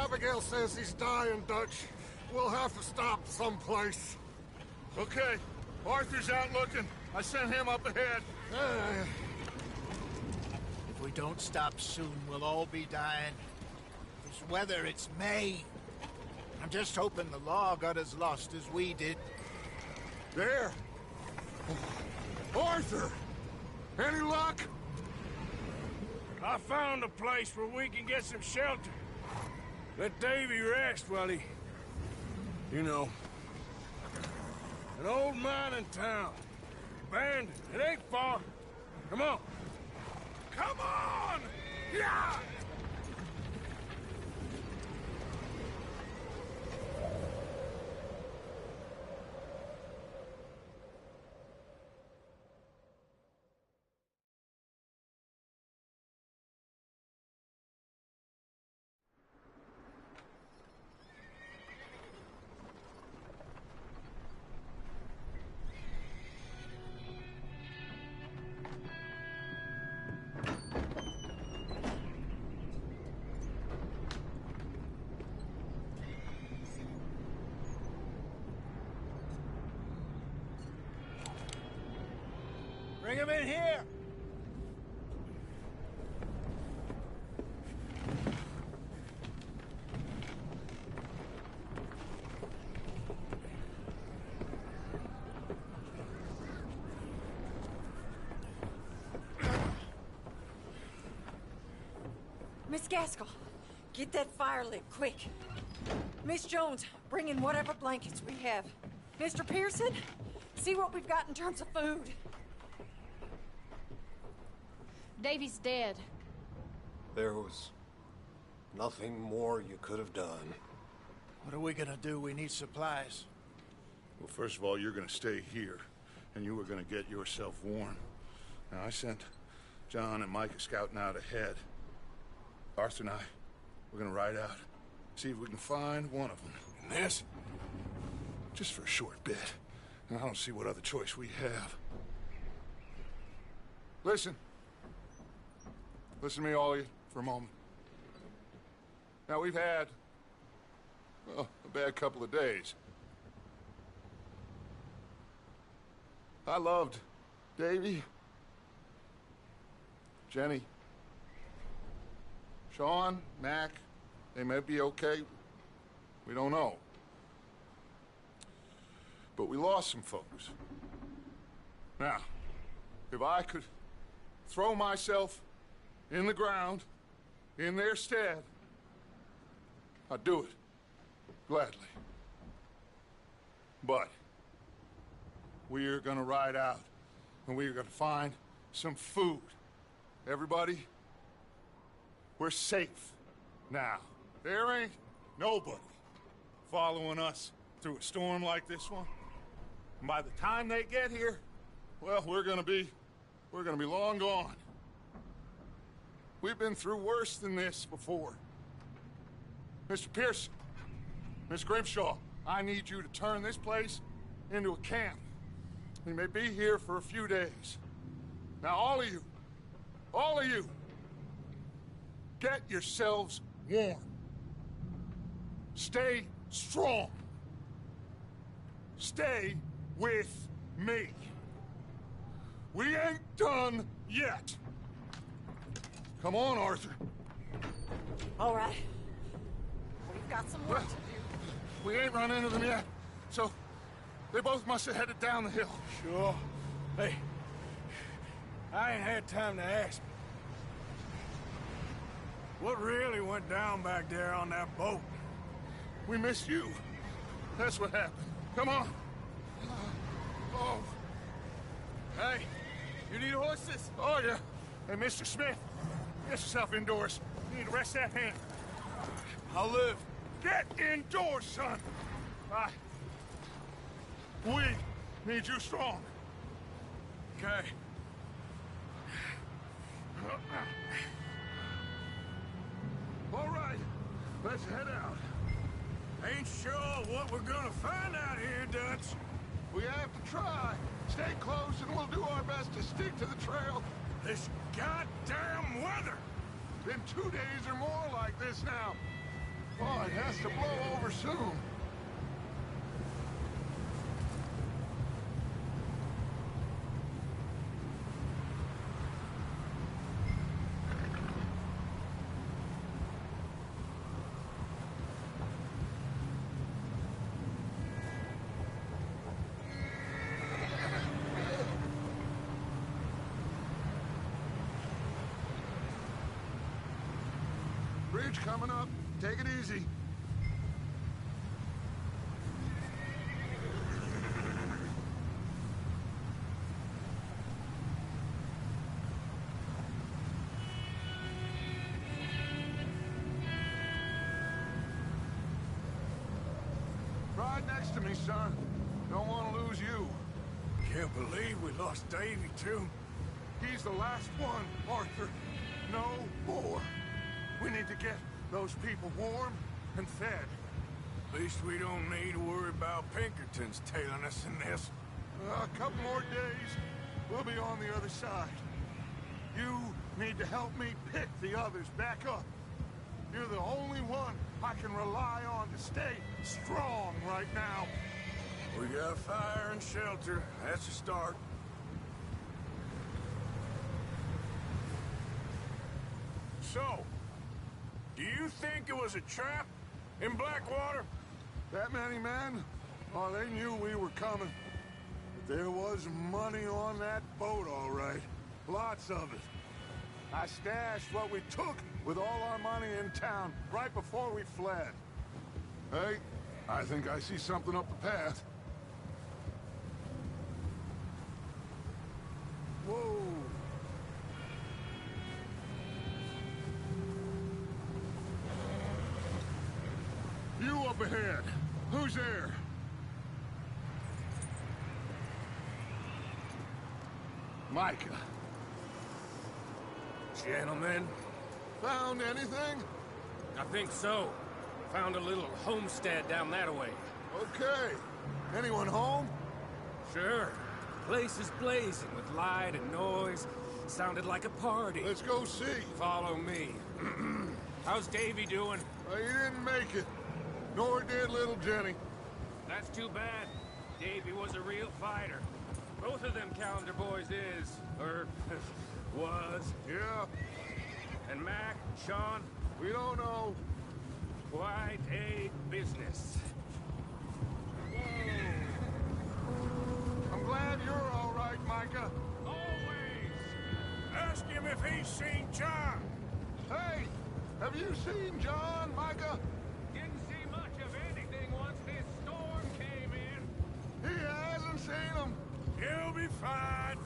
Abigail says he's dying, Dutch. We'll have to stop someplace. Okay. Arthur's out looking. I sent him up ahead. If we don't stop soon, we'll all be dying. This weather, it's May. I'm just hoping the law got as lost as we did. There! Arthur! Any luck? I found a place where we can get some shelter. Let Davy rest while he... You know. An old mining town. Abandoned. It ain't far. Come on. Come on! Yeah! Bring him in here! Miss Gaskell, get that fire lit, quick. Miss Jones, bring in whatever blankets we have. Mr. Pearson, see what we've got in terms of food. Davy's dead. There was nothing more you could have done. What are we gonna do? We need supplies. Well, first of all, you're gonna stay here, and you were gonna get yourself warm. Now, I sent John and Micah scouting out ahead. Arthur and I, we're gonna ride out, see if we can find one of them. And this? Just for a short bit. And I don't see what other choice we have. Listen. Listen to me, all of you, for a moment. Now, we've had, well, a bad couple of days. I loved Davy, Jenny, Sean, Mac. They may be okay. We don't know. But we lost some folks. Now, if I could throw myself in the ground, in their stead, I'd do it, gladly. But we are gonna ride out, and we are gonna find some food. Everybody, we're safe now. There ain't nobody following us through a storm like this one. And by the time they get here, well, we're gonna be long gone. We've been through worse than this before. Mr. Pearson, Miss Grimshaw, I need you to turn this place into a camp. We may be here for a few days. Now, all of you, get yourselves warm. Stay strong. Stay with me. We ain't done yet. Come on, Arthur. All right. We've got some work to do. We ain't run into them yet, so they both must have headed down the hill. Sure. Hey, I ain't had time to ask. What really went down back there on that boat? We missed you. That's what happened. Come on. Oh. Hey, you need horses? Oh, yeah. Hey, Mr. Smith, get yourself indoors. You need to rest that hand. I'll live. Get indoors, son. We need you strong. Okay. All right, let's head out. Ain't sure what we're gonna find out here, Dutch. We have to try. Stay close and we'll do our best to stick to the trail. This goddamn weather! Been 2 days or more like this now. Oh, it has to blow over soon. Bridge coming up. Take it easy. Ride next to me, son. Don't want to lose you. Can't believe we lost Davy, too. He's the last one, Arthur. No more. We need to get those people warm and fed. At least we don't need to worry about Pinkertons tailing us in this. A couple more days, we'll be on the other side. You need to help me pick the others back up. You're the only one I can rely on to stay strong right now. We got fire and shelter. That's a start. So, do you think it was a trap in Blackwater? That many men? Oh, they knew we were coming. But there was money on that boat, all right. Lots of it. I stashed what we took with all our money in town right before we fled. Hey, I think I see something up the path. Whoa. You up ahead. Who's there? Micah. Gentlemen, Found anything? I think so. Found a little homestead down that way. Okay. Anyone home? Sure. Place is blazing with light and noise. Sounded like a party. Let's go see. Follow me. How's Davy doing? He didn't make it. Nor did little Jenny. That's too bad. Davy was a real fighter. Both of them calendar boys is, or was. Yeah, And Mac, Sean, we don't know. quite a business. I'm glad you're all right, Micah. Always. Ask him if he's seen John. Hey, have you seen John, Micah? Didn't see much of anything once this storm came in. He hasn't seen him. He'll be fine.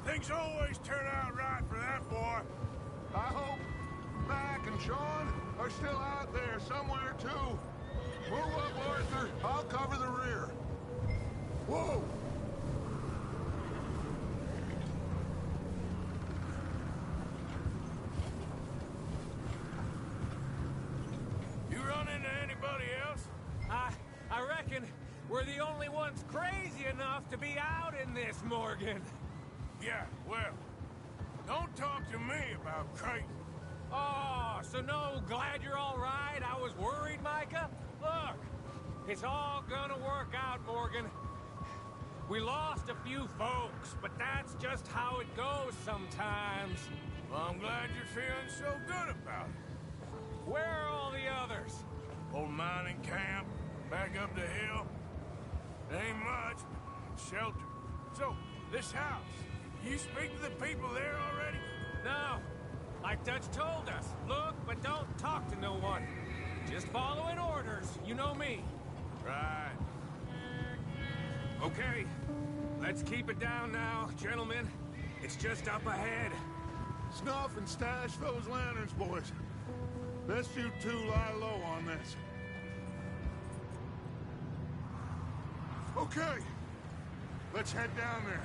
Things always turn out right for that boy. I hope Mac and Sean are still out there somewhere, too. Move up, Arthur. I'll cover the rear. Whoa! You run into anybody else? I reckon we're the only ones crazy enough to be out in this, Morgan. Yeah, well, don't talk to me about crazy. Oh, so no, glad you're all right. I was worried, Micah. Look, it's all gonna work out, Morgan. We lost a few folks, but that's just how it goes sometimes. Well, I'm glad you're feeling so good about it. Where are all the others? Old mining camp, back up the hill. Ain't much, but shelter. So, this house, you speak to the people there already? No, like Dutch told us. Look, but don't talk to no one. Just following orders. You know me. Right. Okay, let's keep it down now, gentlemen. It's just up ahead. Snuff and stash those lanterns, boys. Best you two lie low on this. Okay. Let's head down there.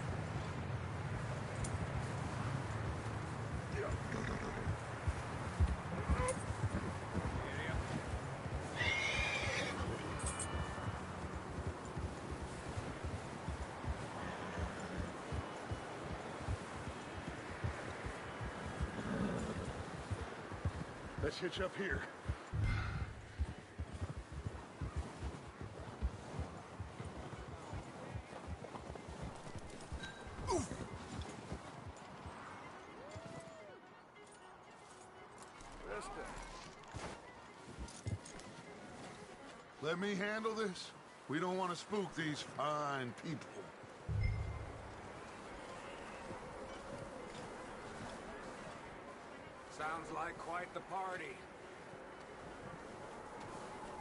Let's hitch up here. Let me handle this. We don't want to spook these fine people. Sounds like quite the party.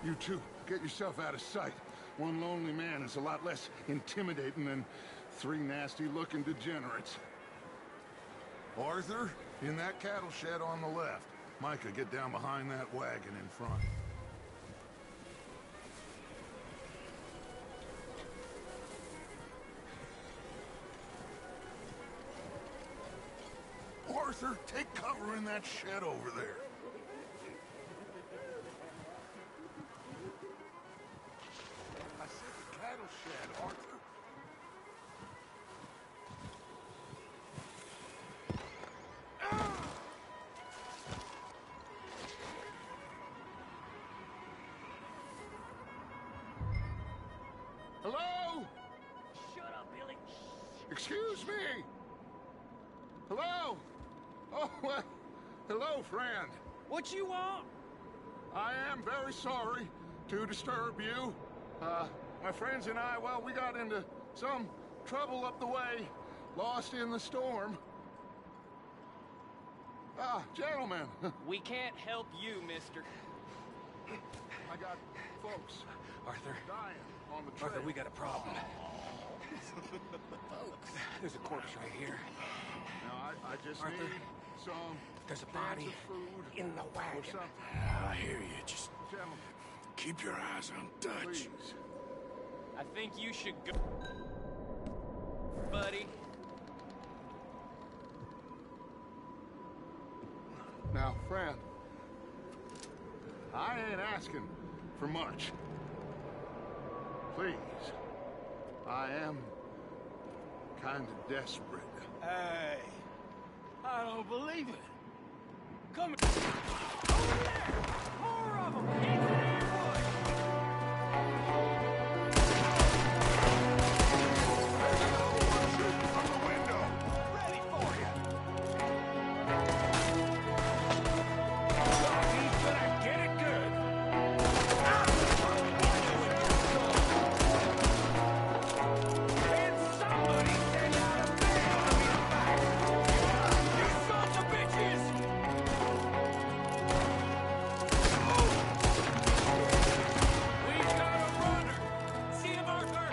You two, get yourself out of sight. One lonely man is a lot less intimidating than three nasty-looking degenerates. Arthur, in that cattle shed on the left. Micah, get down behind that wagon in front. Arthur, take cover in that shed over there. I said the cattle shed, Arthur. Hello? Shut up, Billy. Excuse me? Hello? Oh, well, hello, friend. What you want? I am very sorry to disturb you. My friends and I, well, we got into some trouble up the way, lost in the storm. Gentlemen, We can't help you, mister. I got folks Arthur. dying on the trail. Arthur, we got a problem. There's a corpse right here. Now, I just Arthur, need some there's a cans body of food in the or wagon. something. I hear you. Just Gentlemen, keep your eyes on Dutch. please. I think you should go, buddy. Now, friend, I ain't asking for much. Please, I am kind of desperate. Hey, I don't believe it. Come over there. More of them. Into the ambush. From the window! Ready for you. He's gonna get it good. Can somebody send out a man to me back? You sons of bitches! We've got a runner. See him, Arthur?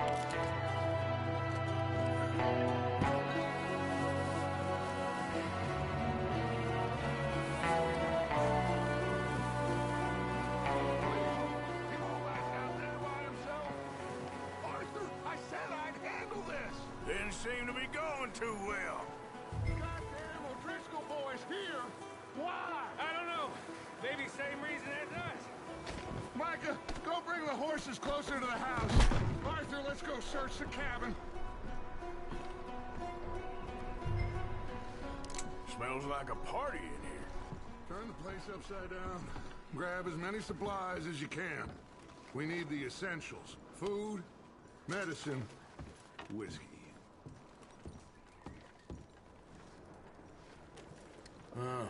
He won't last out there by himself. Arthur, I said I'd handle this! Didn't seem to be going too well. Goddamn O'Driscoll boys here! Why? I don't know. Maybe same reason as us. Micah, go bring the horses closer to the house. Arthur, let's go search the cabin. Smells like a party in here. Turn the place upside down. Grab as many supplies as you can. We need the essentials. Food, medicine, whiskey. Huh.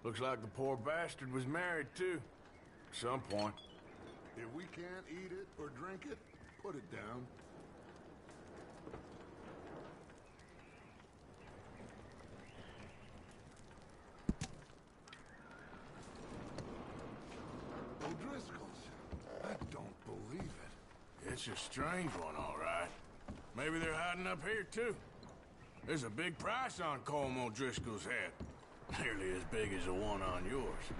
Looks like the poor bastard was married, too. At some point. If we can't eat it or drink it, put it down. O'Driscoll's. I don't believe it. It's a strange one, all right. Maybe they're hiding up here, too. There's a big price on Colm O'Driscoll's head. Nearly as big as the one on yours.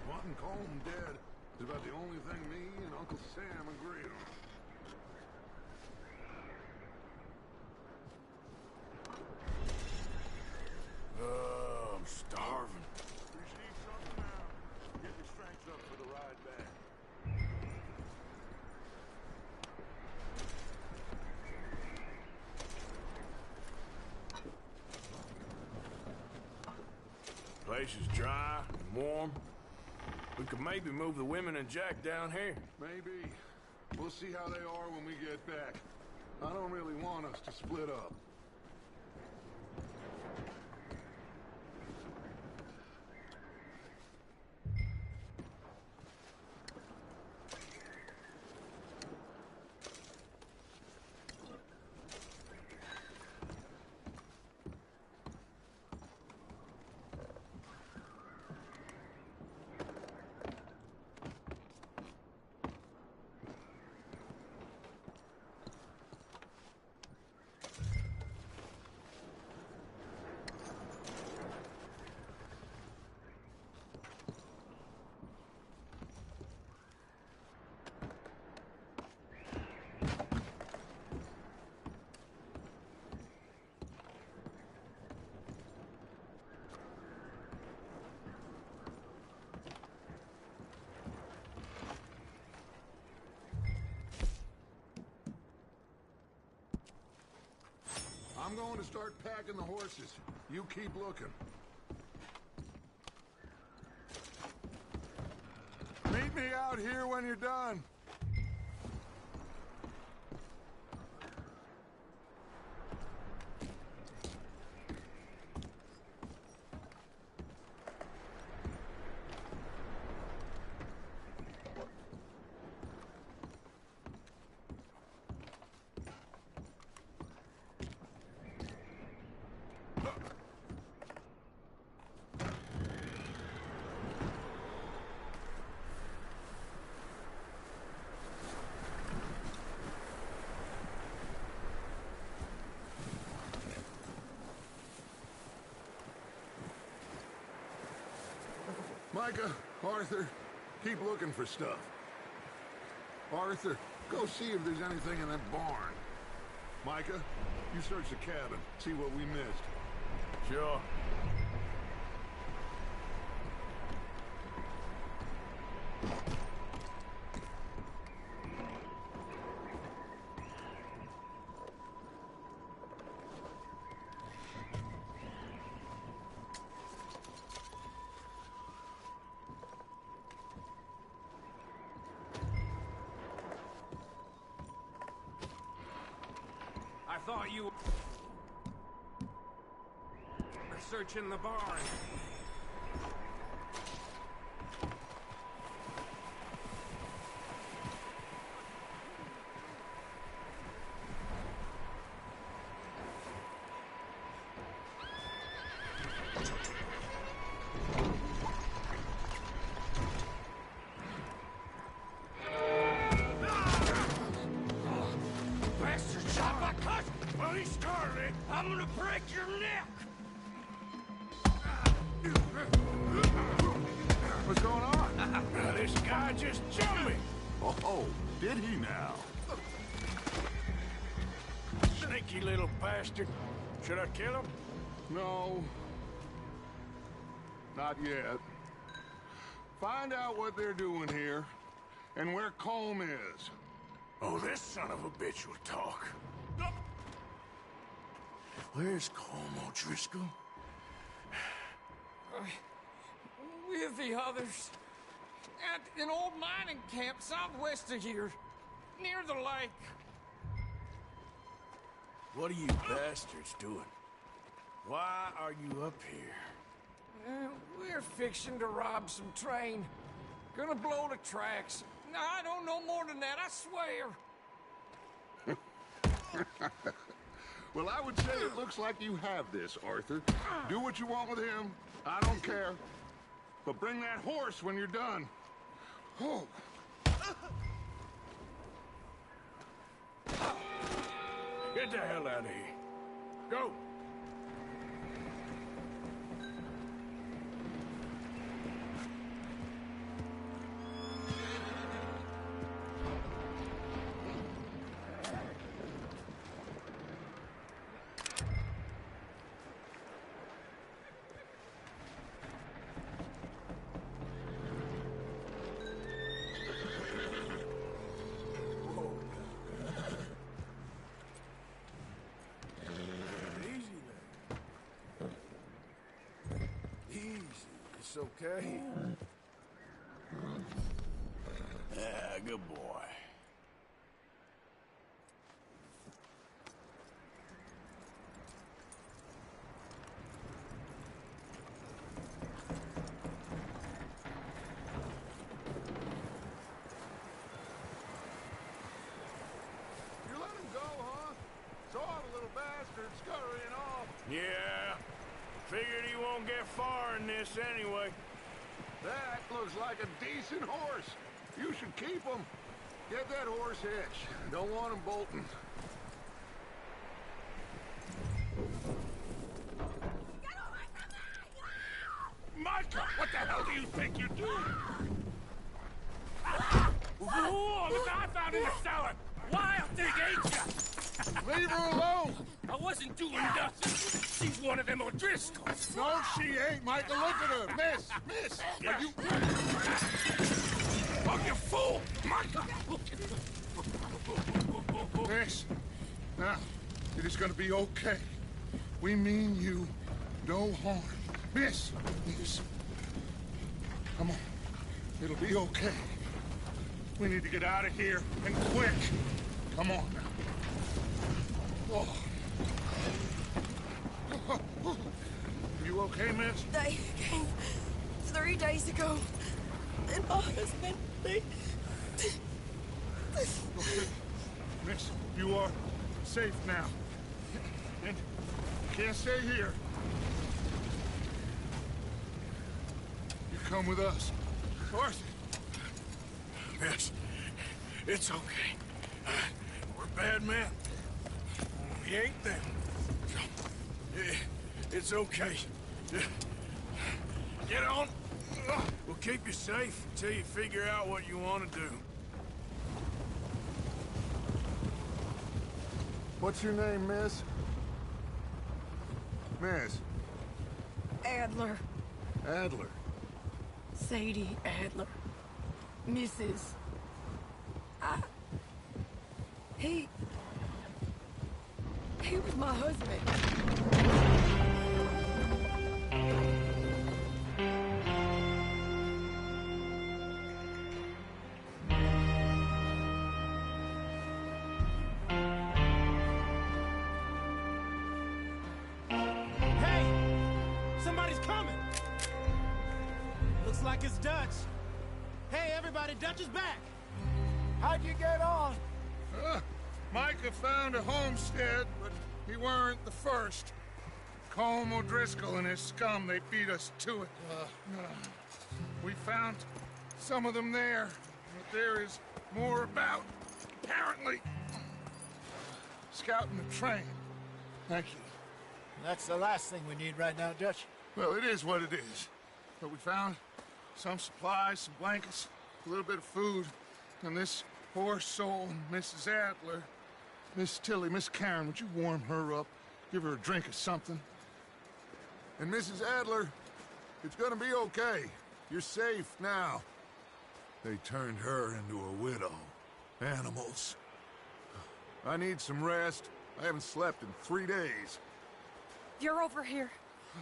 Wanting Colm dead is about the only thing me and Uncle Sam agree on. Oh, I'm starving. Receive something now. Get your strength up for the ride back. Place is dry and warm. We could maybe move the women and Jack down here. Maybe. We'll see how they are when we get back. I don't really want us to split up. I'm going to start packing the horses. You keep looking. Meet me out here when you're done. Micah, Arthur, keep looking for stuff. Arthur, go see if there's anything in that barn. Micah, you search the cabin, see what we missed. Sure. I thought you were searching the barn. Well, he started. I'm gonna break your neck. What's going on? Now, this guy just jumped me. Oh, did he now? Sneaky little bastard. Should I kill him? No. Not yet. Find out what they're doing here, and where Colm is. Oh, this son of a bitch will talk. Where's Colm O'Driscoll? With the others. At an old mining camp southwest of here. Near the lake. What are you bastards doing? Why are you up here? We're fixing to rob some train. Gonna blow the tracks. I don't know more than that, I swear. Well, I would say it looks like you have this, Arthur. Do what you want with him. I don't care. But bring that horse when you're done. Oh. Get the hell out of here. Go. It's okay. Yeah, good boy. You let him go, huh? Saw the little bastard scurrying off. Yeah. Figured he won't get far in this anyway. That looks like a decent horse. You should keep him. Get that horse hitched. Don't want him bolting. Micah, what the hell do you think you're doing? Whoa, the guy found in the cellar. Wild thing, ain't ya? Leave her alone! I wasn't doing nothing. She's one of them O'Driscolls. No, she ain't, Micah. Look at her. Miss. Are you... Oh, you fool! Micah! Miss. Now, it is gonna be okay. We mean you no harm. Miss! Miss. Come on. It'll be okay. We need to get out of here, and quick. Come on now. Oh. You okay, miss? They came 3 days ago. And my husband, they... Okay. Miss, you are safe now. And you can't stay here. You come with us. Arthur. Miss, it's okay. We're bad men. We ain't them. It's okay. Get on. We'll keep you safe until you figure out what you want to do. What's your name, miss? Miss. Adler. Adler. Sadie Adler. Mrs. He was my husband. Hey! Somebody's coming! Looks like it's Dutch. Hey, everybody, Dutch is back! How'd you get on? Micah found a homestead, but he weren't the first. Colm O'Driscoll and his scum, they beat us to it. We found some of them there, but there is more about, apparently. Scouting the train. Thank you. That's the last thing we need right now, Dutch. Well, it is what it is. But we found some supplies, some blankets, a little bit of food, and this poor soul, Mrs. Adler. Miss Tilly, Miss Karen, would you warm her up? Give her a drink or something? And Mrs. Adler, it's gonna be okay. You're safe now. They turned her into a widow. Animals. I need some rest. I haven't slept in 3 days. You're over here.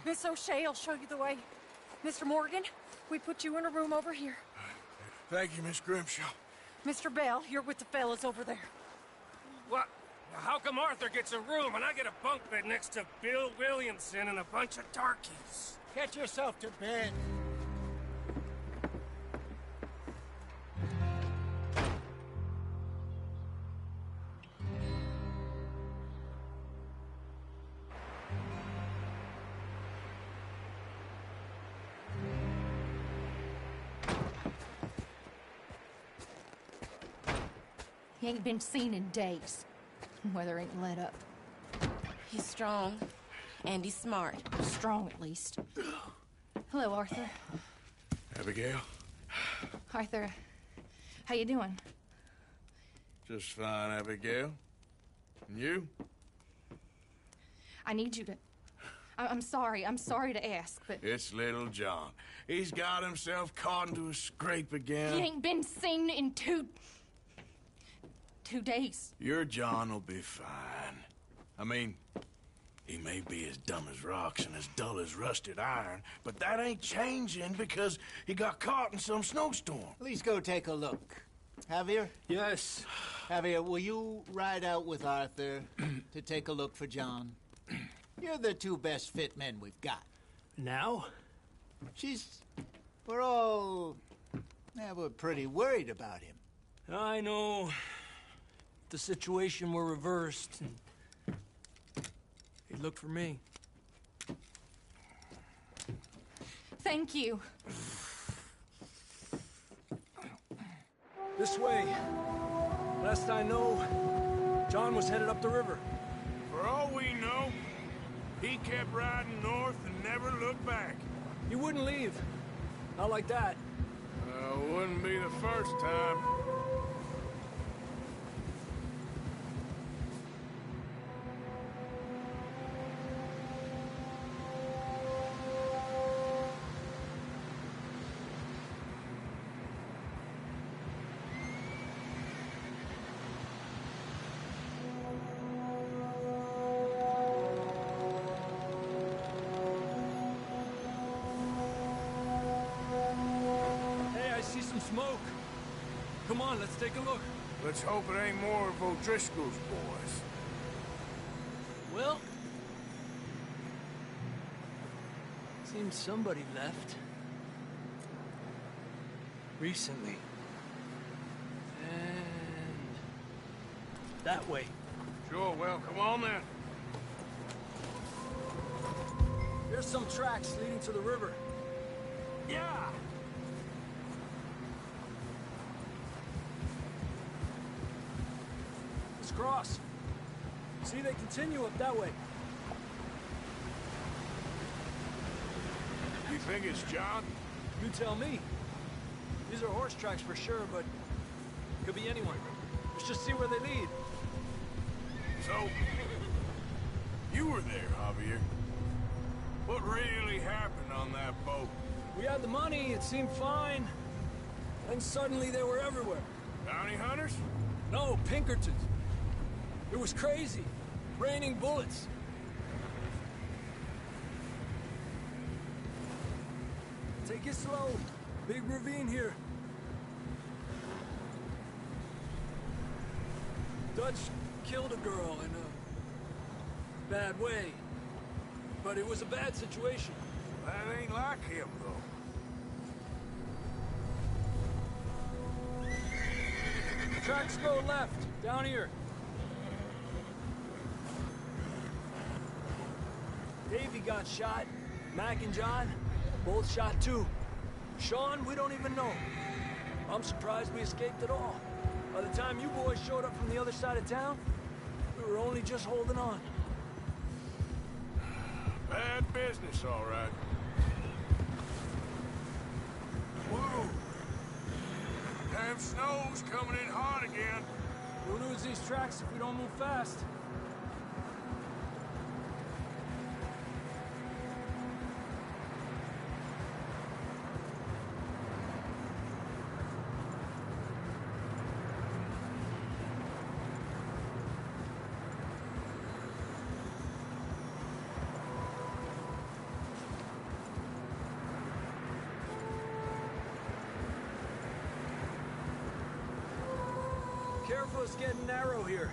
Miss O'Shea will show you the way. Mr. Morgan, we put you in a room over here. Thank you, Miss Grimshaw. Mr. Bell, you're with the fellas over there. What? How come Arthur gets a room and I get a bunk bed next to Bill Williamson and a bunch of darkies? Get yourself to bed. He ain't been seen in days. Weather ain't let up. He's strong, and he's smart. Strong, at least. Hello, Arthur. Abigail? Arthur, how you doing? Just fine, Abigail. And you? I need you to... I'm sorry to ask, but... It's little John. He's got himself caught into a scrape again. He ain't been seen in 2 days. Your John will be fine. I mean, he may be as dumb as rocks and as dull as rusted iron, but that ain't changing because he got caught in some snowstorm. Please go take a look. Javier? Yes. Javier, will you ride out with Arthur to take a look for John? You're the 2 best fit men we've got. Now? We're pretty worried about him. I know. If the situation were reversed, he'd look for me. Thank you. This way. Last I know, John was headed up the river. For all we know, he kept riding north and never looked back. He wouldn't leave. Not like that. Wouldn't be the first time. on, let's take a look. Let's hope it ain't more of O'Driscoll's boys. Well... seems somebody left. Recently. And... that way. Sure, well, come on then. There's some tracks leading to the river. Yeah! Let's cross. See, they continue up that way. You think it's John? You tell me. These are horse tracks for sure, but could be anyone. Let's just see where they lead. So, you were there, Javier. What really happened on that boat? We had the money, it seemed fine. Then suddenly they were everywhere. Bounty hunters? No, Pinkertons. It was crazy. Raining bullets. Take it slow. Big ravine here. Dutch killed a girl in a bad way. But it was a bad situation. That ain't like him, though. Tracks go left, down here. Davey got shot. Mac and John, both shot too. Sean, we don't even know. I'm surprised we escaped at all. By the time you boys showed up from the other side of town, we were only just holding on. Bad business, all right. Whoa! Damn snow's coming in hot again. We'll lose these tracks if we don't move fast. Careful, it's getting narrow here.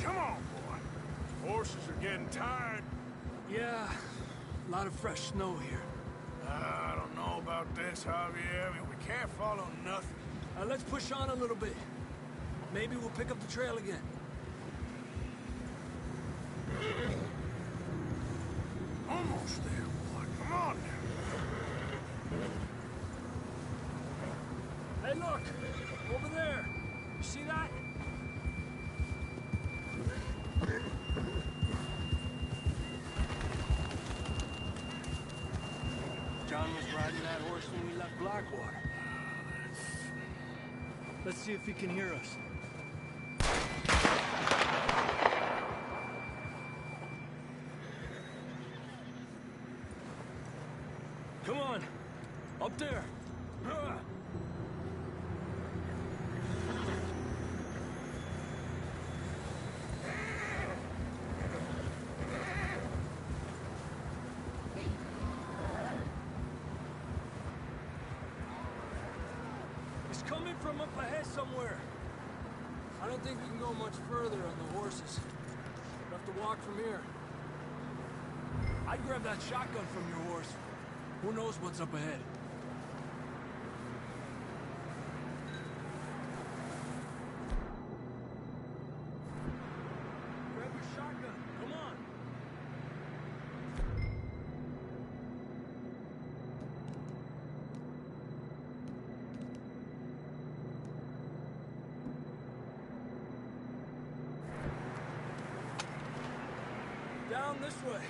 Come on, boy. Horses are getting tired. Yeah, a lot of fresh snow here. I don't know about this, Javier. I mean, we can't follow nothing. Let's push on a little bit. Maybe we'll pick up the trail again. Almost there, boy. Come on now. Hey, look! Over there! You see that? John was riding that horse when we left Blackwater. Let's see if he can hear us. Come on! Up there! He's coming from up ahead somewhere. I don't think we can go much further on the horses. We'll have to walk from here. I'd grab that shotgun from your horse. Who knows what's up ahead? Grab your shotgun. Come on. Down this way.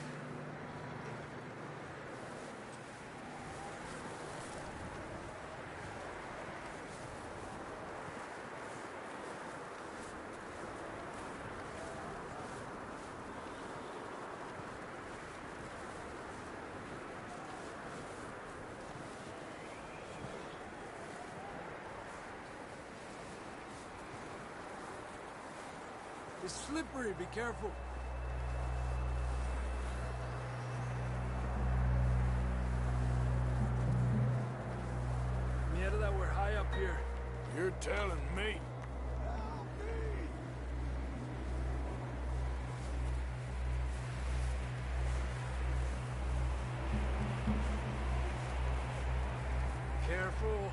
It's slippery, be careful. You're telling me. Careful.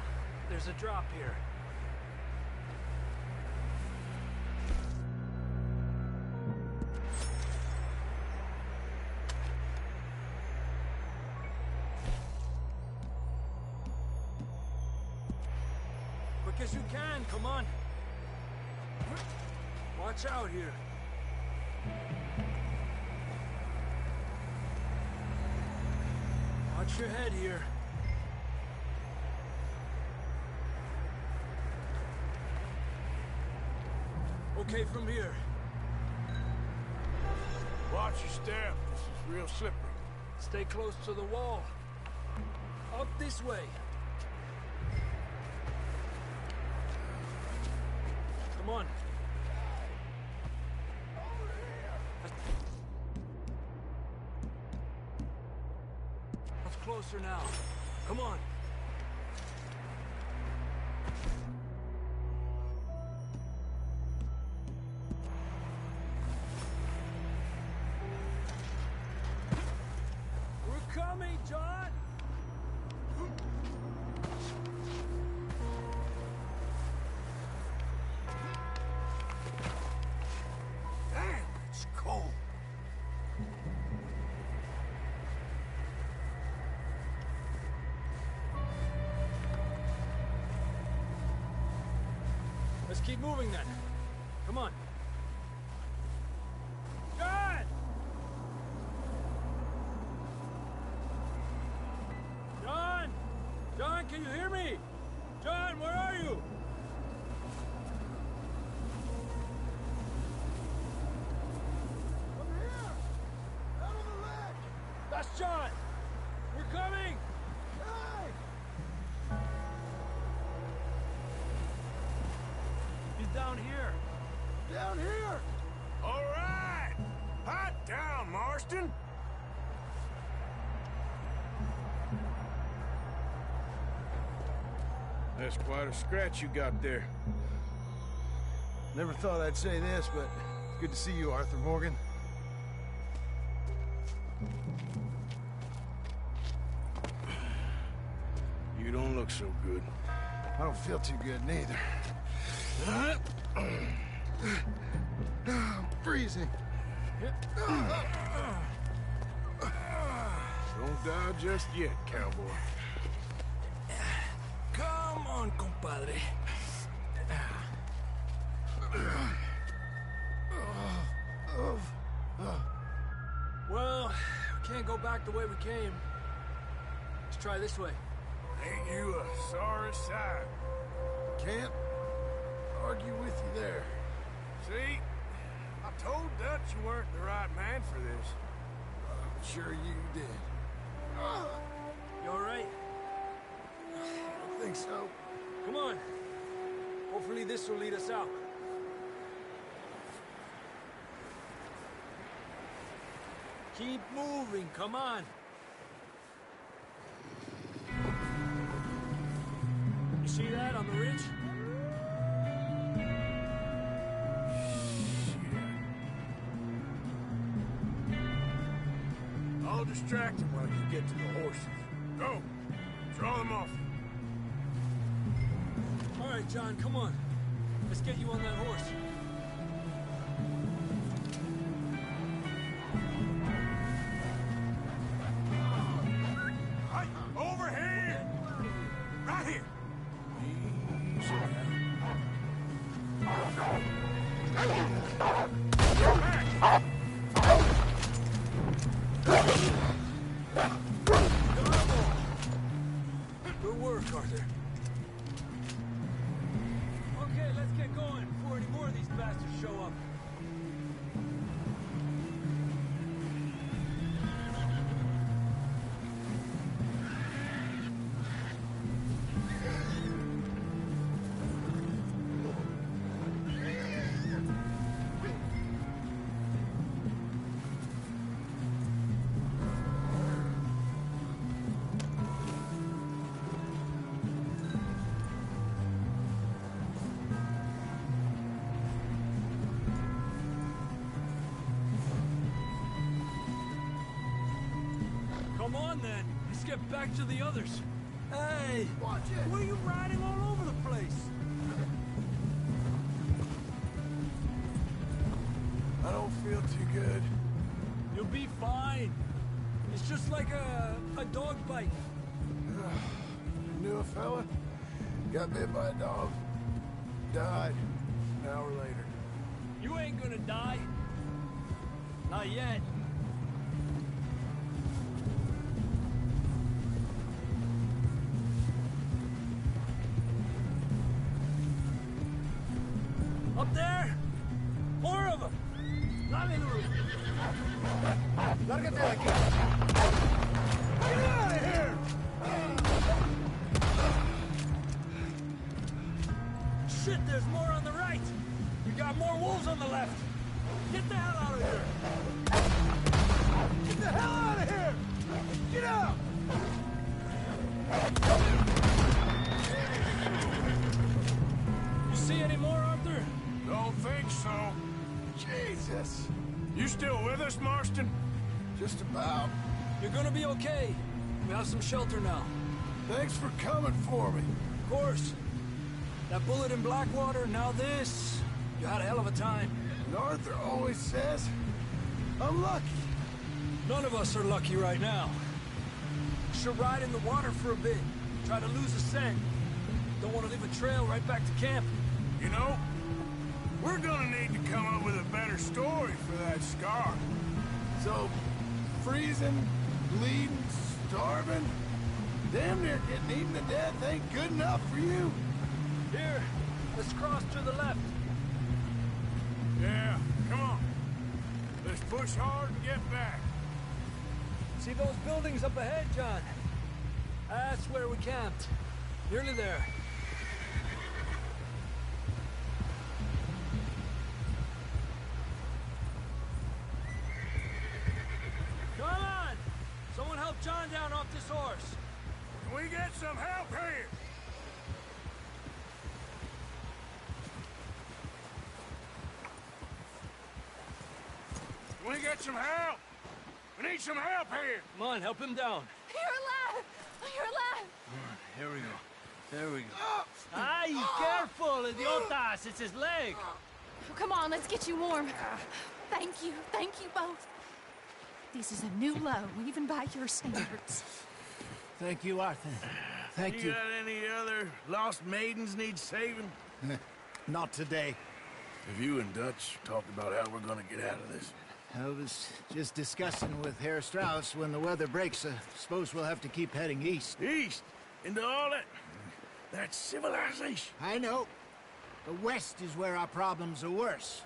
There's a drop here. Quick as you can, come on. Watch out here. Watch your head here. Okay, from here. Watch your step. This is real slippery. Stay close to the wall. Up this way. Come on. That's closer now. Come on. We're coming, John! Damn, it's cold. Let's keep moving then. Come on. John! John! John, can you hear me? John, where are you? Over here! Out on the ledge! That's John! We're coming! Hey! He's down here. Down here! All right. Hot down, Marston. That's quite a scratch you got there. Never thought I'd say this, but it's good to see you, Arthur Morgan. You don't look so good. I don't feel too good, neither. I'm freezing. Don't die just yet, cowboy. Come on, compadre. Well, we can't go back the way we came. Let's try this way. Ain't you a sorry sight? Can't argue with you there. See? I told Dutch you weren't the right man for this. I'm sure you did. You all right? I don't think so. Come on. Hopefully this will lead us out. Keep moving, come on. You see that on the ridge? I'll distract him while you get to the horses. Go! Draw them off. All right, John, come on. Let's get you on that horse. Right, over here! Right here! Easy Good work, Arthur. Okay, let's get going before any more of these Come on, then. Let's get back to the others. Hey! Watch it! What are you riding all over the place? I don't feel too good. You'll be fine. It's just like a dog bite. Knew a fella? Got bit by a dog. Died an hour later. You ain't gonna die. Not yet. Up there? 4 of them. Dale, Lou. Lárgate de aquí. Get out of here! Shit, there's more on the right. You got more wolves on the left. Get the hell out of here. Get the hell out of here! Get out! You see any more, Arthur? Don't think so. Jesus! You still with us, Marston? Just about. You're gonna be okay. We have some shelter now. Thanks for coming for me. Of course. That bullet in Blackwater, now this. You had a hell of a time. And Arthur always says, I'm lucky. None of us are lucky right now. Should ride in the water for a bit. Try to lose a scent. Don't want to leave a trail right back to camp. You know, we're gonna need to come up with a better story for that scar. So, freezing, bleeding, starving, damn near getting eaten to death ain't good enough for you. Here, let's cross to the left. Yeah, come on. Let's push hard and get back. See those buildings up ahead, John? That's where we camped. Nearly there. Come on! Someone help John down off this horse. Can we get some help here? Can we get some help? We need some help here. Come on, help him down. You're alive! You're alive! Here we go. There we go. Ay, careful, idiotas! It's his leg. Come on, let's get you warm. Thank you both. This is a new low, even by your standards. Thank you, Arthur. Thank you. Got any other lost maidens need saving? Not today. Have you and Dutch talked about how we're gonna get out of this? I was just discussing with Herr Strauss when the weather breaks. Suppose we'll have to keep heading east. East? Into all that civilization? I know. The west is where our problems are worse.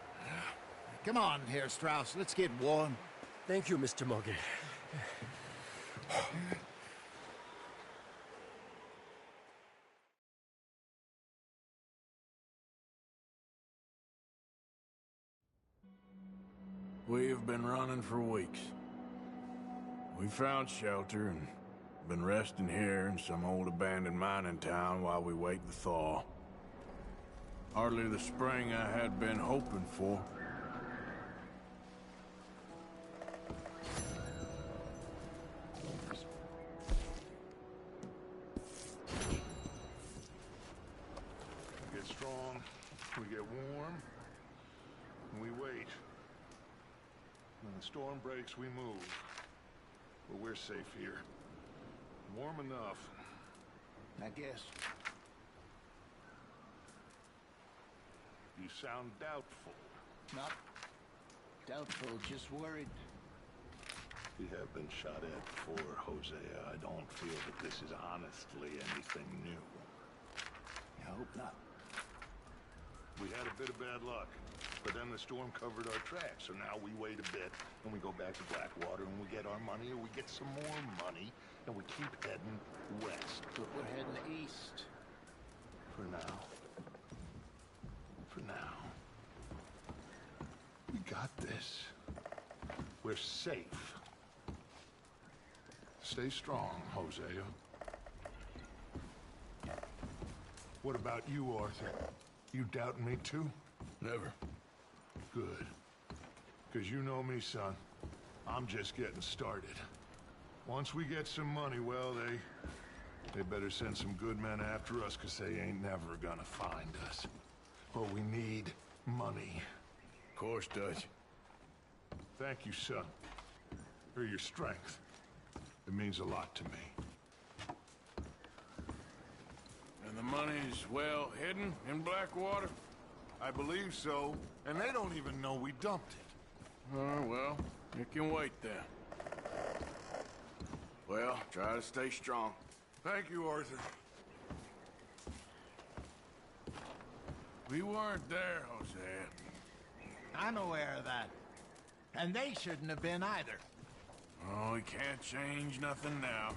Come on, Herr Strauss. Let's get warm. Thank you, Mr. Morgan. We've been running for weeks. We found shelter and been resting here in some old abandoned mining town while we wait the thaw. Hardly the spring I had been hoping for. We get strong, we get warm, and we wait. When the storm breaks, we move. But we're safe here. Warm enough. I guess. You sound doubtful. Not doubtful, just worried. We have been shot at before, Hosea. I don't feel that this is honestly anything new. I hope not. We had a bit of bad luck, but then the storm covered our tracks, so now we wait a bit, and we go back to Blackwater, and we get our money, or we get some more money, and we keep heading west. But we're heading east. For now. For now. We got this. We're safe. Stay strong, Hosea. What about you, Arthur? You doubting me too? Never. Good. Because you know me, son. I'm just getting started. Once we get some money, well, they better send some good men after us, because they ain't never gonna find us. But we need money. Of course, Dutch. Thank you, son, for your strength. It means a lot to me. And the money's well hidden in Blackwater? I believe so, and they don't even know we dumped it. Well, it can wait then. Well, try to stay strong. Thank you, Arthur. We weren't there, Jose. I'm aware of that. And they shouldn't have been either. Oh, we can't change nothing now.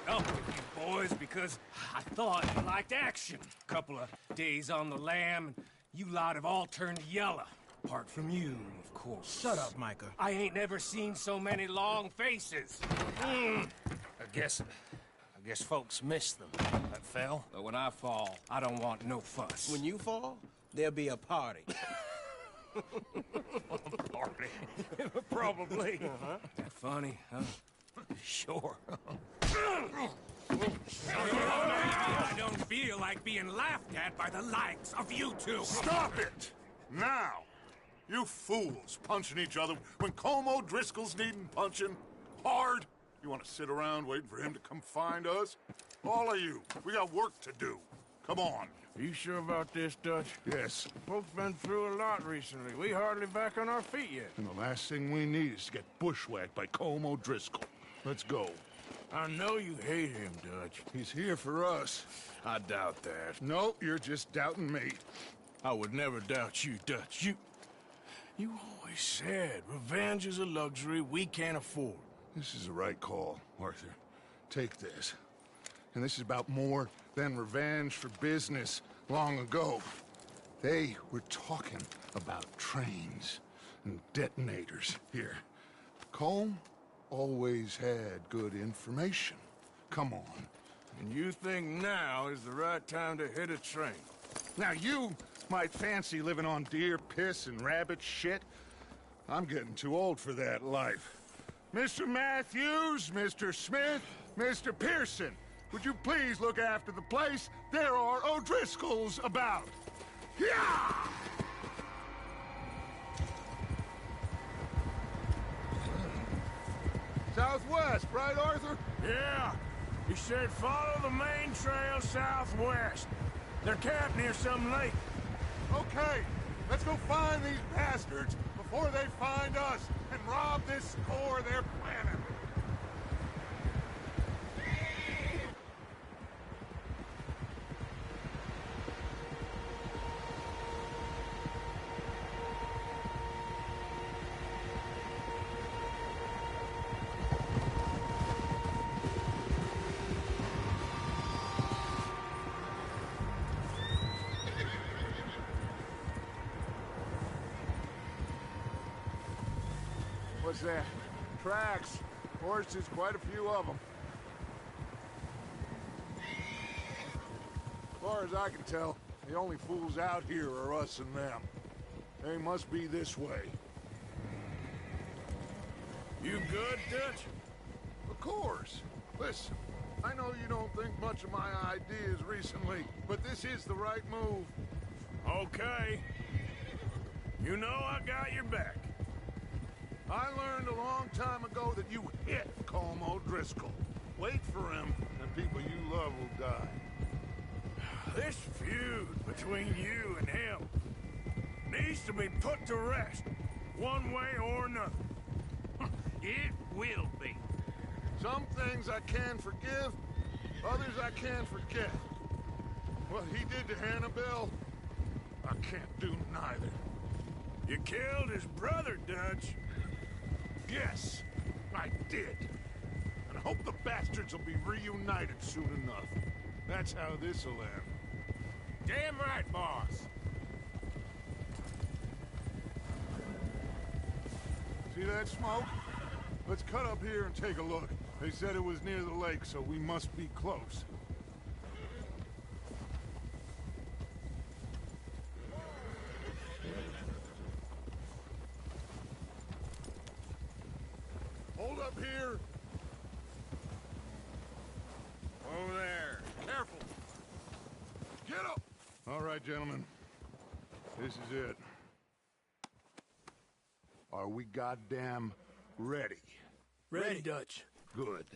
Up with you boys because I thought you liked action. Couple of days on the lam, and you lot have all turned yellow. Apart from you, of course. Shut up, Micah. I ain't never seen so many long faces. I guess folks miss them. That fell. But when I fall, I don't want no fuss. When you fall, there'll be a party. Party. Probably. That funny, huh? Sure. I don't feel like being laughed at by the likes of you two. Stop it! Now! You fools punching each other when Colm O'Driscoll's needing punching hard. You want to sit around waiting for him to come find us? All of you, we got work to do. Come on. Are you sure about this, Dutch? Yes. Folks been through a lot recently. We hardly back on our feet yet. And the last thing we need is to get bushwhacked by Colm O'Driscoll. Let's go. I know you hate him, Dutch. He's here for us. I doubt that. No, you're just doubting me. I would never doubt you, Dutch. You always said revenge is a luxury we can't afford. This is the right call, Arthur. Take this. And this is about more than revenge for business long ago. They were talking about trains and detonators here. Colm always had good information. Come on. And you think now is the right time to hit a train? Now you might fancy living on deer piss and rabbit shit. I'm getting too old for that life. Mr. Matthews, Mr. Smith, Mr. Pearson, would you please look after the place? There are O'Driscolls about. Yeah! Southwest, right, Arthur? Yeah. He said follow the main trail southwest. They're camped near some lake. Okay, let's go find these bastards before they find us and rob this score they're planning. What's that? Tracks. Horses, quite a few of them. As far as I can tell, the only fools out here are us and them. They must be this way. You good, Dutch? Of course. Listen, I know you don't think much of my ideas recently, but this is the right move. Okay. You know I got your back. I learned a long time ago that you hit Colm O'Driscoll. Wait for him, and people you love will die. This feud between you and him needs to be put to rest, one way or another. It will be. Some things I can forgive, others I can't forget. What he did to Hannibal, I can't do neither. You killed his brother, Dutch. Yes, I did. And I hope the bastards will be reunited soon enough. That's how this'll end. Damn right, boss. See that smoke? Let's cut up here and take a look. They said it was near the lake, so we must be close. Hold up here! Over there. Careful. Get up! All right, gentlemen. This is it. Are we goddamn ready? Ready, Dutch. Good.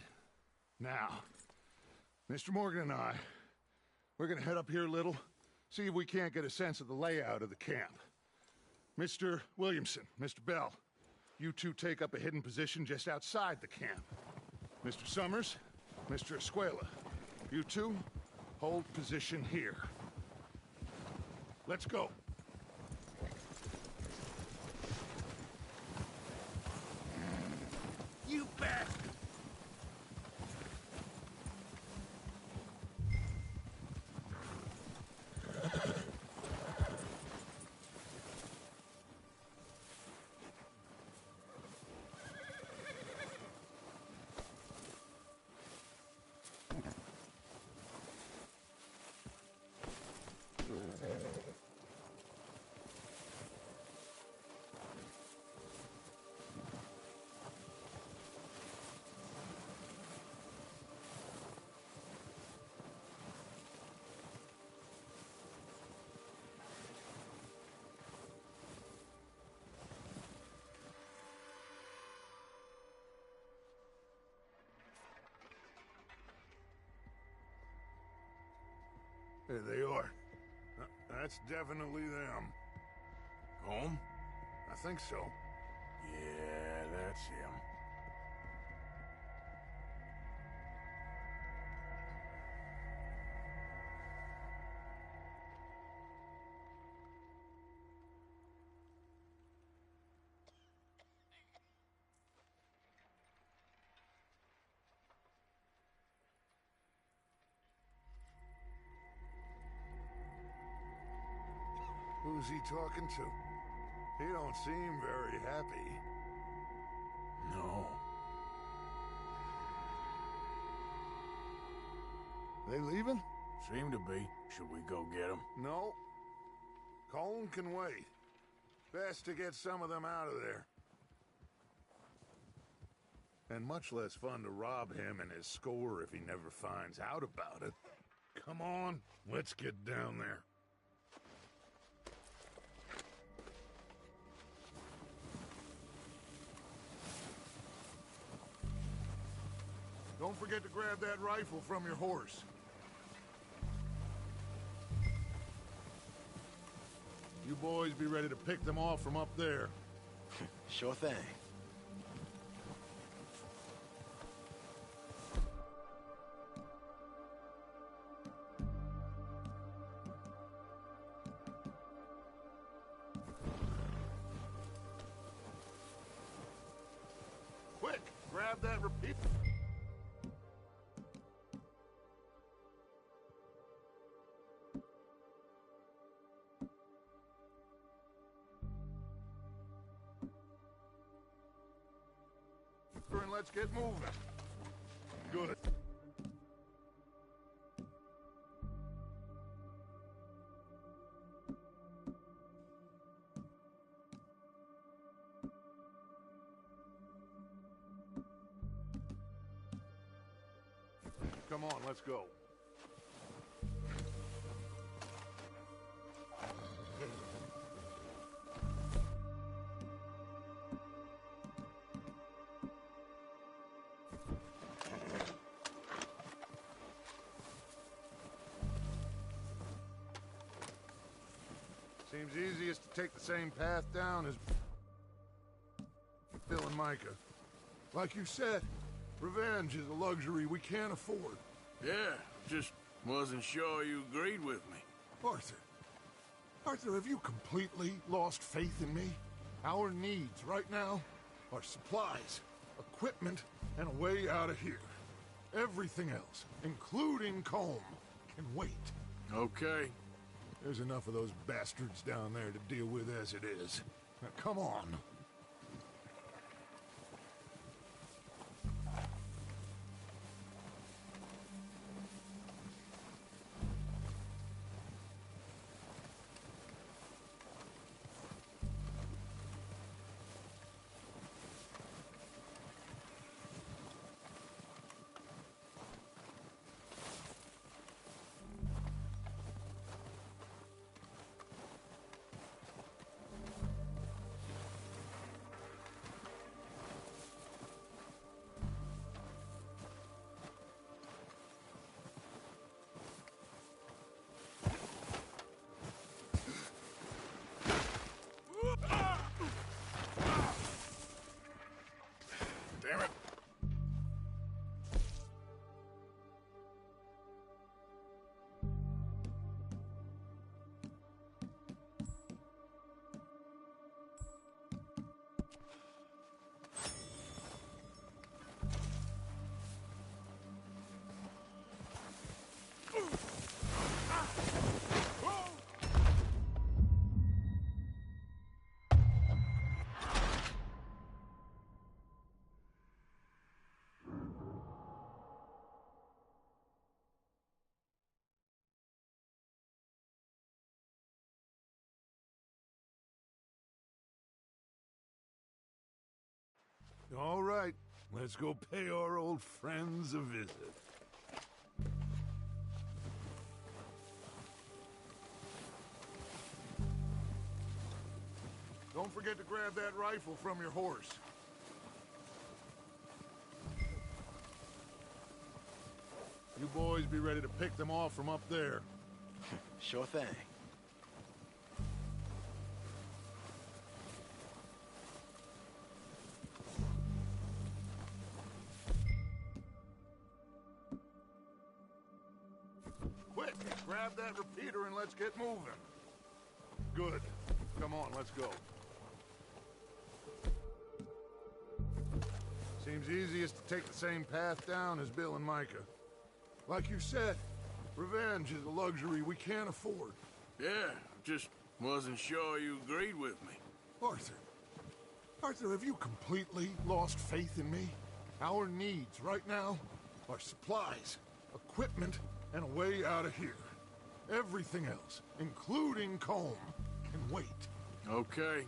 Now, Mr. Morgan and I, we're gonna head up here a little, see if we can't get a sense of the layout of the camp. Mr. Williamson, Mr. Bell, you two take up a hidden position just outside the camp. Mr. Summers, Mr. Escuela, you two hold position here. Let's go. You bastard! There they are. That's definitely them. Home? I think so. Yeah, that's him. Who's he talking to? He don't seem very happy. No. They leaving? Seem to be. Should we go get him? No. Colin can wait. Best to get some of them out of there. And much less fun to rob him and his score if he never finds out about it. Come on, let's get down there. Don't forget to grab that rifle from your horse. You boys be ready to pick them off from up there. Sure thing. Quick, grab that repeat. And let's get moving. Good. Come on, let's go. Seems easiest to take the same path down as Bill and Micah. Like you said, revenge is a luxury we can't afford. Yeah, just wasn't sure you agreed with me. Arthur. Arthur, have you completely lost faith in me? Our needs right now are supplies, equipment, and a way out of here. Everything else, including Colm, and wait. Okay. There's enough of those bastards down there to deal with as it is. Now, come on. Damn it. All right, let's go pay our old friends a visit. Don't forget to grab that rifle from your horse. You boys be ready to pick them off from up there. Sure thing. Quick, grab that repeater and let's get moving. Good. Come on, let's go. Seems easiest to take the same path down as Bill and Micah. Like you said, revenge is a luxury we can't afford. Yeah, just wasn't sure you agreed with me. Arthur. Arthur, have you completely lost faith in me? Our needs right now are supplies, equipment, and a way out of here. Everything else, including Combe, can wait. Okay.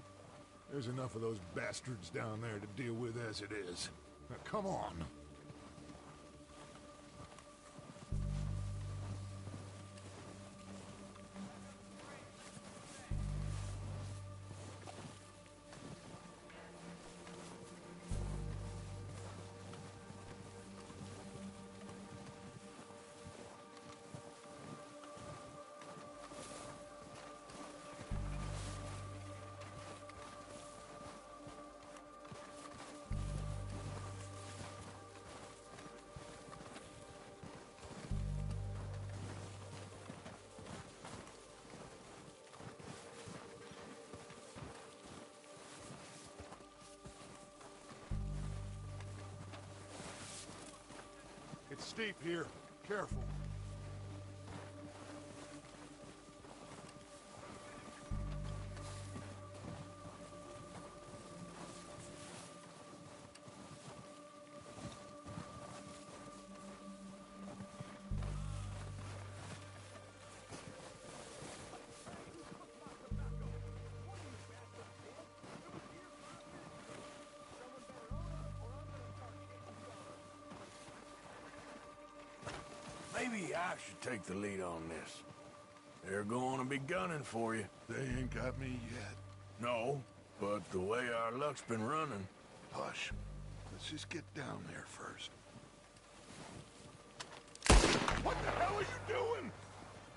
There's enough of those bastards down there to deal with as it is. Now, come on. It's steep here. Careful. Maybe I should take the lead on this. They're going to be gunning for you. They ain't got me yet. No, but the way our luck's been running... Hush. Let's just get down there first. What the hell are you doing?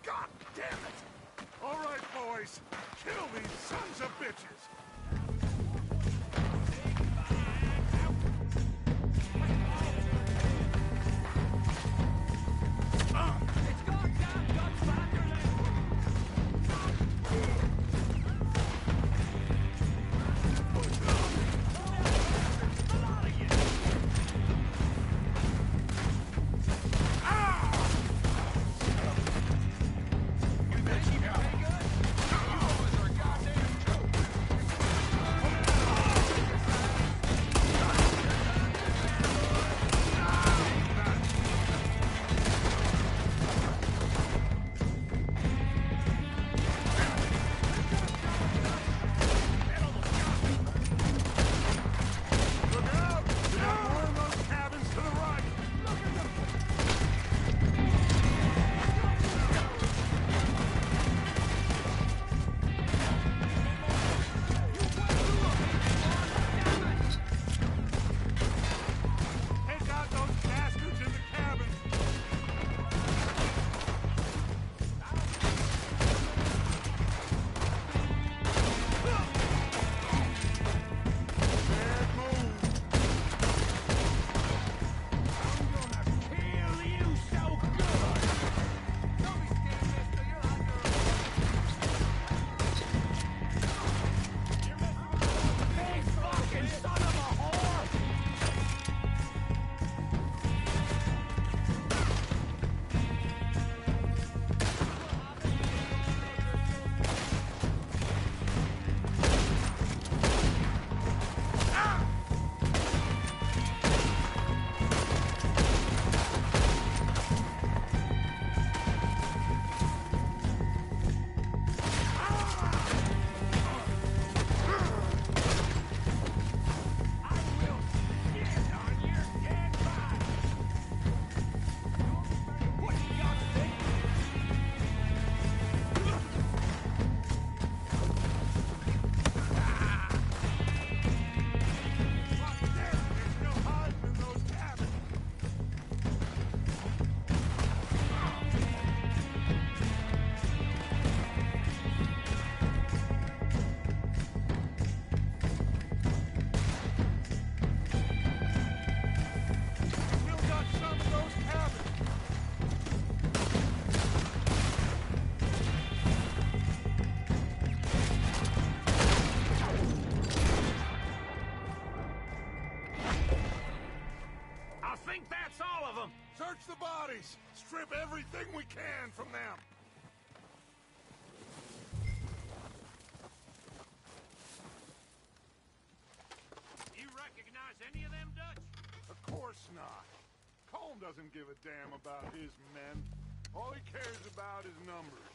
God damn it! All right, boys. Kill these sons of bitches. doesn't give a damn about his men. All he cares about is numbers.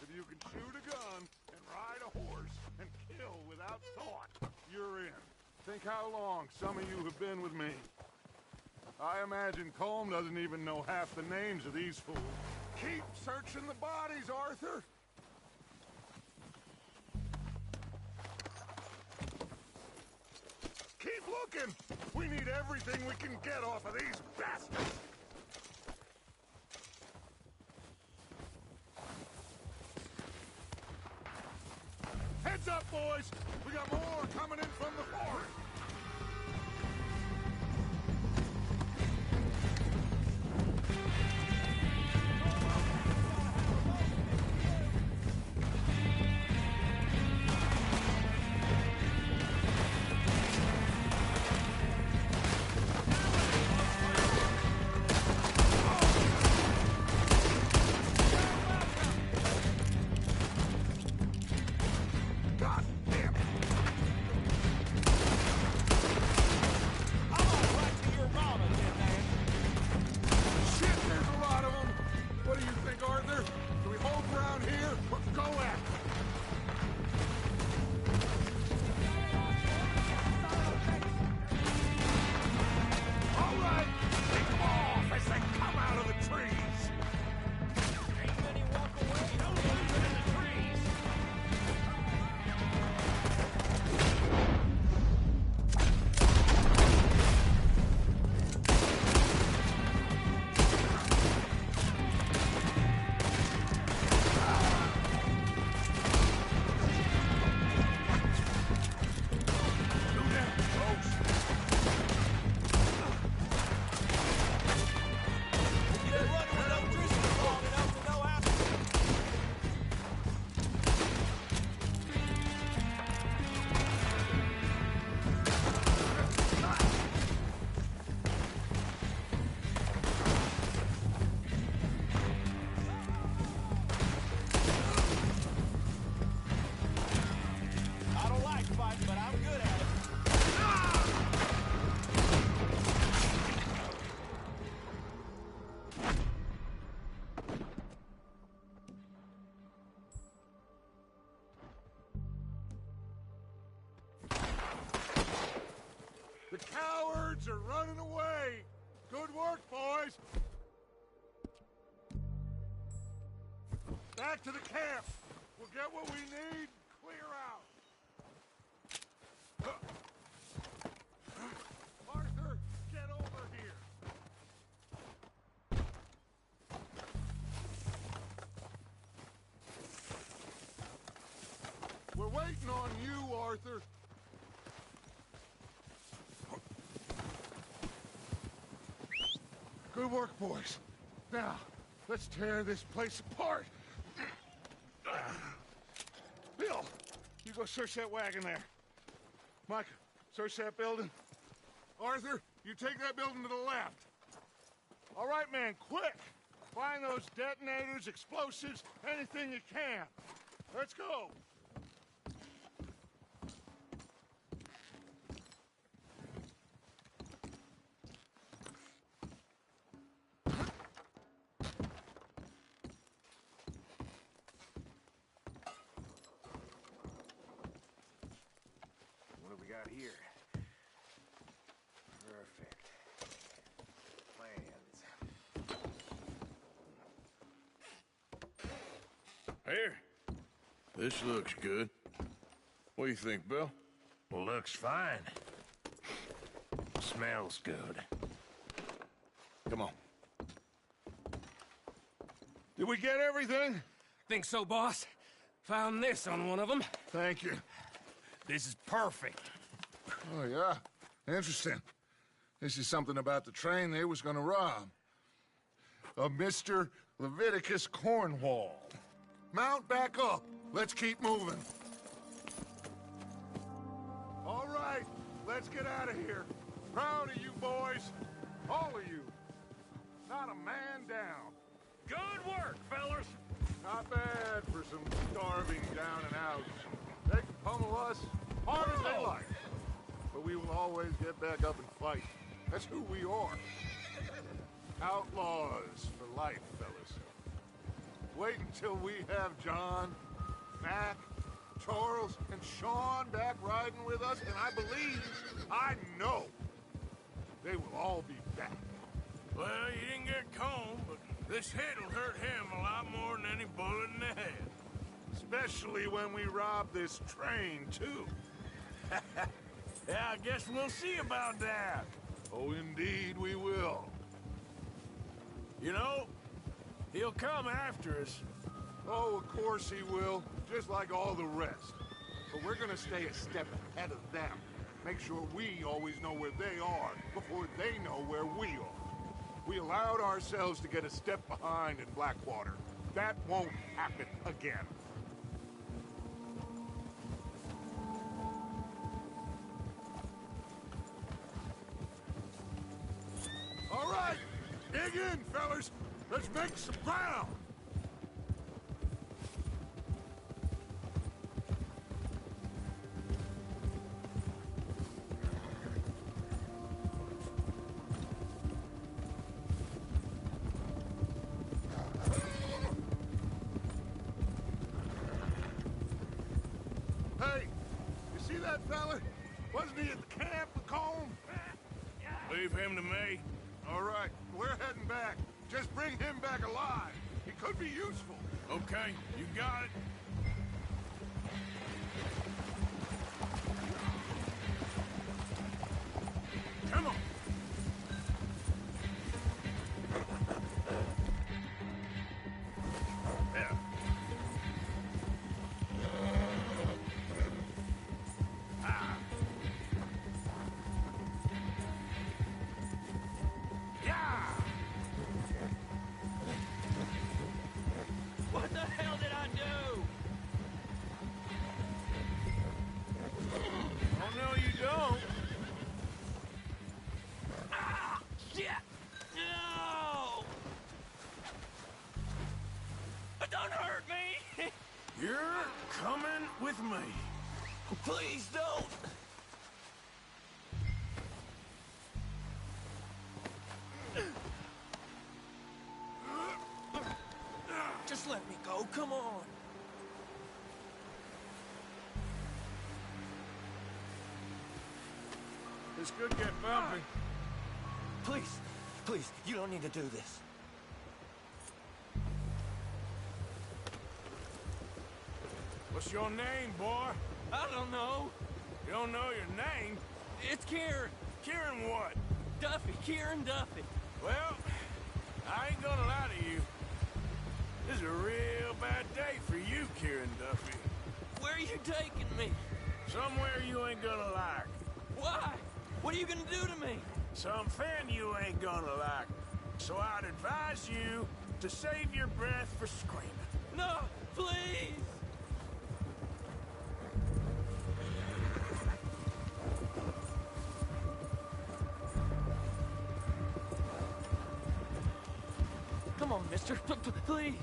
If you can shoot a gun and ride a horse and kill without thought, you're in. Think how long some of you have been with me. I imagine Colm doesn't even know half the names of these fools. Keep searching the bodies, Arthur. Keep looking! We need everything we can get off of these bastards! Heads up, boys! We got more coming in from the forest! The cowards are running away! Good work, boys! Back to the camp! We'll get what we need, clear out! Arthur, get over here! We're waiting on you, Arthur! Good work, boys. Now, let's tear this place apart. Bill, you go search that wagon there. Mike, search that building. Arthur, you take that building to the left. All right, man, quick. Find those detonators, explosives, anything you can. Let's go. Here. Perfect. Plans. Here. This looks good. What do you think, Bill? Looks fine. Smells good. Come on. Did we get everything? Think so, boss? Found this on one of them. Thank you. This is perfect. Oh, yeah? Interesting. This is something about the train they was gonna rob. Of Mr. Leviticus Cornwall. Mount back up. Let's keep moving. All right, let's get out of here. Proud of you boys. All of you. Not a man down. Good work, fellas. Not bad for some starving down and outs. They can pummel us hard as they like. But we will always get back up and fight. That's who we are. Outlaws for life, fellas. Wait until we have John, Mac, Charles, and Sean back riding with us, and I know, they will all be back. Well, you didn't get Combe, but this hit'll hurt him a lot more than any bullet in the head. Especially when we rob this train, too. Yeah, I guess we'll see about that. Oh, indeed we will. You know, he'll come after us. Oh, of course he will, just like all the rest. But we're gonna stay a step ahead of them. Make sure we always know where they are before they know where we are. We allowed ourselves to get a step behind in Blackwater. That won't happen again. All right, dig in, fellas. Let's make some ground. Hey, you see that fella? Wasn't he at the camp with Combe? Leave him to me. All right, we're heading back. Just bring him back alive. He could be useful. Okay, you got it. Come on. There. Ah. Yeah. What the hell did I do? Oh, no, you don't. Ah, shit! No! Don't hurt me! You're coming with me. Please don't! Just let me go, come on! This could get bumpy. Please, please, you don't need to do this. What's your name, boy? I don't know. You don't know your name? It's Kieran. Kieran what? Duffy, Kieran Duffy. Well, I ain't gonna lie to you. This is a real bad day for you, Kieran Duffy. Where are you taking me? Somewhere you ain't gonna like. Why? What are you gonna do to me? Something you ain't gonna like. So I'd advise you to save your breath for screaming. No, please! Come on, mister. Please.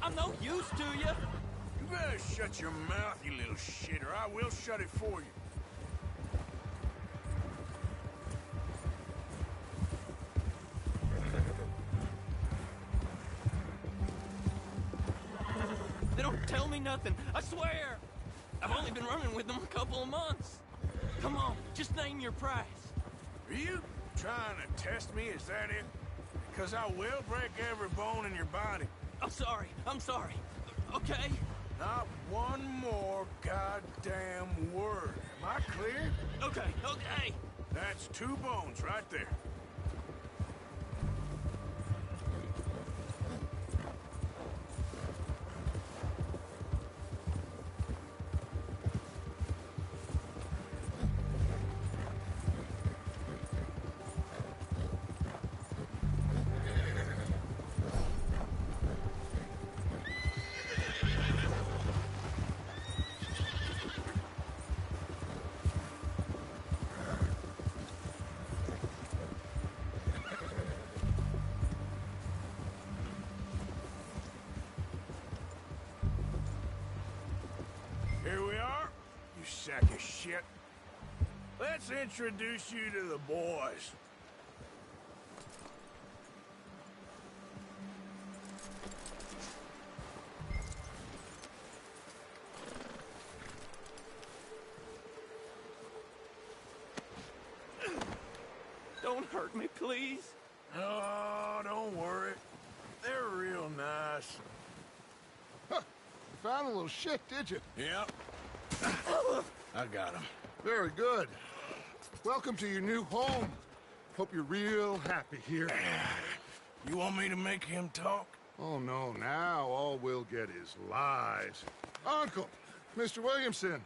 I'm no use to you. You better shut your mouth, you little shit, or I will shut it for you. They don't tell me nothing, I swear. I've only been running with them a couple of months. Come on, just name your price. Are you trying to test me? Is that it? Because I will break every bone in your body. I'm sorry. Okay? Not one more goddamn word. Am I clear? Okay. That's 2 bones right there. sack of shit. Let's introduce you to the boys. Don't hurt me, please. Oh, don't worry. They're real nice. Huh. You found a little shit, did you? Yep. I got him. Very good. Welcome to your new home. Hope you're real happy here. You want me to make him talk? Oh, no. Now all we'll get is lies. Uncle, Mr. Williamson,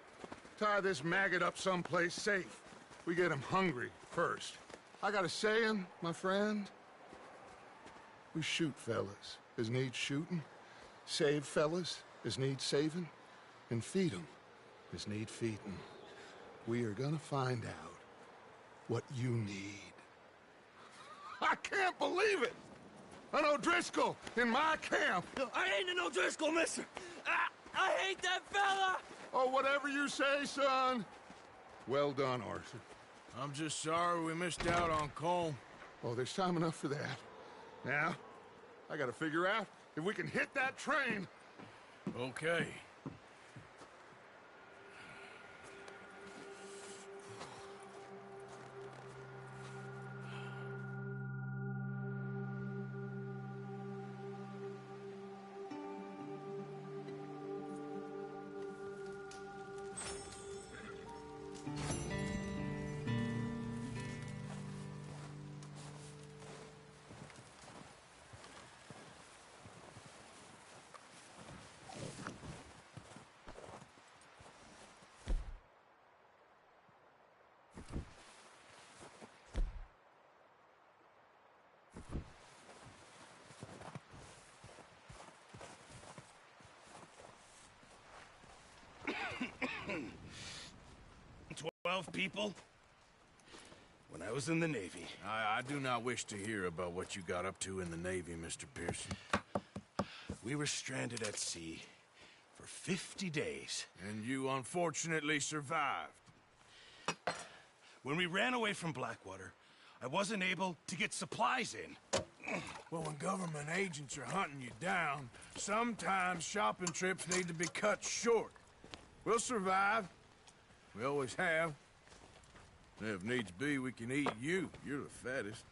tie this maggot up someplace safe. We get him hungry first. I got a saying, my friend. We shoot fellas as need shooting, save fellas as need saving, and feed 'em as need feeding. We are gonna find out what you need. I can't believe it! An O'Driscoll in my camp! I ain't an O'Driscoll, mister! I hate that fella! Oh, whatever you say, son. Well done, Arthur. I'm just sorry we missed out on Colm. Oh, there's time enough for that. Now, I gotta figure out if we can hit that train. Okay. People? When I was in the Navy. I do not wish to hear about what you got up to in the Navy, Mr. Pearson. We were stranded at sea for 50 days. And you unfortunately survived. When we ran away from Blackwater, I wasn't able to get supplies in. Well, when government agents are hunting you down, sometimes shopping trips need to be cut short. We'll survive. We always have. If needs be, we can eat you. You're the fattest.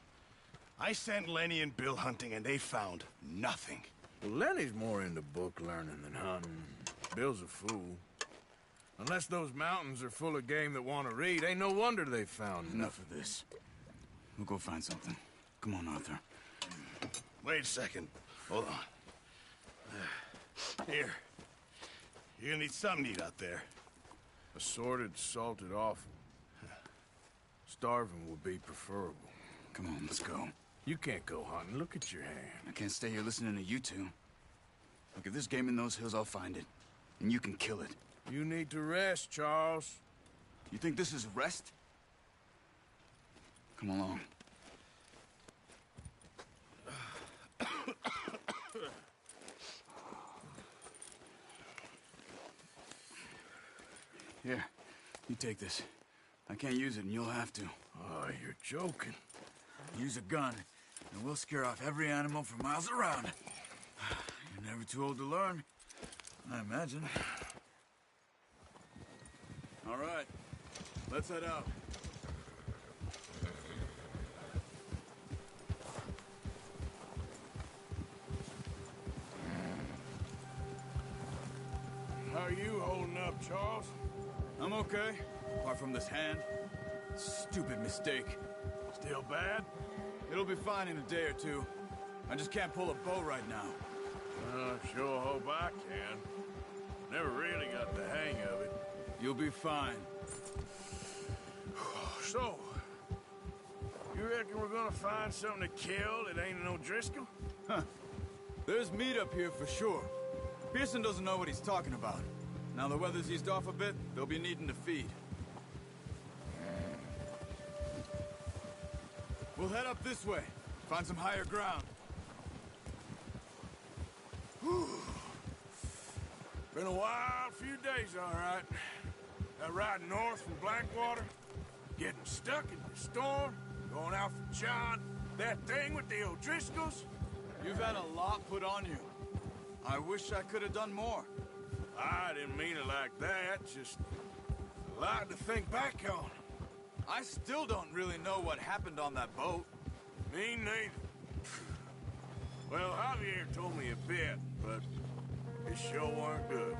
I sent Lenny and Bill hunting, and they found nothing. Well, Lenny's more into book learning than hunting. Bill's a fool. Unless those mountains are full of game that want to read, ain't no wonder they found Enough of this. We'll go find something. Come on, Arthur. Wait a second. Hold on. Here. You're gonna need something to eat out there. Assorted, salted offal. Starving would be preferable. Come on, let's go. You can't go hunting. Look at your hand. I can't stay here listening to you two. Look, if there's game in those hills, I'll find it. And you can kill it. You need to rest, Charles. You think this is rest? Come along. Here, you take this. I can't use it, and you'll have to. Oh, you're joking. Use a gun, and we'll scare off every animal for miles around. You're never too old to learn, I imagine. All right, let's head out. How are you holding up, Charles? I'm okay, apart from this hand. Stupid mistake. Still bad? It'll be fine in a day or two. I just can't pull a bow right now. I sure hope I can. Never really got the hang of it. You'll be fine. So, you reckon we're gonna find something to kill that ain't an O'Driscoll? Huh. There's meat up here for sure. Pearson doesn't know what he's talking about. Now the weather's eased off a bit, they'll be needing to feed. We'll head up this way. Find some higher ground. Whew. Been a wild few days, all right. riding north from Blackwater, getting stuck in the storm, going out for John, that thing with the O'Driscolls. You've had a lot put on you. I wish I could have done more. I didn't mean it like that, just a lot to think back on. I still don't really know what happened on that boat. Me neither. Well, Javier told me a bit, but it sure weren't good.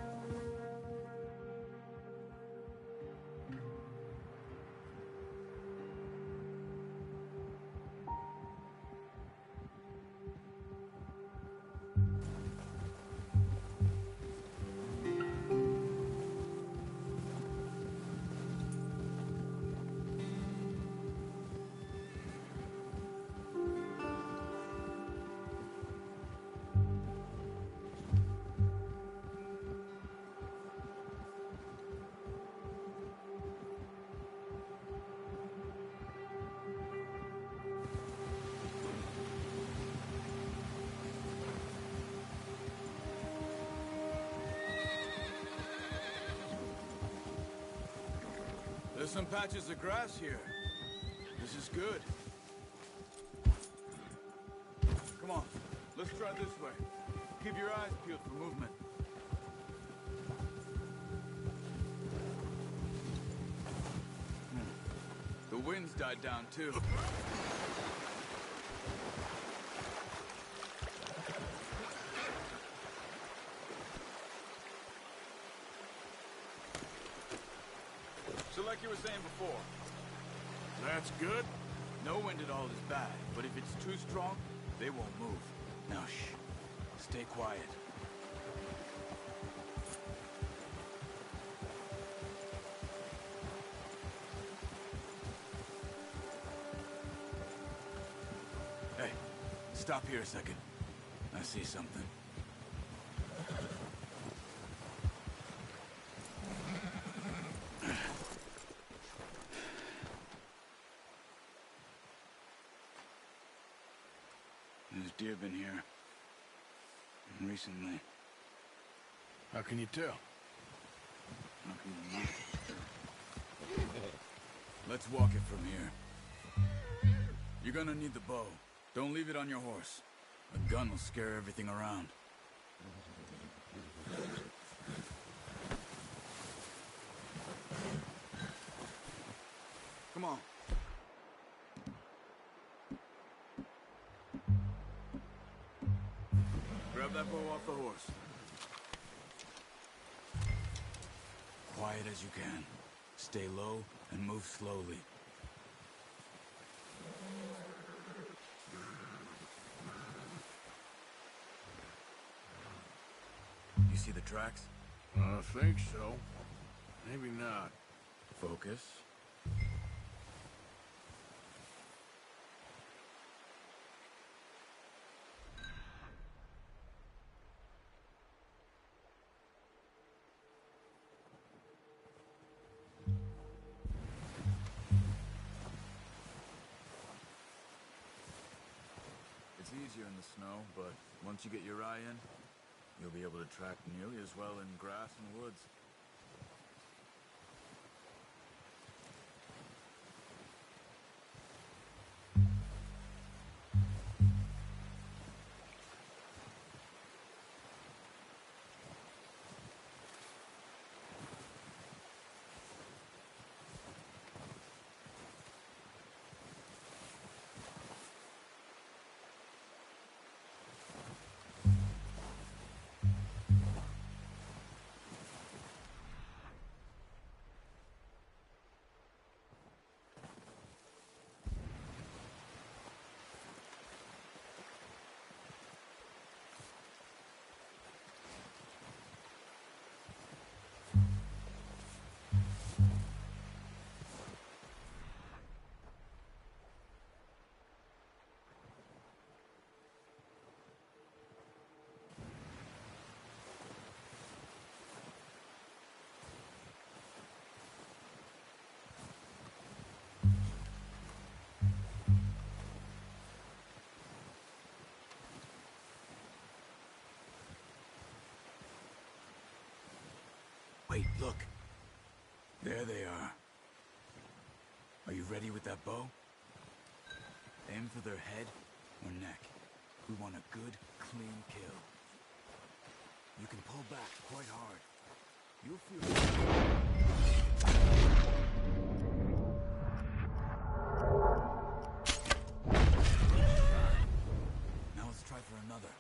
There's some patches of grass here. This is good. Come on, let's try this way. Keep your eyes peeled for movement. The wind's died down too. So like you were saying before. That's good. No wind at all is bad, but if it's too strong, they won't move. Now shh. Stay quiet. Hey, stop here a second. I see something. There's deer been here. Recently. How can you tell? How can you not? Let's walk it from here. You're gonna need the bow. Don't leave it on your horse. A gun will scare everything around. Come on. Grab that bow off the horse. Quiet as you can. Stay low and move slowly. You see the tracks? I think so. Maybe not. Focus. It's easier in the snow, but once you get your eye in, you'll be able to track nearly as well in grass and woods. Wait, look. There they are. Are you ready with that bow? Aim for their head or neck. We want a good, clean kill. You can pull back quite hard. You'll feel... Now let's try for another.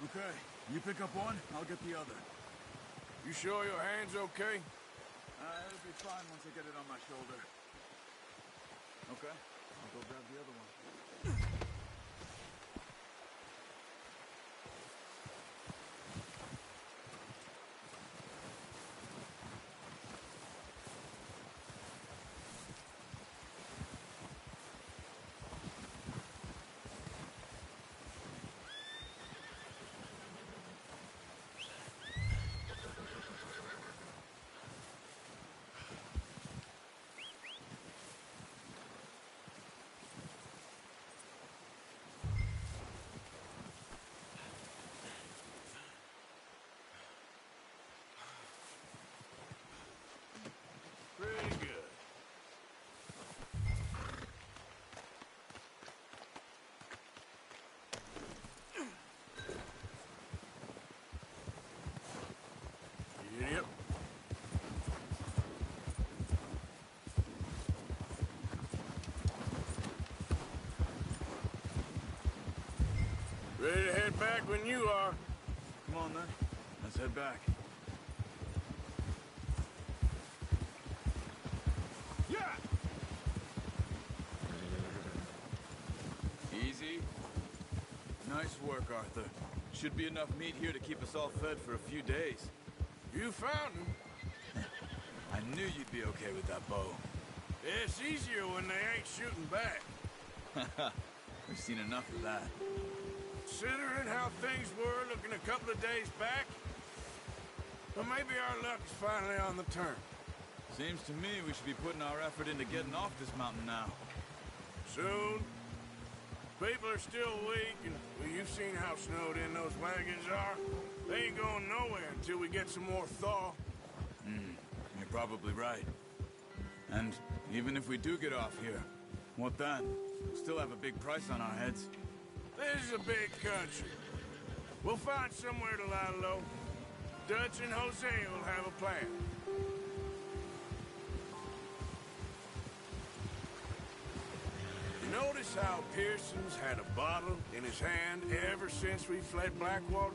Okay, you pick up one, I'll get the other. You sure your hand's okay? It'll be fine once I get it on my shoulder. Okay, I'll go grab the other one. Pretty good. Yep. Ready to head back when you are. Come on then, let's head back. Easy. Nice work, Arthur. Should be enough meat here to keep us all fed for a few days. You found him. I knew you'd be okay with that bow. It's easier when they ain't shooting back. We've seen enough of that. Considering how things were looking a couple of days back, well, maybe our luck is finally on the turn. Seems to me we should be putting our effort into getting off this mountain now. Soon. People are still weak, and well, you've seen how snowed in those wagons are. They ain't going nowhere until we get some more thaw. You're probably right. And even if we do get off here, what then? We'll still have a big price on our heads. This is a big country. We'll find somewhere to lie low. Dutch and Jose will have a plan. You notice how Pearson's had a bottle in his hand ever since we fled Blackwater?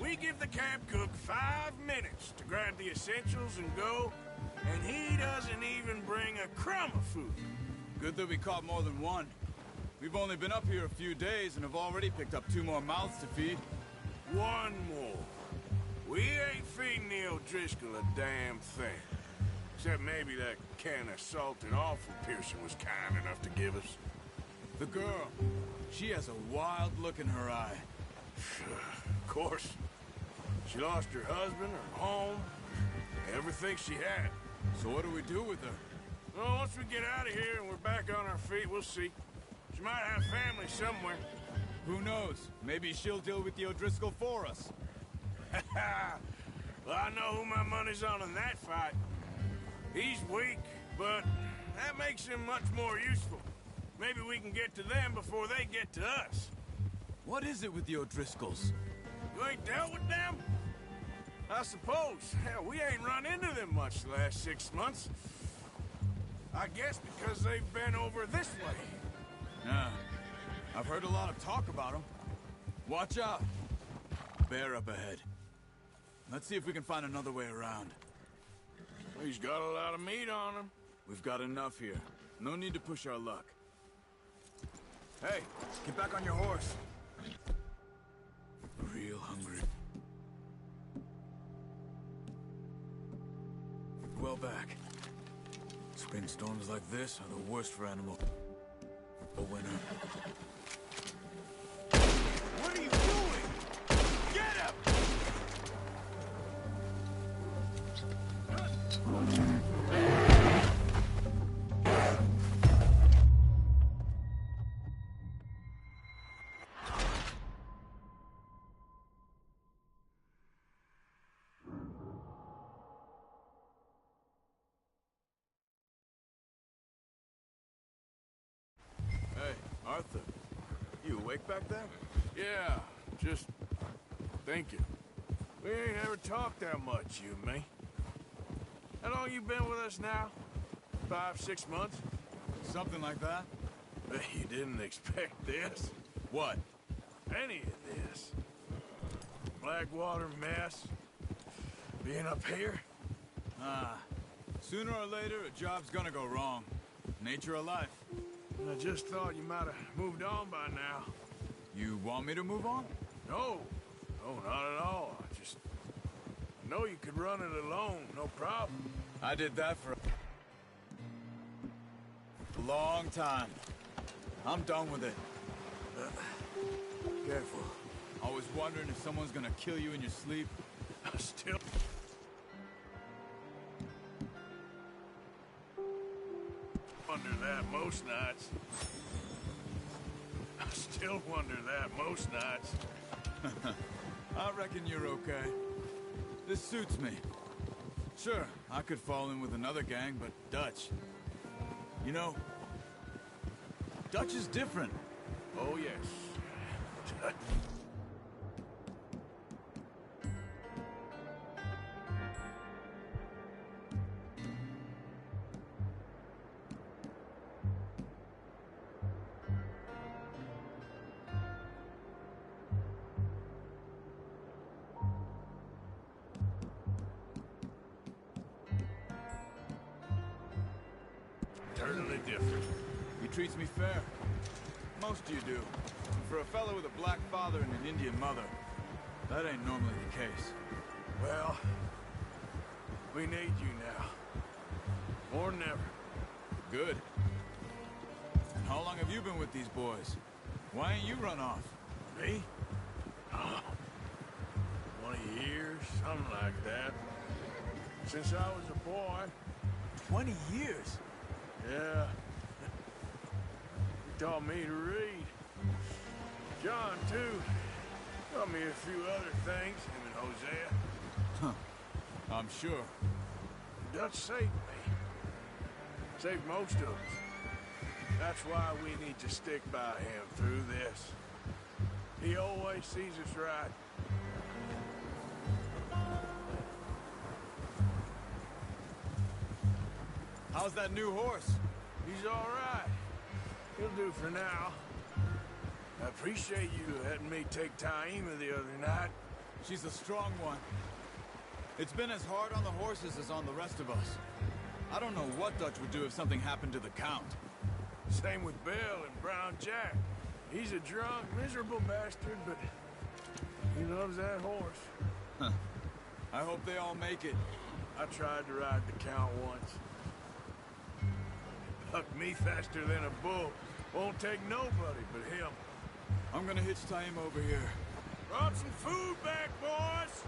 We give the camp cook 5 minutes to grab the essentials and go, and he doesn't even bring a crumb of food. Good that we caught more than one. We've only been up here a few days and have already picked up 2 more mouths to feed. 1 more. We ain't feeding the O'Driscoll a damn thing. Except maybe that can of salted offal Pearson was kind enough to give us. The girl, she has a wild look in her eye. Of course. She lost her husband, her home, everything she had. So what do we do with her? Well, once we get out of here and we're back on our feet, we'll see. She might have family somewhere. Who knows? Maybe she'll deal with the O'Driscoll for us. Well, I know who my money's on in that fight. He's weak, but that makes him much more useful. Maybe we can get to them before they get to us. What is it with the O'Driscolls? You ain't dealt with them? I suppose. Hell, we ain't run into them much the last 6 months. I guess because they've been over this way. Yeah. I've heard a lot of talk about them. Watch out. Bear up ahead. Let's see if we can find another way around. He's got a lot of meat on him. We've got enough here. No need to push our luck. Hey, get back on your horse. Real hungry. Well back. Spring storms like this are the worst for animals. A winter. What are you doing? Get him! Arthur, you awake back there? Yeah, just thinking. We ain't ever talked that much, you and me. How long you been with us now? 5, 6 months? Something like that. Bet you didn't expect this. What? Any of this. Blackwater mess. Being up here. Sooner or later, a job's gonna go wrong. Nature of life. I just thought you might have moved on by now. You want me to move on? No. No, not at all. I know you could run it alone, no problem. I did that for a long time. I'm done with it. Careful. Always wondering if someone's gonna kill you in your sleep. I still... wonder that most nights. I still wonder that most nights. I reckon you're okay. This suits me. Sure, I could fall in with another gang, but Dutch... You know, Dutch is different. Oh, yes. Totally different. He treats me fair. Most of you do. For a fellow with a black father and an Indian mother, that ain't normally the case. Well, we need you now. More than ever. Good. And how long have you been with these boys? Why ain't you run off? Me? Oh, 20 years, something like that. Since I was a boy. 20 years? Yeah. He taught me to read. John, too. Taught me a few other things, him and Hosea. Huh. I'm sure. Dutch saved me. Saved most of us. That's why we need to stick by him through this. He always sees us right. How's that new horse? He's all right. He'll do for now. I appreciate you letting me take Taima the other night. She's a strong one. It's been as hard on the horses as on the rest of us. I don't know what Dutch would do if something happened to the Count. Same with Bill and Brown Jack. He's a drunk, miserable bastard, but he loves that horse. Huh. I hope they all make it. I tried to ride the Count once. Bucked me faster than a bull. Won't take nobody but him. I'm gonna hitch tie him over here. Brought some food back, boys!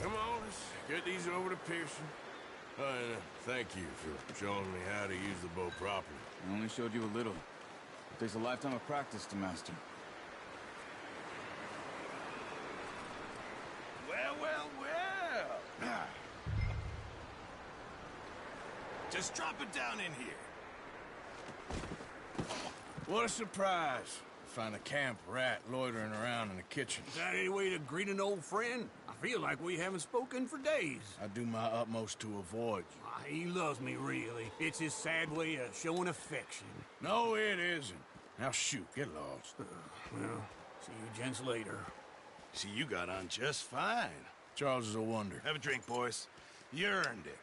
Come on, let's get these over to Pearson. And thank you for showing me how to use the bow properly. I only showed you a little. It takes a lifetime of practice to master. Well, well, well! Just drop it down in here. What a surprise. Find a camp rat loitering around in the kitchen. Is that any way to greet an old friend? I feel like we haven't spoken for days. I do my utmost to avoid you. He loves me, really. It's his sad way of showing affection. No, it isn't. Now shoot, get lost. Well, see you gents later. See, you got on just fine. Charles is a wonder. Have a drink, boys. You earned it.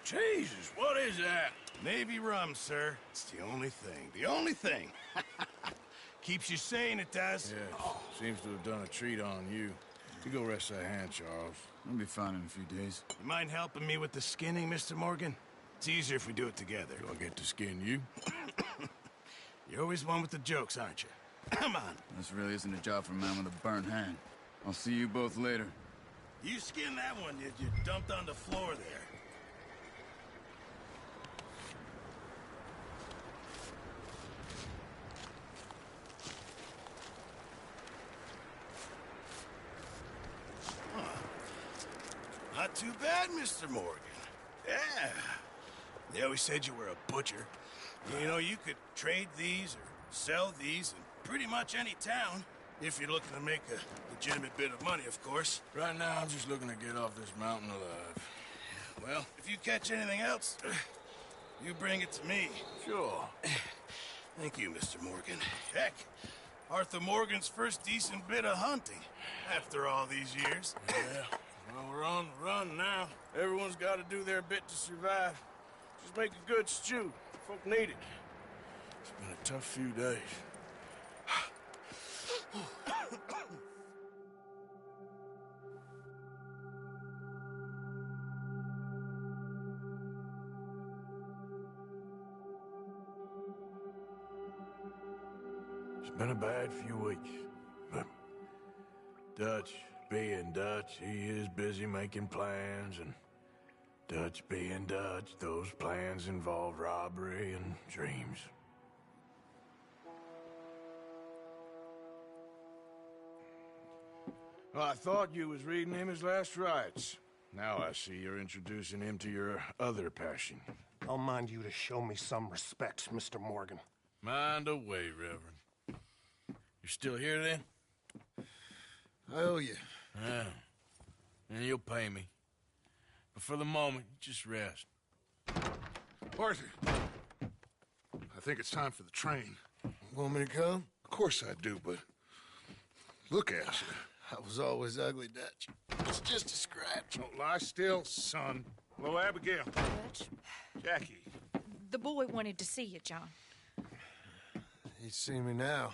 Jesus, what is that? Navy rum, sir. It's the only thing. The only thing. Keeps you sane, it does. Yes, seems to have done a treat on you. You go rest that hand, Charles. I'll be fine in a few days. You mind helping me with the skinning, Mr. Morgan? It's easier if we do it together. Do I get to skin you? You're always one with the jokes, aren't you? Come on. This really isn't a job for a man with a burnt hand. I'll see you both later. You skinned that one you dumped on the floor there. Not too bad, Mr. Morgan. Yeah. They always said you were a butcher. You know, you could trade these or sell these in pretty much any town, if you're looking to make a legitimate bit of money, of course. Right now, I'm just looking to get off this mountain alive. Well, if you catch anything else, you bring it to me. Sure. Thank you, Mr. Morgan. Heck, Arthur Morgan's first decent bit of hunting, after all these years. Yeah. Well, we're on the run now. Everyone's got to do their bit to survive. Just make a good stew. Folk need it. It's been a tough few days. It's been a bad few weeks, but Dutch being Dutch, he is busy making plans, and Dutch being Dutch, those plans involve robbery and dreams. Well, I thought you was reading him his last rites. Now I see you're introducing him to your other passion. I'll mind you to show me some respect, Mr. Morgan. Mind away, Reverend. You still here, then? I owe you. Yeah. And you'll pay me. But for the moment, just rest. Arthur, I think it's time for the train. Want me to come? Of course I do, but look at you. I was always ugly, Dutch. It's just a scratch. Don't lie still, son. Hello, Abigail. Dutch, Jackie. the boy wanted to see you, John. He's seen me now.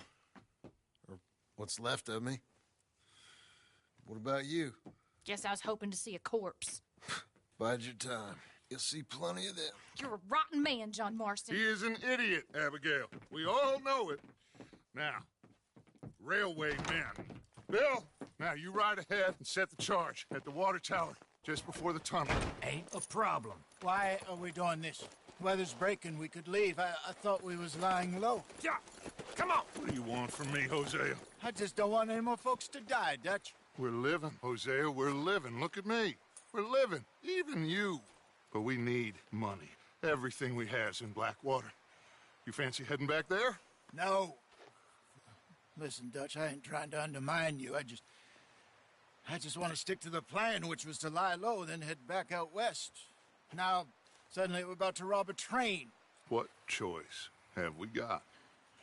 Or what's left of me. What about you? Guess I was hoping to see a corpse. Bide your time. You'll see plenty of them. You're a rotten man, John Marston. He is an idiot, Abigail. We all know it. Now, railway men. Bill, now you ride ahead and set the charge at the water tower just before the tunnel. Ain't a problem. Why are we doing this? Weather's breaking, we could leave. I thought we was lying low. Yeah, come on. What do you want from me, Hosea? I just don't want any more folks to die, Dutch. We're living, Hosea, we're living. Look at me. We're living, even you. But we need money. Everything we has in Blackwater. You fancy heading back there? No. Listen, Dutch, I ain't trying to undermine you. I just want to stick to the plan, which was to lie low, then head back out west. Now, suddenly we're about to rob a train. What choice have we got?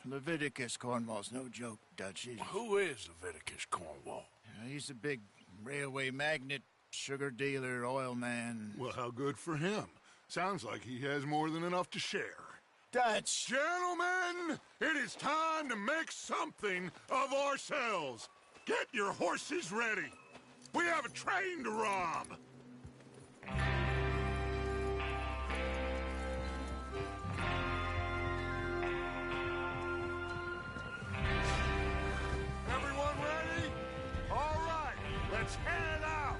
Leviticus Cornwall's no joke, Dutch. Who is Leviticus Cornwall? He's a big railway magnate, sugar dealer, oil man. Well, how good for him. Sounds like he has more than enough to share. Dutch! Gentlemen, it is time to make something of ourselves. Get your horses ready. We have a train to rob. Everyone ready? All right, let's head out.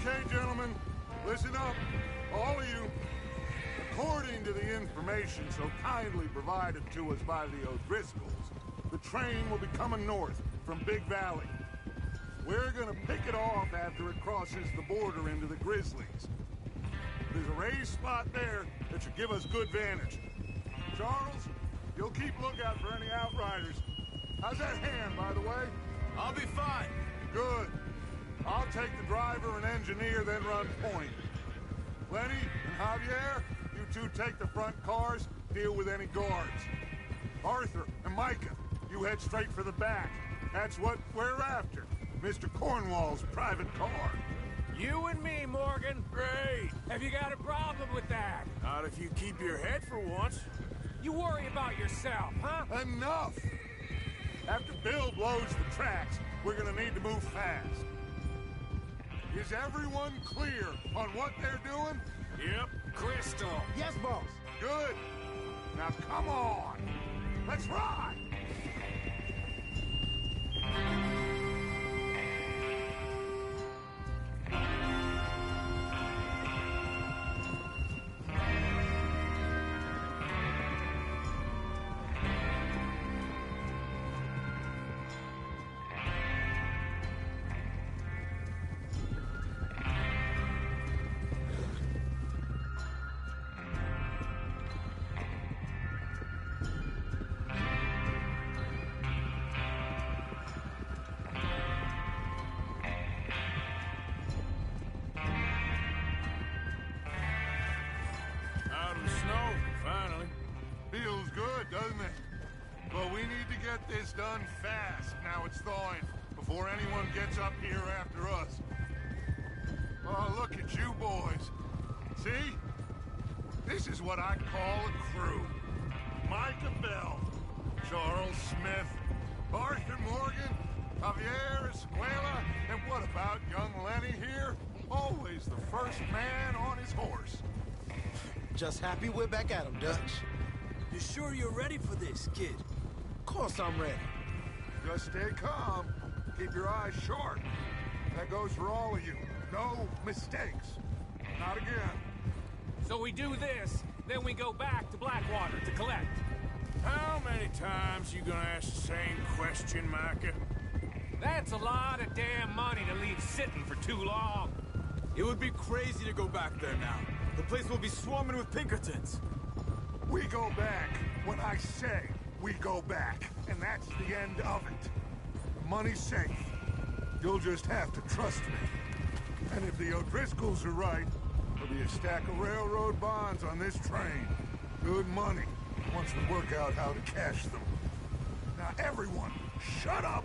Okay, gentlemen, listen up, all of you. According to the information so kindly provided to us by the O'Driscolls, the train will be coming north from Big Valley. We're gonna pick it off after it crosses the border into the Grizzlies. There's a raised spot there that should give us good vantage. Charles, you'll keep lookout for any outriders. How's that hand, by the way? I'll be fine. Good. I'll take the driver and engineer, then run point. Lenny and Javier, you two take the front cars, deal with any guards. Arthur and Micah, you head straight for the back. That's what we're after. Mr. Cornwall's private car. You and me, Morgan. Great. Have you got a problem with that? Not if you keep your head for once. You worry about yourself, huh? Enough! After Bill blows the tracks, we're gonna need to move fast. Is everyone clear on what they're doing? Yep. Crystal. Yes, boss. Good. Now come on. Let's ride. Out of the snow, finally. Feels good, doesn't it? But we need to get this done fast now it's thawing, before anyone gets up here after us. Oh, look at you boys. See? This is what I call a crew. Micah Bell, Charles Smith, Arthur Morgan, Javier Escuela, and what about young Lenny here? Always the first man on his horse. Just happy we're back at him, Dutch. You sure you're ready for this, kid? Of course I'm ready. Just stay calm. Keep your eyes sharp. That goes for all of you. No mistakes. Not again. So we do this, then we go back to Blackwater to collect. How many times you gonna ask the same question, Micah? That's a lot of damn money to leave sitting for too long. It would be crazy to go back there now. The place will be swarming with Pinkertons. We go back when I say we go back, and that's the end of it. The money's safe. You'll just have to trust me. And if the O'Driscolls are right, there'll be a stack of railroad bonds on this train. Good money, once we work out how to cash them. Now everyone, shut up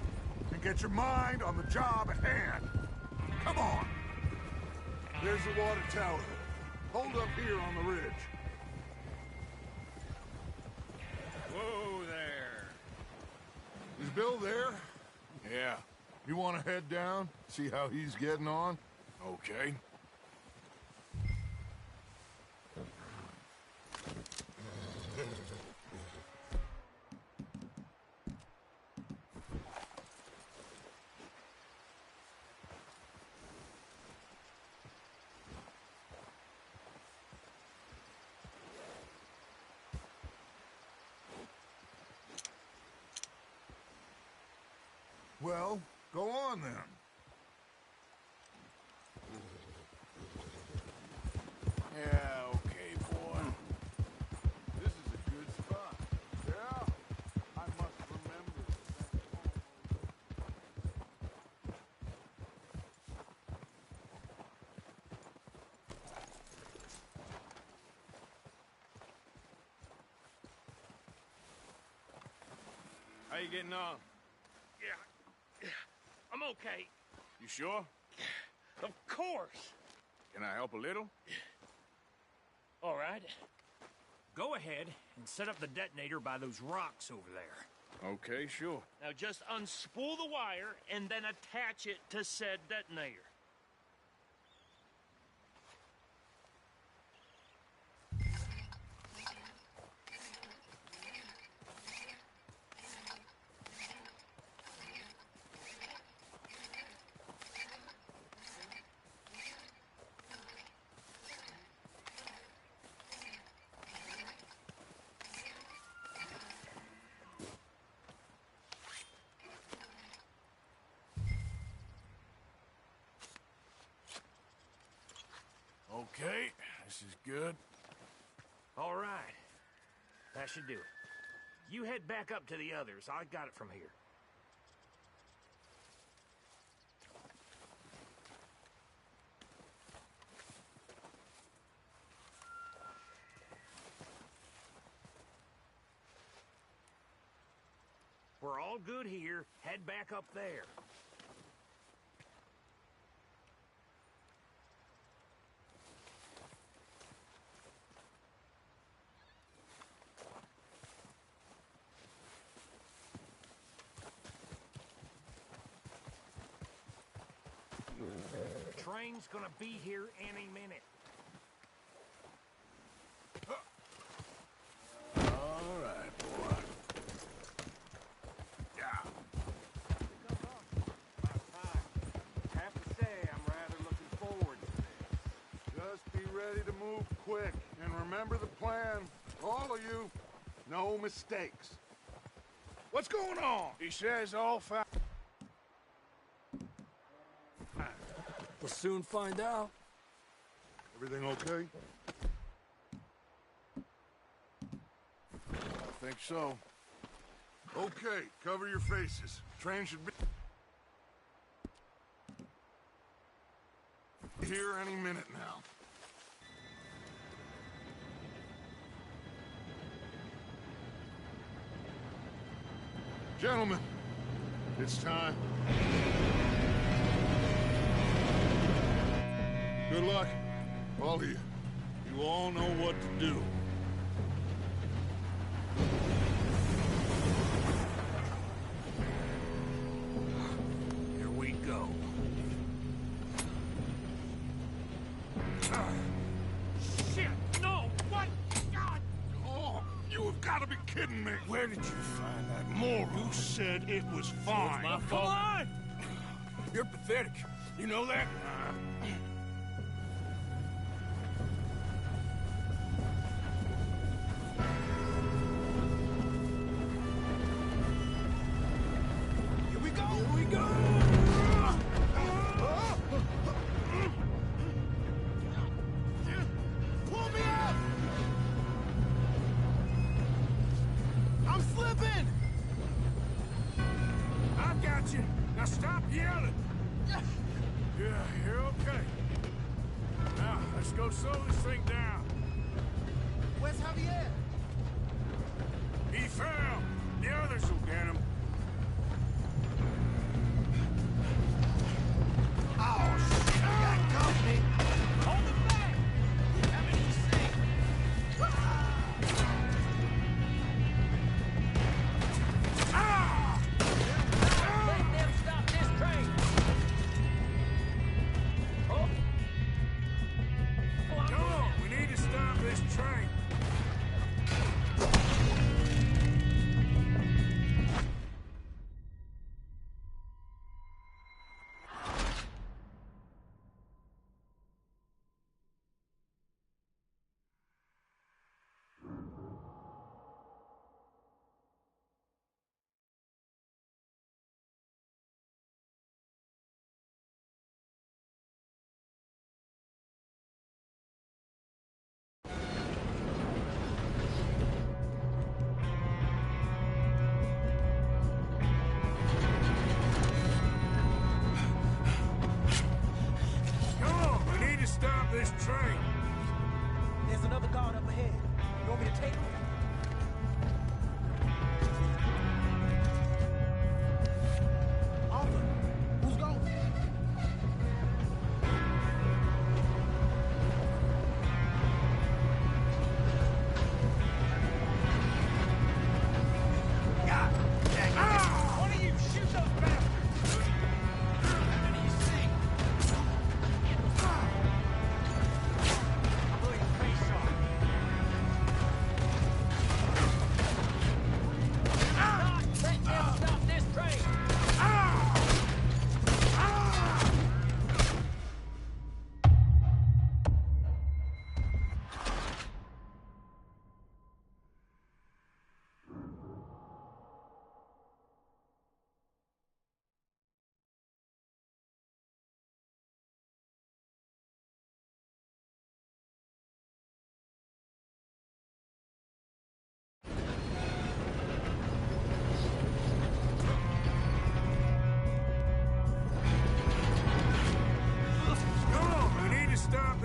and get your mind on the job at hand. Come on. There's the water tower. Hold up here on the ridge. Whoa there. Is Bill there? Yeah. You want to head down, see how he's getting on? Okay. Well, go on then. How you getting on? Yeah, I'm okay. You sure? Of course. Can I help a little? All right. Go ahead and set up the detonator by those rocks over there. Okay, sure. Now just unspool the wire and then attach it to said detonator. Okay, this is good. All right. That should do it. You head back up to the others. I got it from here. We're all good here. Head back up there. The train's gonna be here any minute. All right, boy. Yeah. Have to say, I'm rather looking forward to this. Just be ready to move quick, and remember the plan. All of you, no mistakes. What's going on? He says all fine. We'll soon find out. Everything okay? I think so. Okay, cover your faces. Train should be here any minute now. Gentlemen, it's time. Good luck, all of you. You all know what to do. Here we go. Shit! No! What? God! Oh, you have got to be kidding me. Where did you find that moral? You said it was fine. My fault. Come on! You're pathetic. You know that? Here we go! Here we go! Pull me up! I'm slipping! I've got you. Now stop yelling. Yeah, you're okay. Now, let's go slow this thing down. Where's Javier? He fell. The others will get him. Oh, shit! We got company! Hold him back! Have it to see. Ah! Let them stop this train! Oh! Come on, we need to stop this train. Come on, we need to stop this train. There's another guard up ahead. You want me to take him?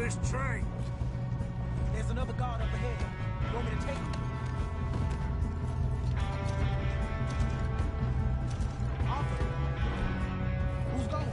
this train. There's another guard up ahead. You want me to take him? Arthur, who's going?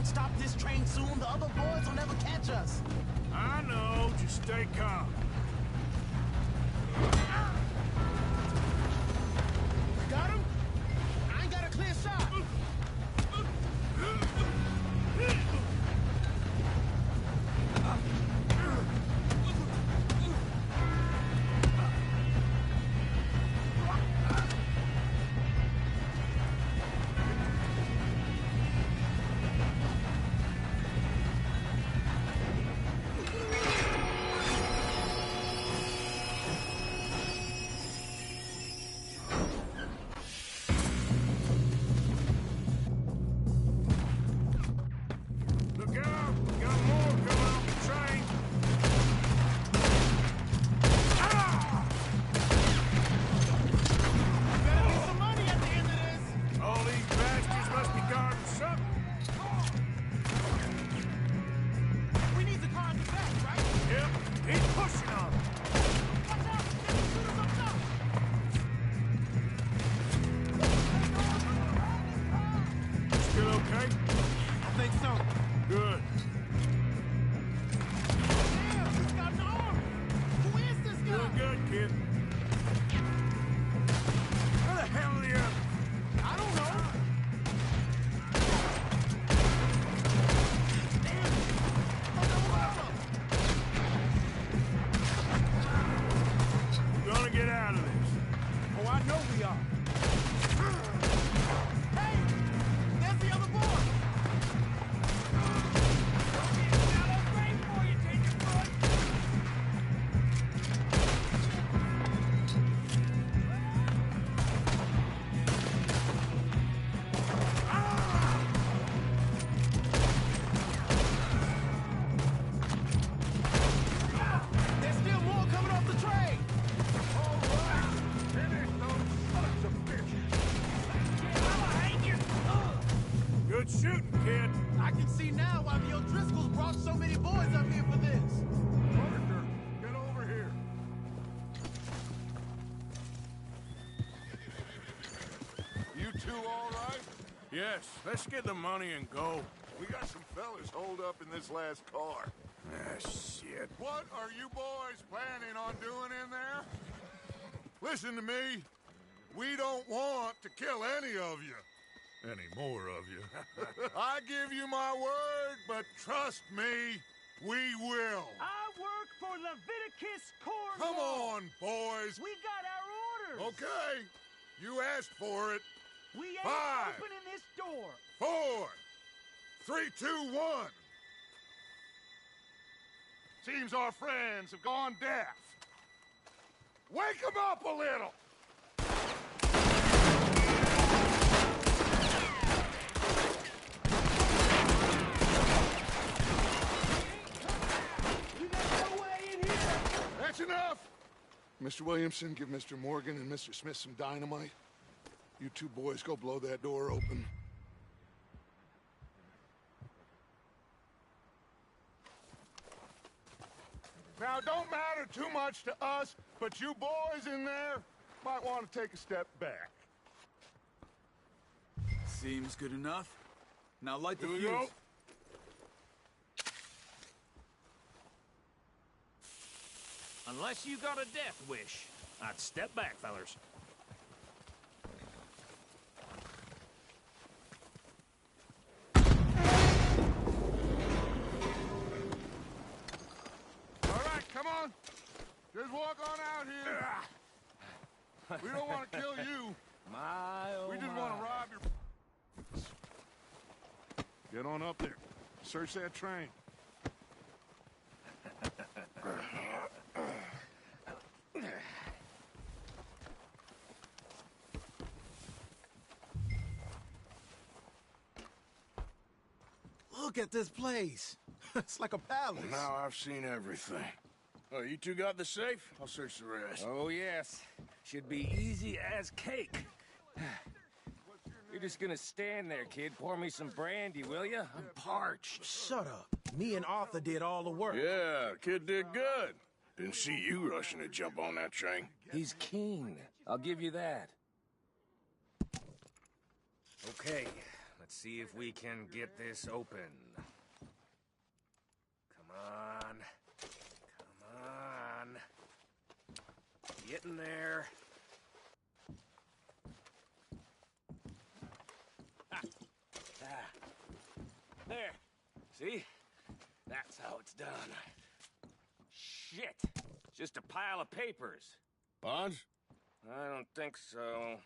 Stop this train soon, the other boys will never catch us. I know, just stay calm. Got him? I ain't got a clear shot. Yes, let's get the money and go. We got some fellas holed up in this last car. Ah, shit. What are you boys planning on doing in there? Listen to me. We don't want to kill any of you. Any more of you. I give you my word, but trust me, we will. Leviticus corn Come wall. on, boys. We got our orders. Okay. You asked for it. We ain't 5, opening this door. 4, 3, 2, 1. Seems our friends have gone deaf. Wake them up a little. You got no way in here. That's enough. Mr. Williamson, give Mr. Morgan and Mr. Smith some dynamite. You two boys go blow that door open. Now, don't matter too much to us, but you boys in there might want to take a step back. Seems good enough. Now light the Here we fuse. go. Unless you got a death wish, I'd step back, fellers. All right, come on. Just walk on out here. We don't want to kill you. We just want to rob your... Get on up there. Search that train. Look at this place. It's like a palace. Now I've seen everything. Oh, you two got the safe? I'll search the rest. Oh, yes. Should be easy as cake. You're just gonna stand there, kid. Pour me some brandy, will you? I'm parched. Shut up. Me and Arthur did all the work. Yeah, kid did good. Didn't see you rushing to jump on that train. He's keen. I'll give you that. Okay, let's see if we can get this open. Come on. Come on. Get in there. There. See? That's how it's done. Shit. Just a pile of papers. Bonds? I don't think so.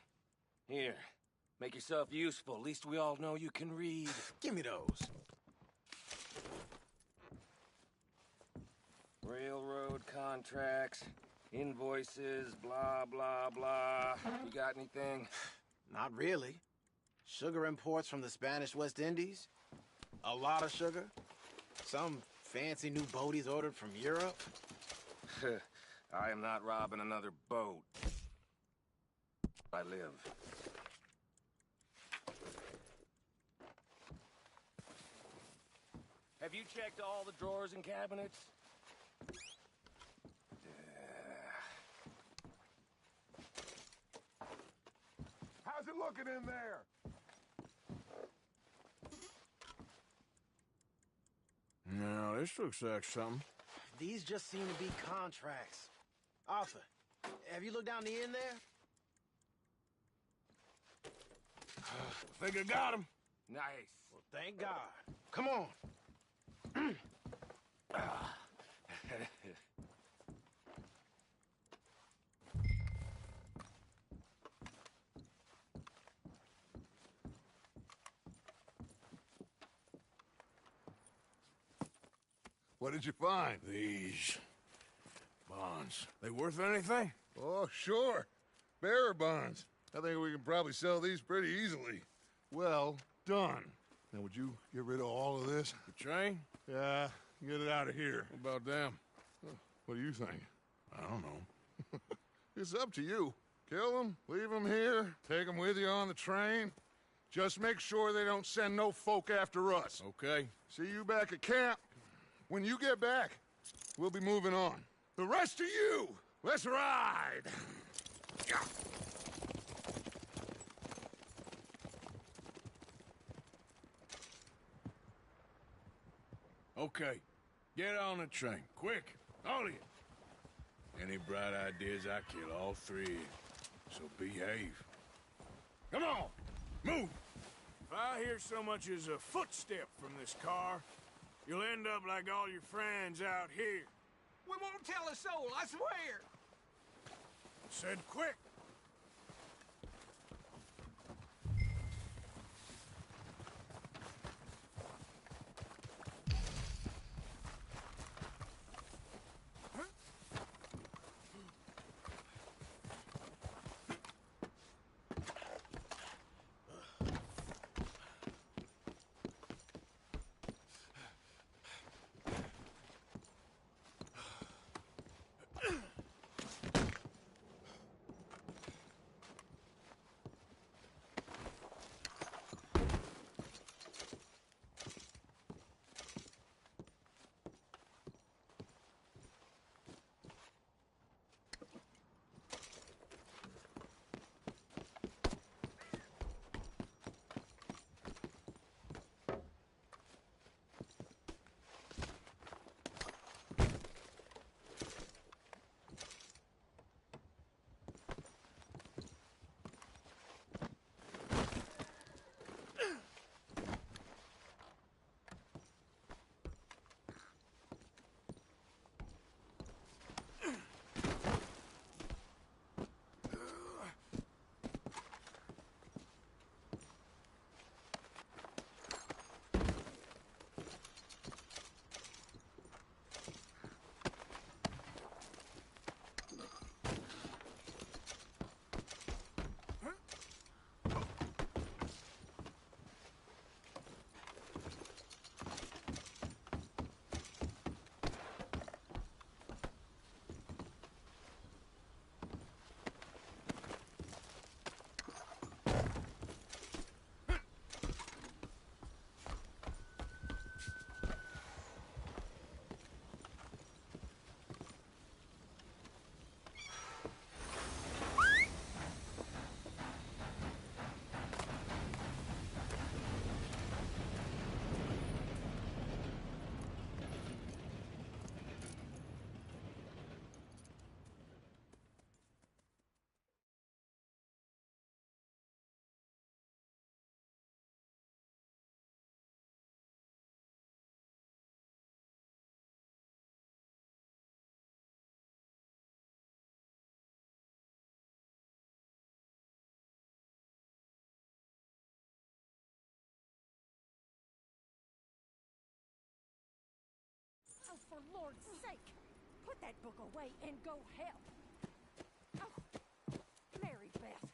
Here. Make yourself useful. At least we all know you can read. Give me those. Railroad contracts, invoices, blah, blah, blah. You got anything? Not really. Sugar imports from the Spanish West Indies. A lot of sugar. Some fancy new boat he's ordered from Europe. I am not robbing another boat. I live. Have you checked all the drawers and cabinets? How's it looking in there? No, this looks like something. These just seem to be contracts. Arthur, have you looked down the end there? I think I got him. Nice. Well, thank God. Come on. What did you find? These bonds. They worth anything? Oh, sure. Bearer bonds. I think we can probably sell these pretty easily. Well done. Now, would you get rid of all of this? The train? Yeah, get it out of here. What about them? What do you think? I don't know. It's up to you. Kill them, leave them here, take them with you on the train. Just make sure they don't send no folk after us. Okay. See you back at camp. When you get back, we'll be moving on. The rest of you, let's ride! Okay. Get on the train. Quick. All of you. Any bright ideas, I kill all three of you. So behave. Come on! Move! If I hear so much as a footstep from this car, you'll end up like all your friends out here. We won't tell a soul, I swear! Said quick! Oh, for Lord's sake, put that book away and go help. Oh, Mary Beth.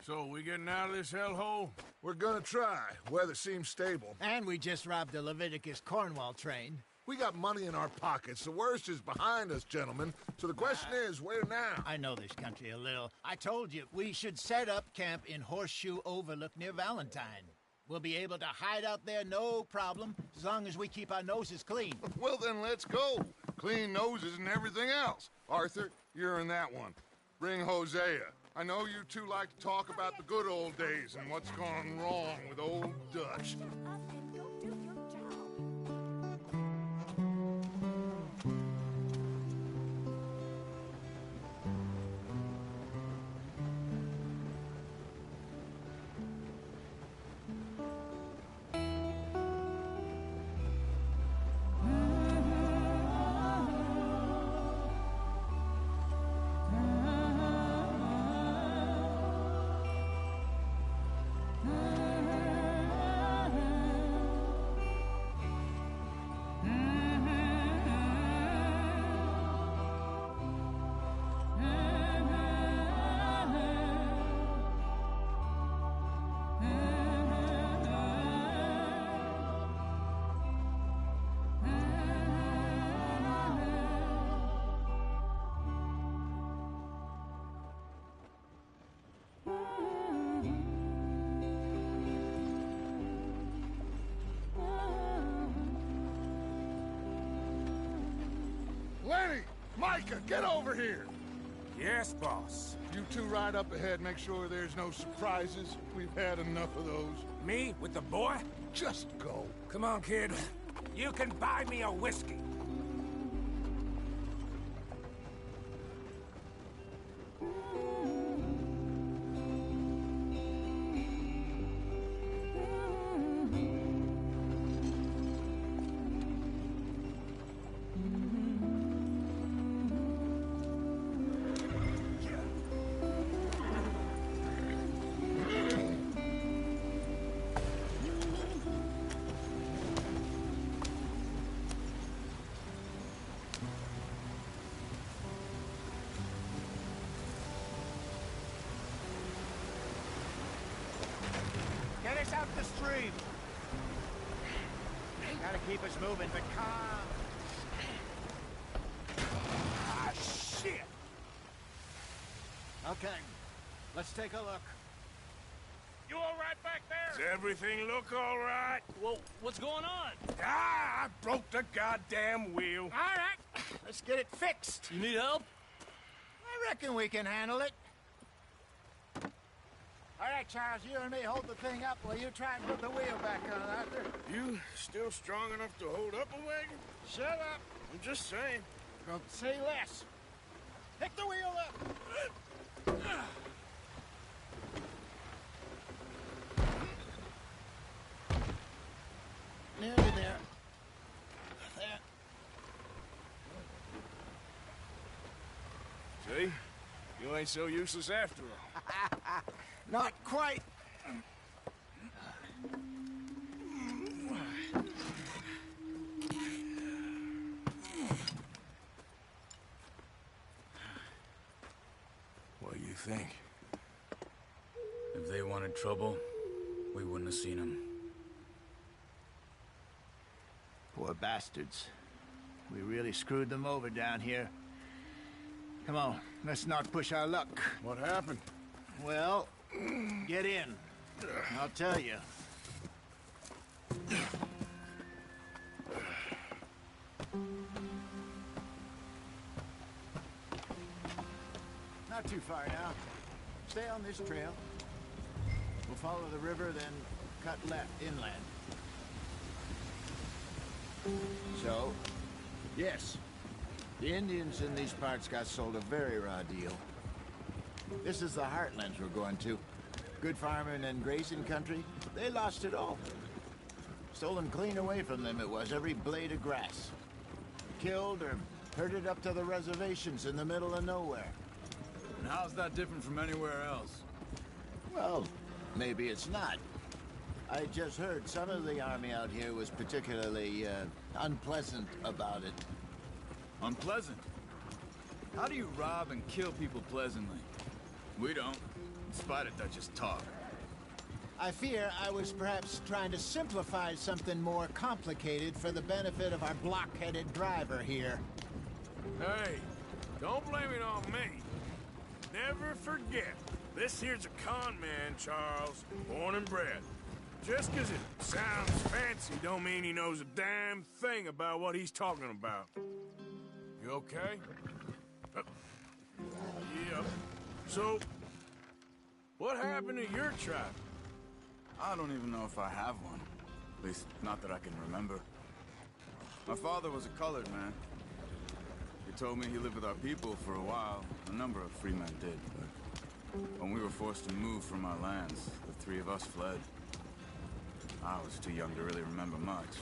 So, we getting out of this hellhole? We're gonna try. Weather seems stable. And we just robbed the Leviticus Cornwall train. We got money in our pockets. The worst is behind us, gentlemen. So the question is, where now? I know this country a little. I told you, we should set up camp in Horseshoe Overlook near Valentine. We'll be able to hide out there no problem, as long as we keep our noses clean. Well, then let's go. Clean noses and everything else. Arthur, you're in that one. Bring Hosea. I know you two like to talk about the good old days and what's gone wrong with old Dutch. Lenny! Micah, get over here! Yes, boss. You two ride up ahead, make sure there's no surprises. We've had enough of those. Me? With the boy? Just go. Come on, kid. You can buy me a whiskey. stream. Gotta keep us moving, but calm. Ah, shit! Okay, let's take a look. You all right back there? Does everything look all right? Well, what's going on? Ah, I broke the goddamn wheel. All right, let's get it fixed. You need help? I reckon we can handle it. All right, Charles, you and me hold the thing up while you try and put the wheel back on, Arthur. You still strong enough to hold up a wagon? Shut up. I'm just saying. Don't say less. Pick the wheel up. Nearly there. There. See? You ain't so useless after all. Not quite. What do you think? If they wanted trouble, we wouldn't have seen them. Poor bastards. We really screwed them over down here. Come on, let's not push our luck. What happened? Well, get in. I'll tell you. Not too far now. Stay on this trail. We'll follow the river, then cut left inland. So, yes, the Indians in these parts got sold a very raw deal. This is the heartlands we're going to. Good farming and grazing country, they lost it all. Stolen clean away from them it was, every blade of grass. Killed or herded up to the reservations in the middle of nowhere. And how's that different from anywhere else? Well, maybe it's not. I just heard some of the army out here was particularly, unpleasant about it. Unpleasant? How do you rob and kill people pleasantly? We don't, in spite of Dutch's talk. I fear I was perhaps trying to simplify something more complicated for the benefit of our block-headed driver here. Hey, don't blame it on me. Never forget, this here's a con man, Charles, born and bred. Just 'cause it sounds fancy don't mean he knows a damn thing about what he's talking about. You okay? Yep. So, what happened to your tribe? I don't even know if I have one. At least, not that I can remember. My father was a colored man. He told me he lived with our people for a while. A number of free men did, but when we were forced to move from our lands, the three of us fled. I was too young to really remember much.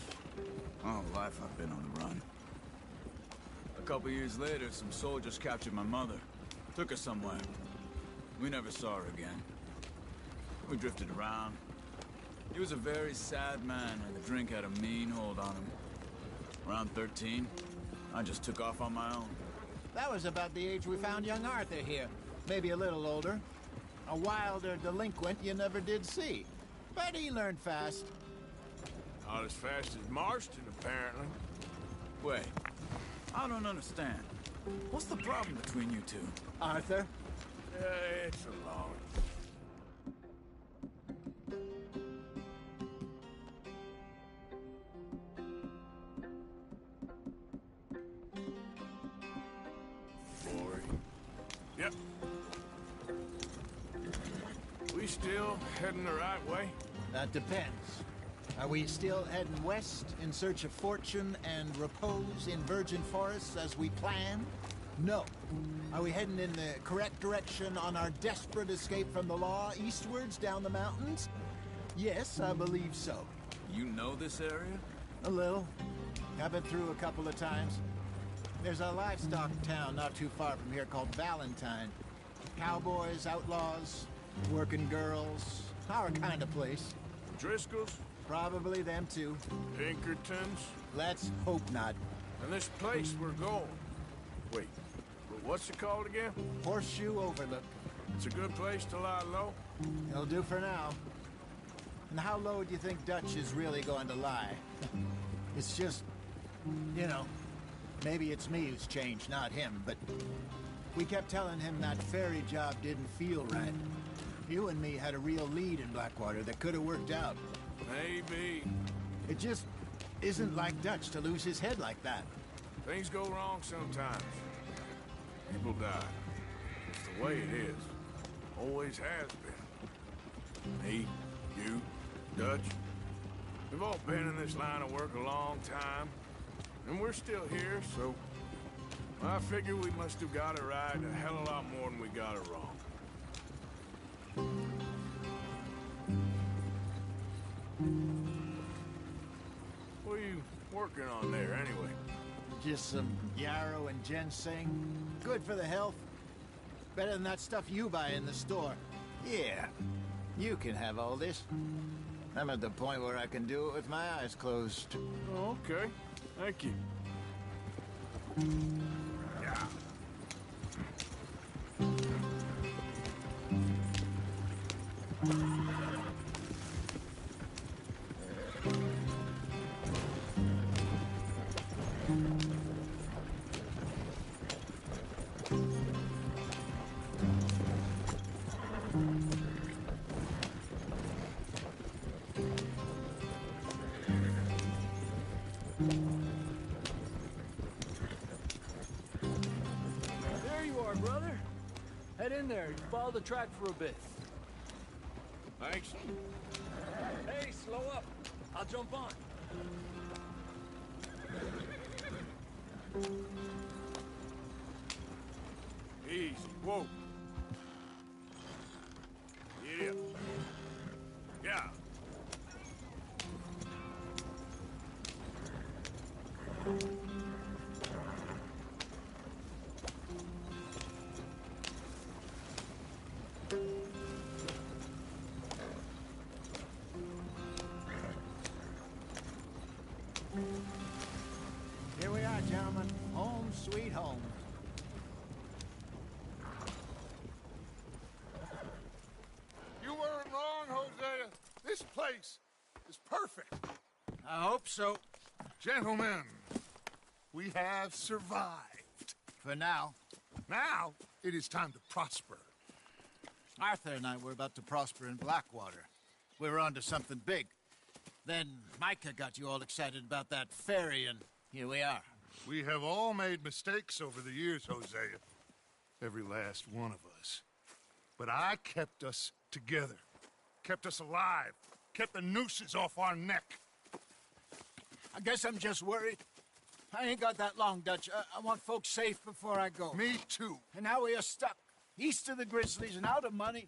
My whole life I've been on the run. A couple years later, some soldiers captured my mother. Took her somewhere. We never saw her again. We drifted around. He was a very sad man, and the drink had a mean hold on him. Around 13, I just took off on my own. That was about the age we found young Arthur here. Maybe a little older. A wilder delinquent you never did see. But he learned fast. Not as fast as Marston, apparently. Wait, I don't understand. What's the problem between you two? Arthur? It's a long... story. Yep. We still heading the right way? That depends. Are we still heading west in search of fortune and repose in virgin forests as we planned? No. Are we heading in the correct direction on our desperate escape from the law eastwards down the mountains? Yes, I believe so. You know this area? A little. I've been through a couple of times. There's a livestock town not too far from here called Valentine. Cowboys, outlaws, working girls, our kind of place. Driscoll's? Probably them too. Pinkertons? Let's hope not. And this place we're going. Wait, what's it called again? Horseshoe Overlook. It's a good place to lie low? It'll do for now. And how low do you think Dutch is really going to lie? It's just, you know, maybe it's me who's changed, not him, but we kept telling him that ferry job didn't feel right. You and me had a real lead in Blackwater that could have worked out. Maybe. It just isn't like Dutch to lose his head like that. Things go wrong sometimes. People die. It's the way it is. Always has been. Me, you, Dutch. We've all been in this line of work a long time. And we're still here, so... I figure we must have got it right a hell of a lot more than we got it wrong. What are you working on there, anyway? Just some yarrow and ginseng. Good for the health. Better than that stuff you buy in the store. Yeah, you can have all this. I'm at the point where I can do it with my eyes closed. Okay, thank you. Yeah. There you are, brother. Head in there. Follow the track for a bit. Thanks. Hey, slow up. I'll jump on. Easy. Whoa. Get up. Yeah. Here we are, gentlemen. Home sweet home. You weren't wrong, Hosea. This place is perfect. I hope so. Gentlemen, we have survived. For now. Now, it is time to prosper. Arthur and I were about to prosper in Blackwater. We were onto something big. Then Micah got you all excited about that ferry, and here we are. We have all made mistakes over the years, Hosea. Every last one of us. But I kept us together. Kept us alive. Kept the nooses off our neck. I guess I'm just worried. I ain't got that long, Dutch. I want folks safe before I go. Me too. And now we are stuck. East of the Grizzlies and out of money.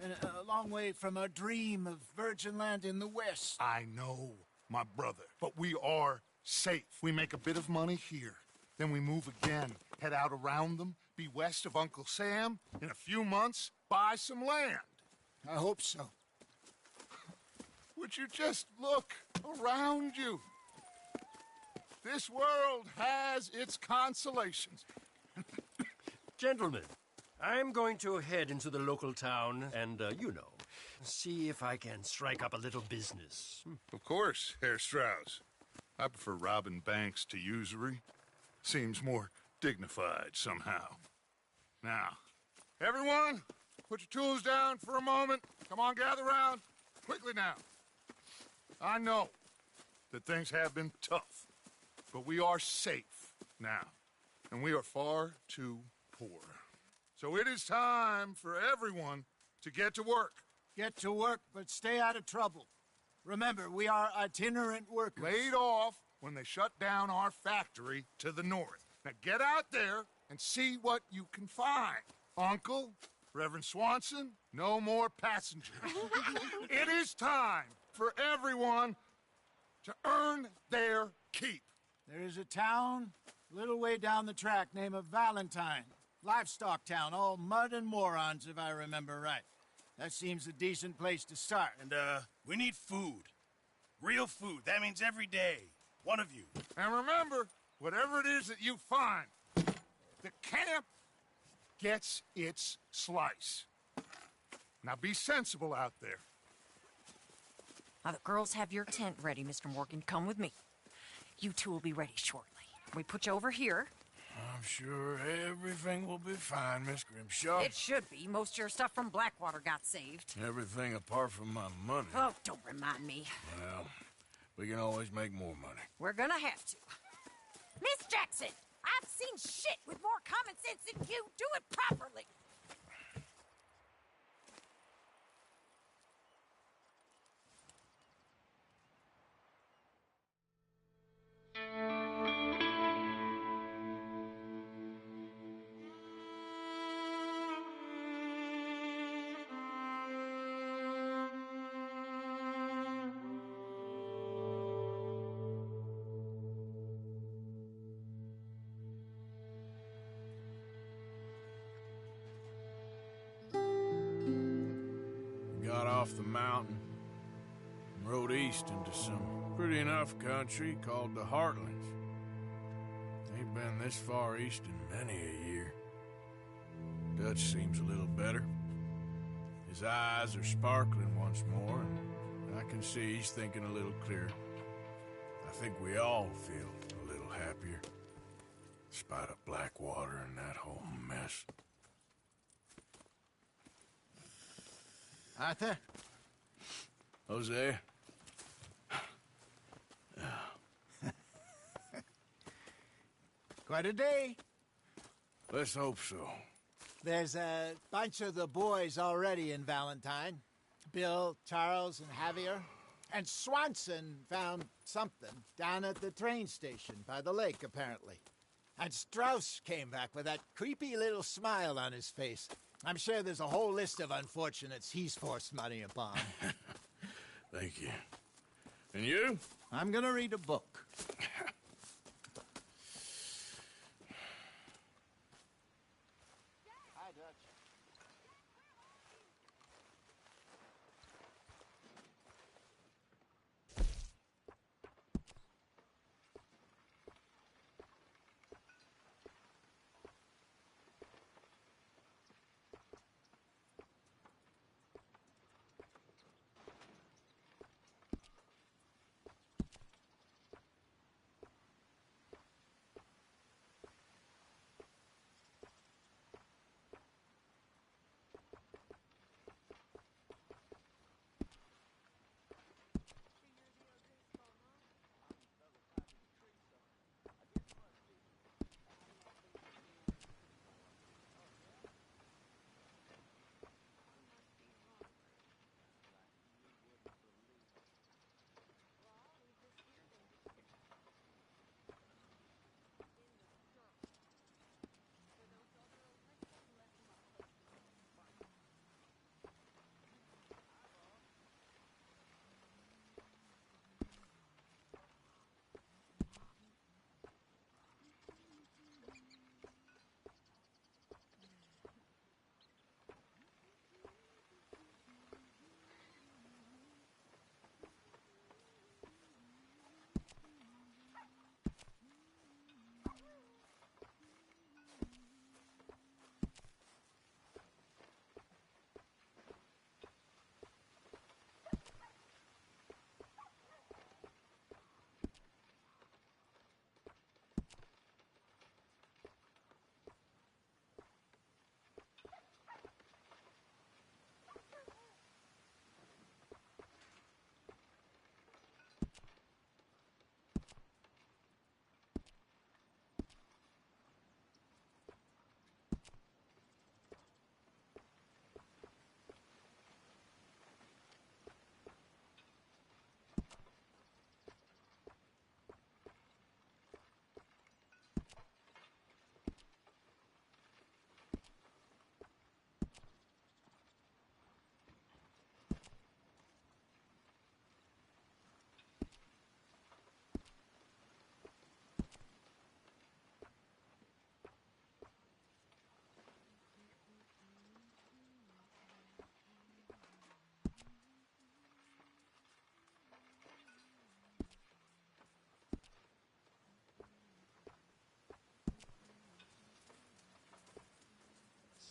And a long way from our dream of virgin land in the west. I know, my brother. But we are safe. We make a bit of money here. Then we move again. Head out around them. Be west of Uncle Sam. In a few months, buy some land. I hope so. Would you just look around you? This world has its consolations. Gentlemen, I'm going to head into the local town and, you know, see if I can strike up a little business. Of course, Herr Strauss. I prefer robbing banks to usury. Seems more dignified somehow. Now, everyone, put your tools down for a moment. Come on, gather round. Quickly now. I know that things have been tough, but we are safe now, and we are far too poor. So it is time for everyone to get to work. Get to work, but stay out of trouble. Remember, we are itinerant workers. Laid off when they shut down our factory to the north. Now get out there and see what you can find. Uncle, Reverend Swanson, no more passengers. It is time for everyone to earn their keep. There is a town a little way down the track named Valentine. Livestock town, all mud and morons, if I remember right. That seems a decent place to start. And, we need food. Real food. That means every day. One of you. And remember, whatever it is that you find, the camp gets its slice. Now be sensible out there. Now, the girls have your tent ready, Mr. Morgan. Come with me. You two will be ready shortly. We put you over here. I'm sure everything will be fine, Miss Grimshaw. It should be. Most of your stuff from Blackwater got saved. Everything apart from my money. Oh, don't remind me. Well, we can always make more money. We're gonna have to. Miss Jackson, I've seen shit with more common sense than you. Do it properly. Got off the mountain and rode east into some pretty enough country called the Heartlands. Ain't been this far east in many a year. Dutch seems a little better. His eyes are sparkling once more, and I can see he's thinking a little clearer. I think we all feel a little happier, despite of Blackwater and that whole mess. Arthur? Jose? Quite a day. Let's hope so. There's a bunch of the boys already in Valentine. Bill, Charles, and Javier. And Swanson found something down at the train station by the lake, apparently. And Strauss came back with that creepy little smile on his face. I'm sure there's a whole list of unfortunates he's forced money upon. Thank you. And you? I'm gonna read a book. Hi, Dutch.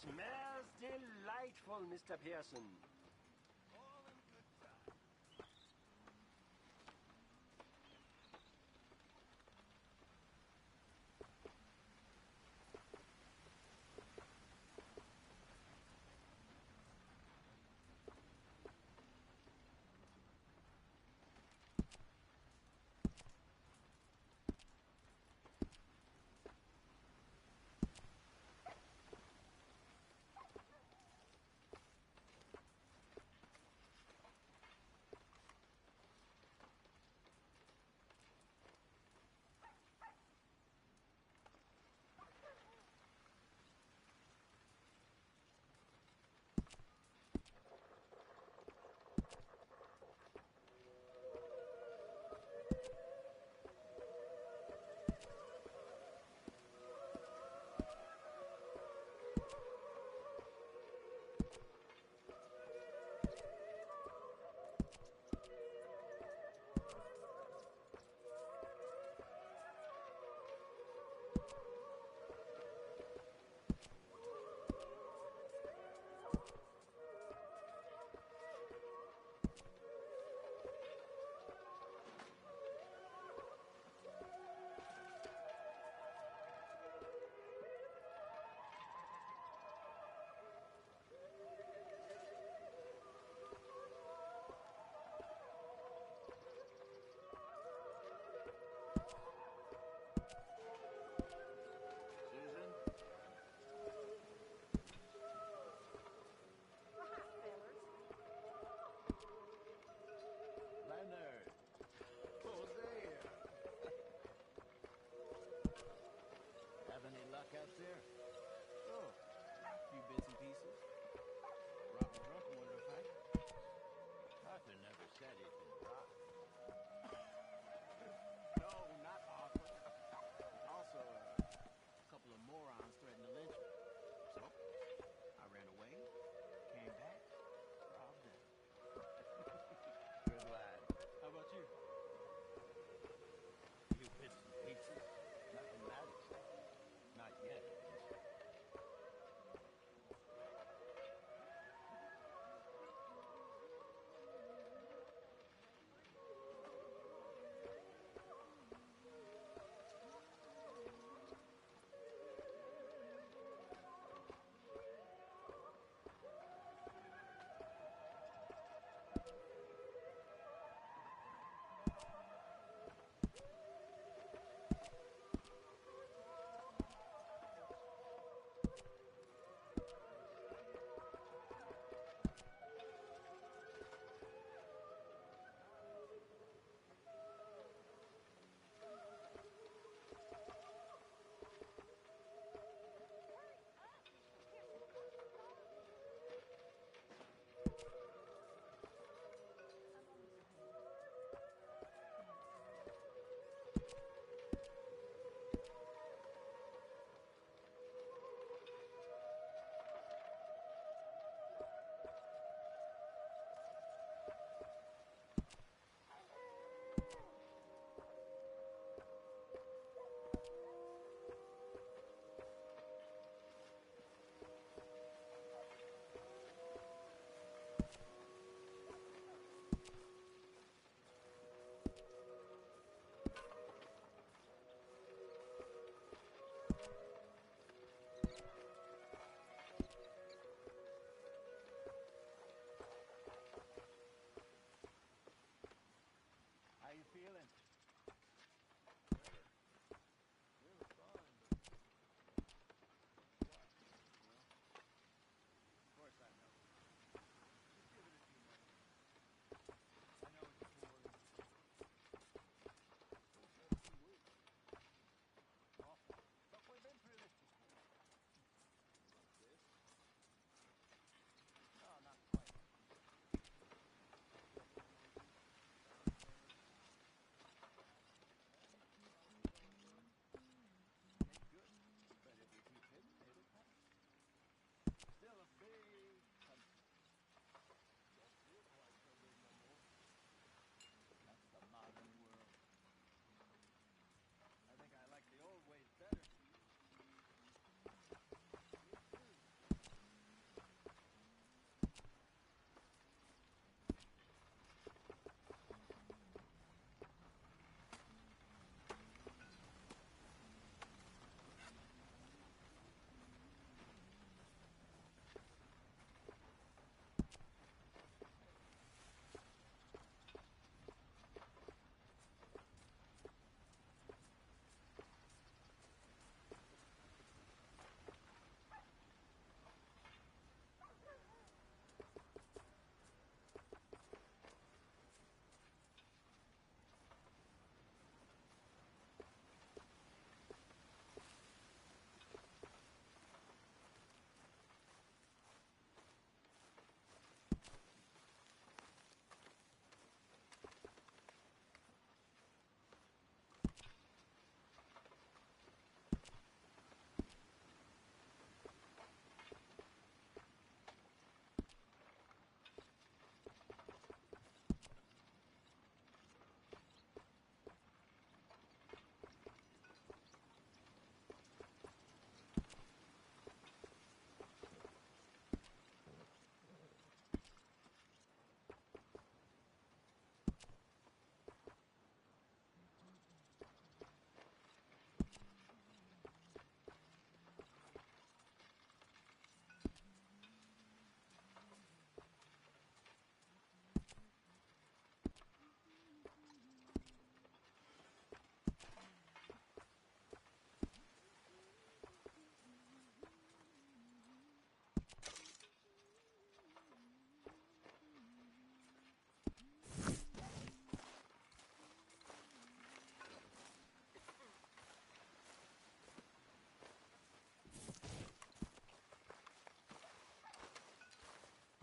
Smells delightful, Mr. Pearson.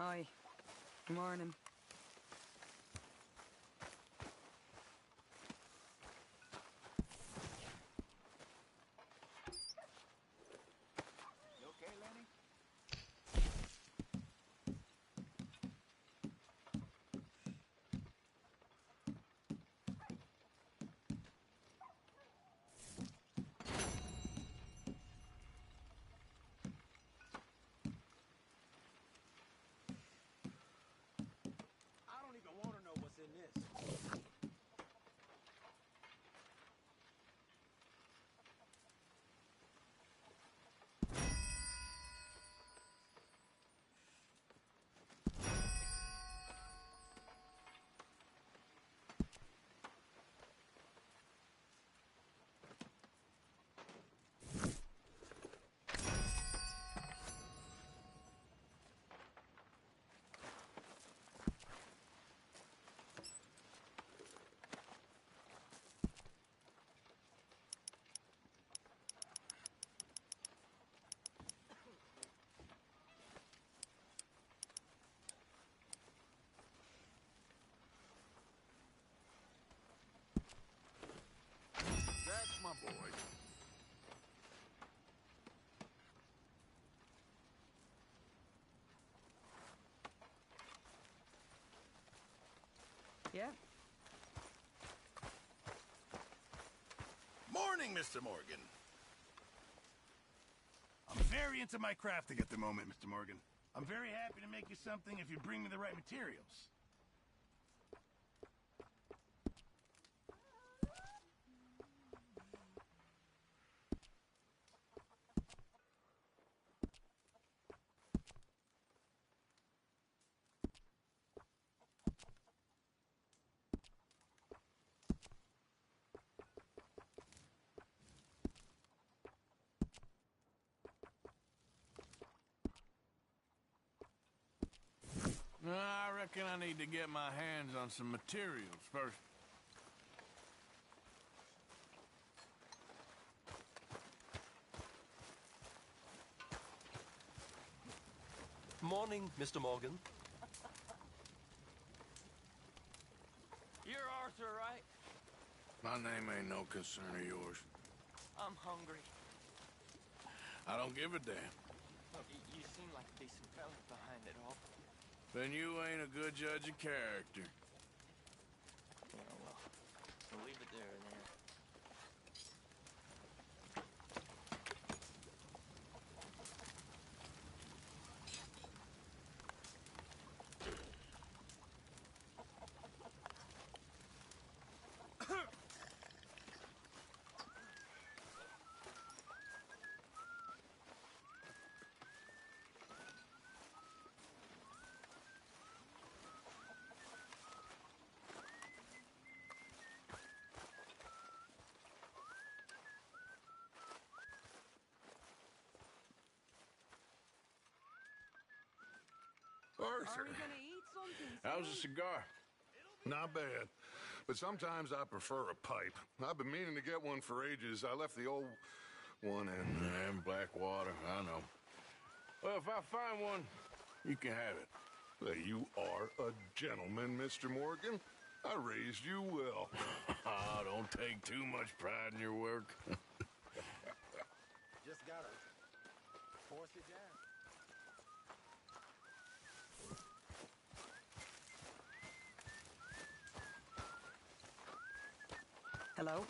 Hi. Morning. You okay, Lenny? I don't even want to know what's in this. That's my boy. Yeah? Morning, Mr. Morgan. I'm very into my crafting at the moment, Mr. Morgan. I'm very happy to make you something if you bring me the right materials. I reckon I need to get my hands on some materials first. Morning, Mr. Morgan. You're Arthur, right? My name ain't no concern of yours. I'm hungry. I don't give a damn. Look, you seem like a decent fella behind it all. Then you ain't a good judge of character. Yeah, well, we'll leave it there then. Arthur. Are we gonna eat something? How's a soon? cigar? Not bad. But sometimes I prefer a pipe. I've been meaning to get one for ages. I left the old one in Blackwater, I know. Well, if I find one, you can have it. You are a gentleman, Mr. Morgan. I raised you well. Oh, don't take too much pride in your work. Just gotta force it down. Hello?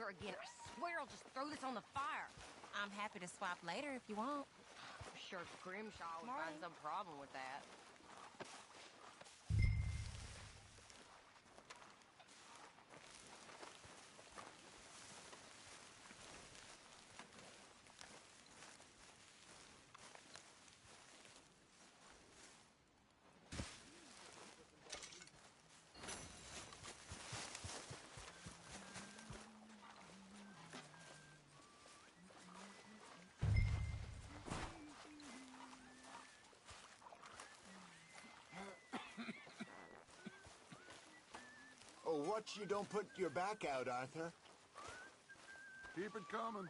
again. I swear I'll just throw this on the fire. I'm happy to swap later if you want. I'm sure Grimshaw would find Morning. some problem with that. Oh, watch you don't put your back out, Arthur. Keep it coming.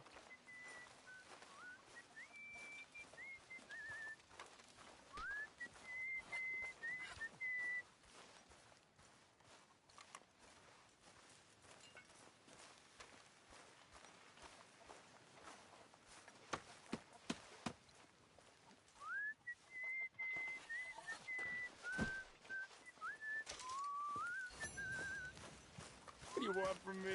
What do you want from me?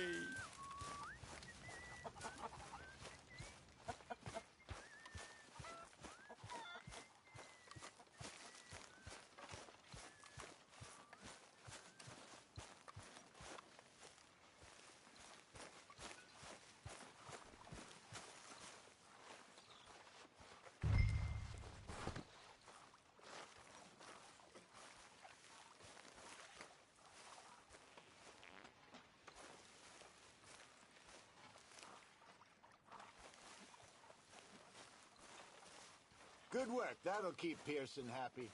Good work. That'll keep Pearson happy.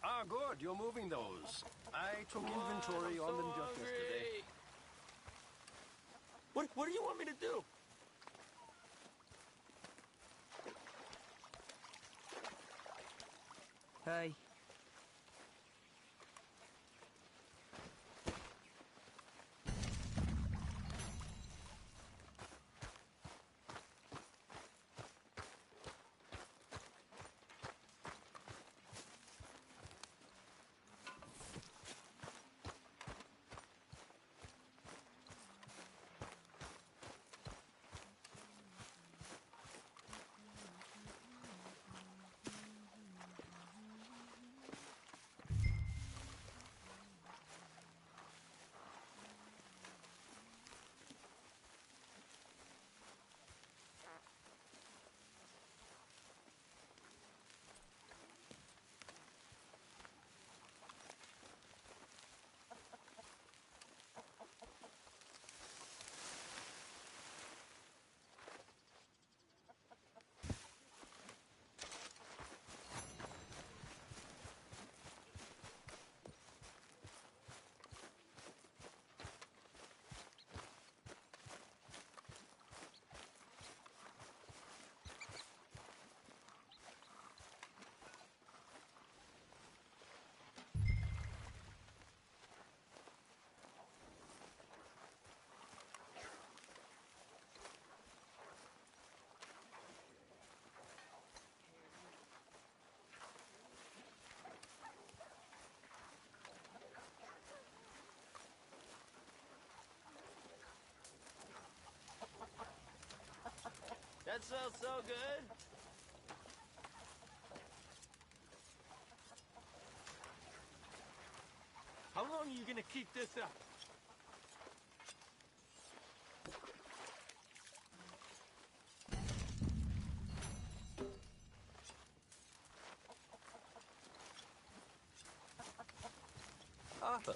Ah, good. You're moving those. I took inventory on them just yesterday. What do you want me to do? Hey. That smells so good. How long are you gonna keep this up? Arthur.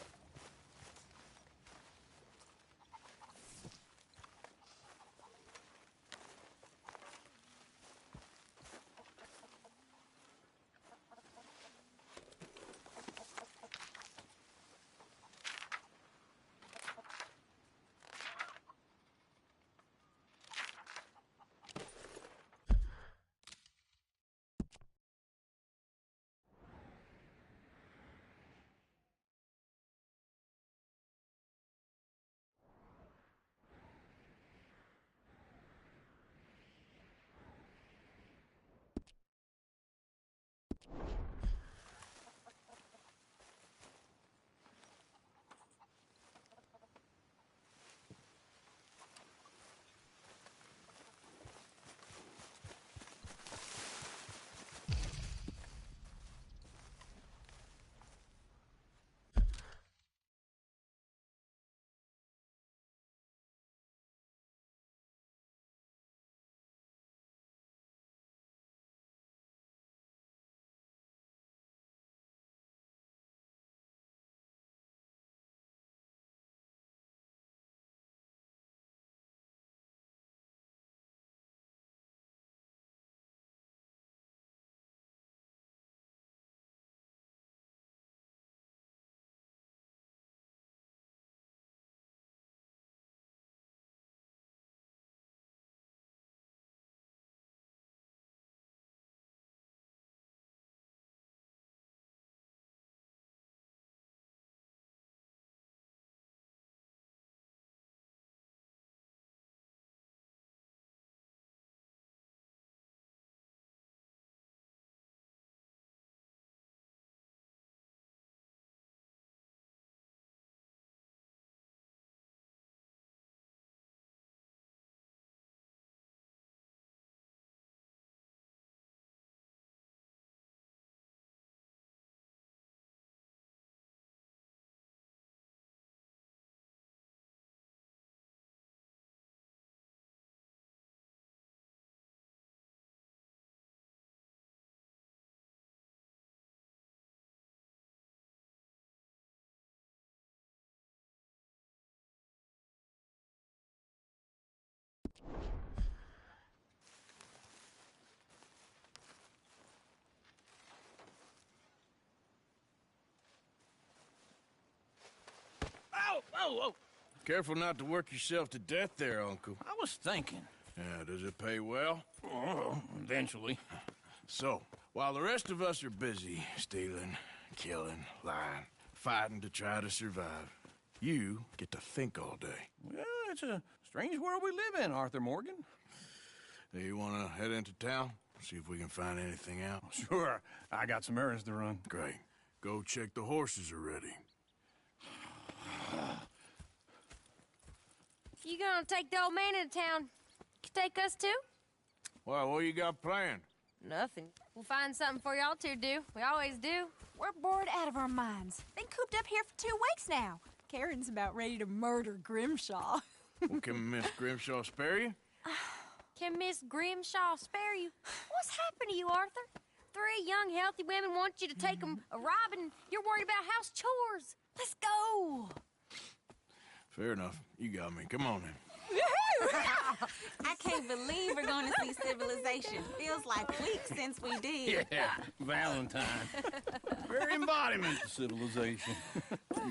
Ow! Oh, oh! Careful not to work yourself to death there, Uncle. I was thinking. Yeah, does it pay well? Oh, eventually. So, while the rest of us are busy stealing, killing, lying, fighting to try to survive, you get to think all day. Well, it's a strange world we live in, Arthur Morgan. Hey, you want to head into town? See if we can find anything out? Sure. I got some errands to run. Great. Go check the horses are ready. You gonna take the old man into town? You take us too? Well, what you got planned? Nothing. We'll find something for y'all to do. We always do. We're bored out of our minds. Been cooped up here for 2 weeks now. Karen's about ready to murder Grimshaw. Well, can Miss Grimshaw spare you? Can Miss Grimshaw spare you? What's happened to you, Arthur? 3 young, healthy women want you to take them a robbing. You're worried about house chores. Let's go. Fair enough. You got me. Come on then. I can't believe we're going to see civilization. Feels like weeks since we did. Yeah, Valentine. Very embodiment of civilization.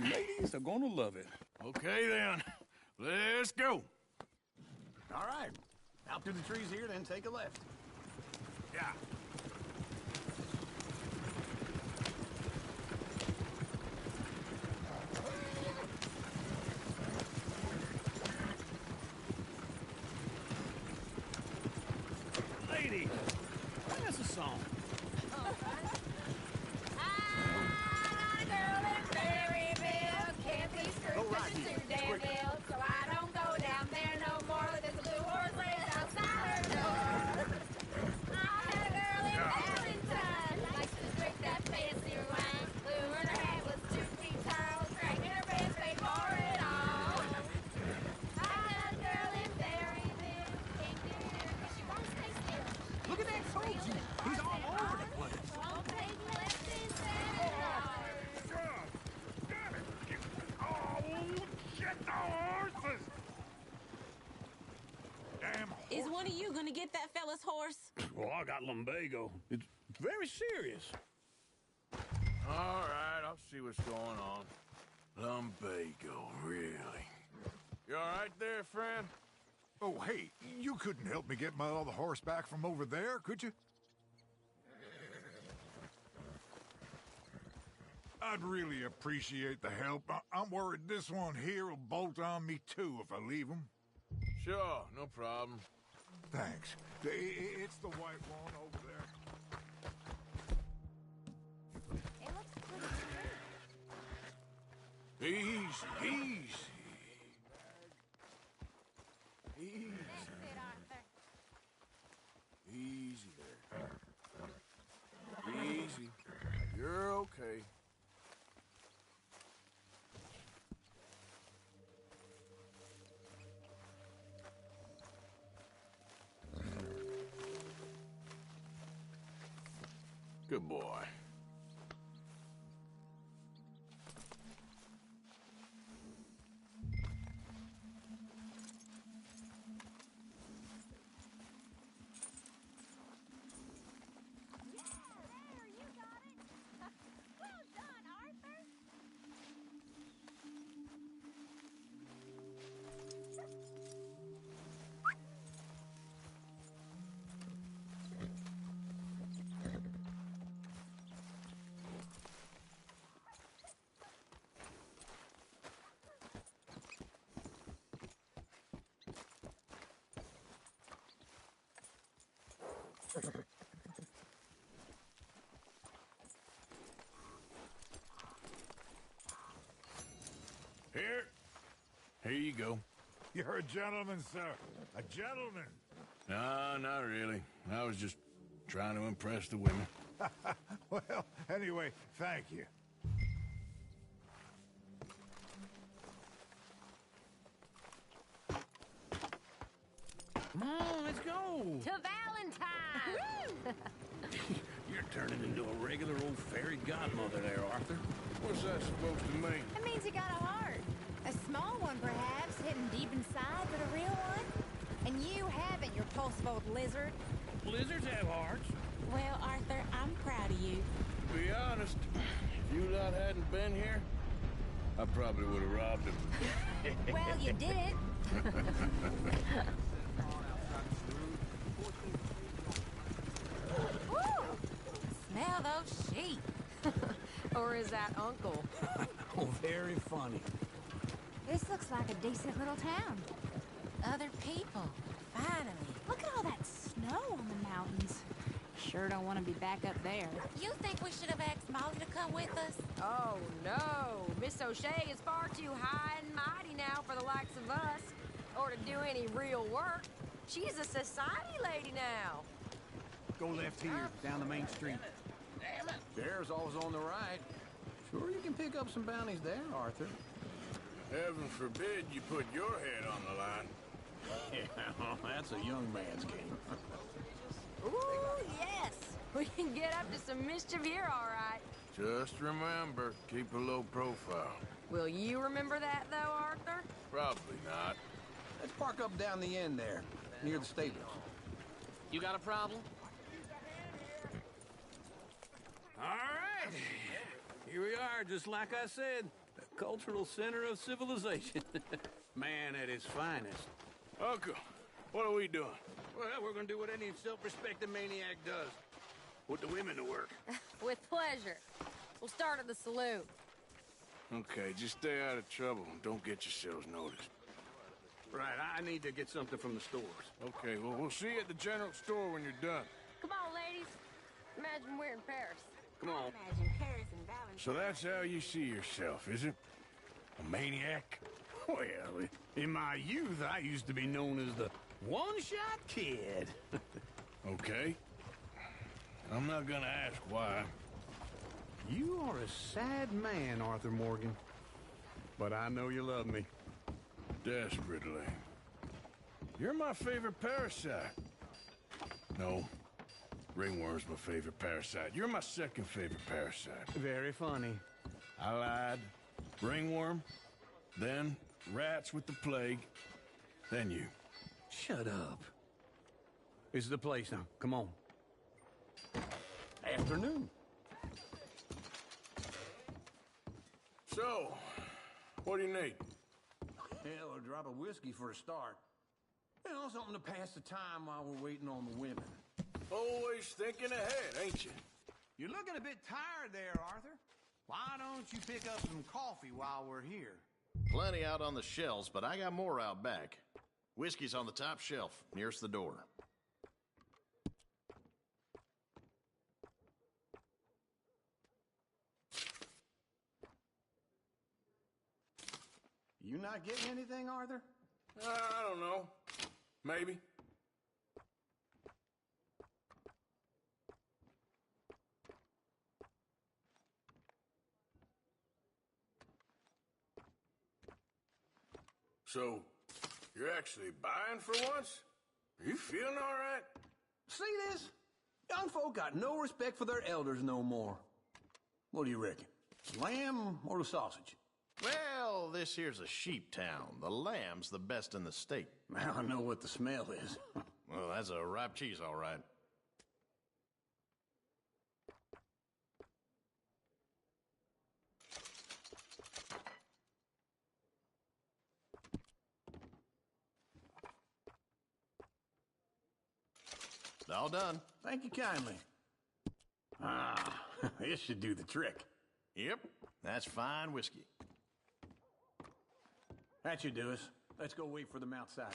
Ladies are gonna love it. Okay then. Let's go. All right. Out through the trees here, then take a left. Yeah. Lady, sing us a song. Go right here. So I don't go down there no more. There's a blue horse laying outside her door. I had a girl in Valentine. Likes to drink that fancy wine. Blue in her hat was 2 feet tall. Dragging her pants paid for it all. I had a girl in Berryville. Can't get her 'cause she won't stay still. Look at that soldier. He's all over the place. Won't take less than $7. Shit, the horses! Damn horse. Is one of you going to get that fella's horse? Well, I got lumbago. It's very serious. All right, I'll see what's going on. Lumbago, really? You all right there, friend? Oh, hey, you couldn't help me get my other horse back from over there, could you? I'd really appreciate the help. I'm worried this one here will bolt on me too if I leave him. Sure, no problem. Thanks. It's the white one over there. It looks pretty Easy, easy. Easy. That's it, Arthur. Easy there. Easy. You're okay. Good boy. Here you go. You're a gentleman, sir. A gentleman. No, not really. I was just trying to impress the women. Well, anyway, thank you. Come on, let's go. To Valentine! You're turning into a regular old fairy godmother there, Arthur. What's that supposed to mean? It means you got a heart. A small one, perhaps, hidden deep inside, but a real one. And you haven't, you repulsive old lizard. Lizards have hearts. Well, Arthur, I'm proud of you. To be honest, if you lot hadn't been here, I probably would have robbed him. Well, you did it. Smell those sheep. Or is that Uncle? Oh, very funny. This looks like a decent little town. Other people, finally. Look at all that snow on the mountains. Sure don't want to be back up there. You think we should have asked Molly to come with us? Oh, no. Miss O'Shea is far too high and mighty now for the likes of us. Or to do any real work. She's a society lady now. Go left here, down the main street. Damn it. Bear's always on the right. Sure you can pick up some bounties there, Arthur. Heaven forbid you put your head on the line. Yeah, that's a young man's game. Ooh, yes. We can get up to some mischief here, all right. Just remember, keep a low profile. Will you remember that, though, Arthur? Probably not. Let's park up down the end there, near the stables. You got a problem? All right. Here we are, just like I said. The cultural center of civilization. Man at his finest. Uncle, what are we doing? Well, we're gonna do what any self-respecting maniac does. Put the women to work. With pleasure. We'll start at the saloon. Okay, just stay out of trouble and don't get yourselves noticed. Right, I need to get something from the stores. Okay, well, we'll see you at the general store when you're done. Come on, ladies. Imagine we're in Paris. Come on. Imagine Paris and Valentine. So that's how you see yourself, is it? A maniac? Well, in my youth, I used to be known as the one-shot kid. Okay. I'm not gonna ask why. You are a sad man, Arthur Morgan. But I know you love me. Desperately. You're my favorite parasite. No. Ringworm's my favorite parasite. You're my second favorite parasite. Very funny. I lied. Ringworm, then rats with the plague, then you. Shut up. This is the place now. Come on. Afternoon. So, what do you need? Hell, a drop of whiskey for a start. You know, something to pass the time while we're waiting on the women. Always thinking ahead, ain't you? You're looking a bit tired there, Arthur. Why don't you pick up some coffee while we're here? Plenty out on the shelves, but I got more out back. Whiskey's on the top shelf, nearest the door. You not getting anything, Arthur? I don't know. Maybe. So, you're actually buying for once? Are you feeling all right? See this? Young folk got no respect for their elders no more. What do you reckon? Lamb or the sausage? Well, this here's a sheep town. The lamb's the best in the state. I know what the smell is. Well, that's a ripe cheese, all right. All done. Thank you kindly. Ah, this should do the trick. Yep, that's fine whiskey. That should do us. Let's go wait for them outside.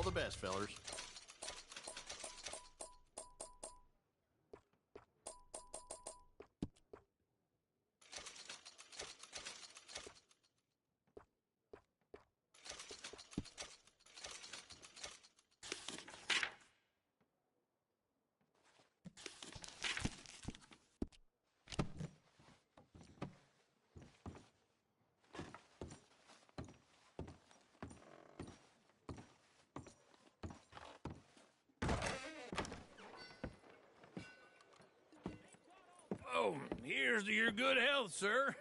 the best, fellers. Oh, here's to your good health, sir.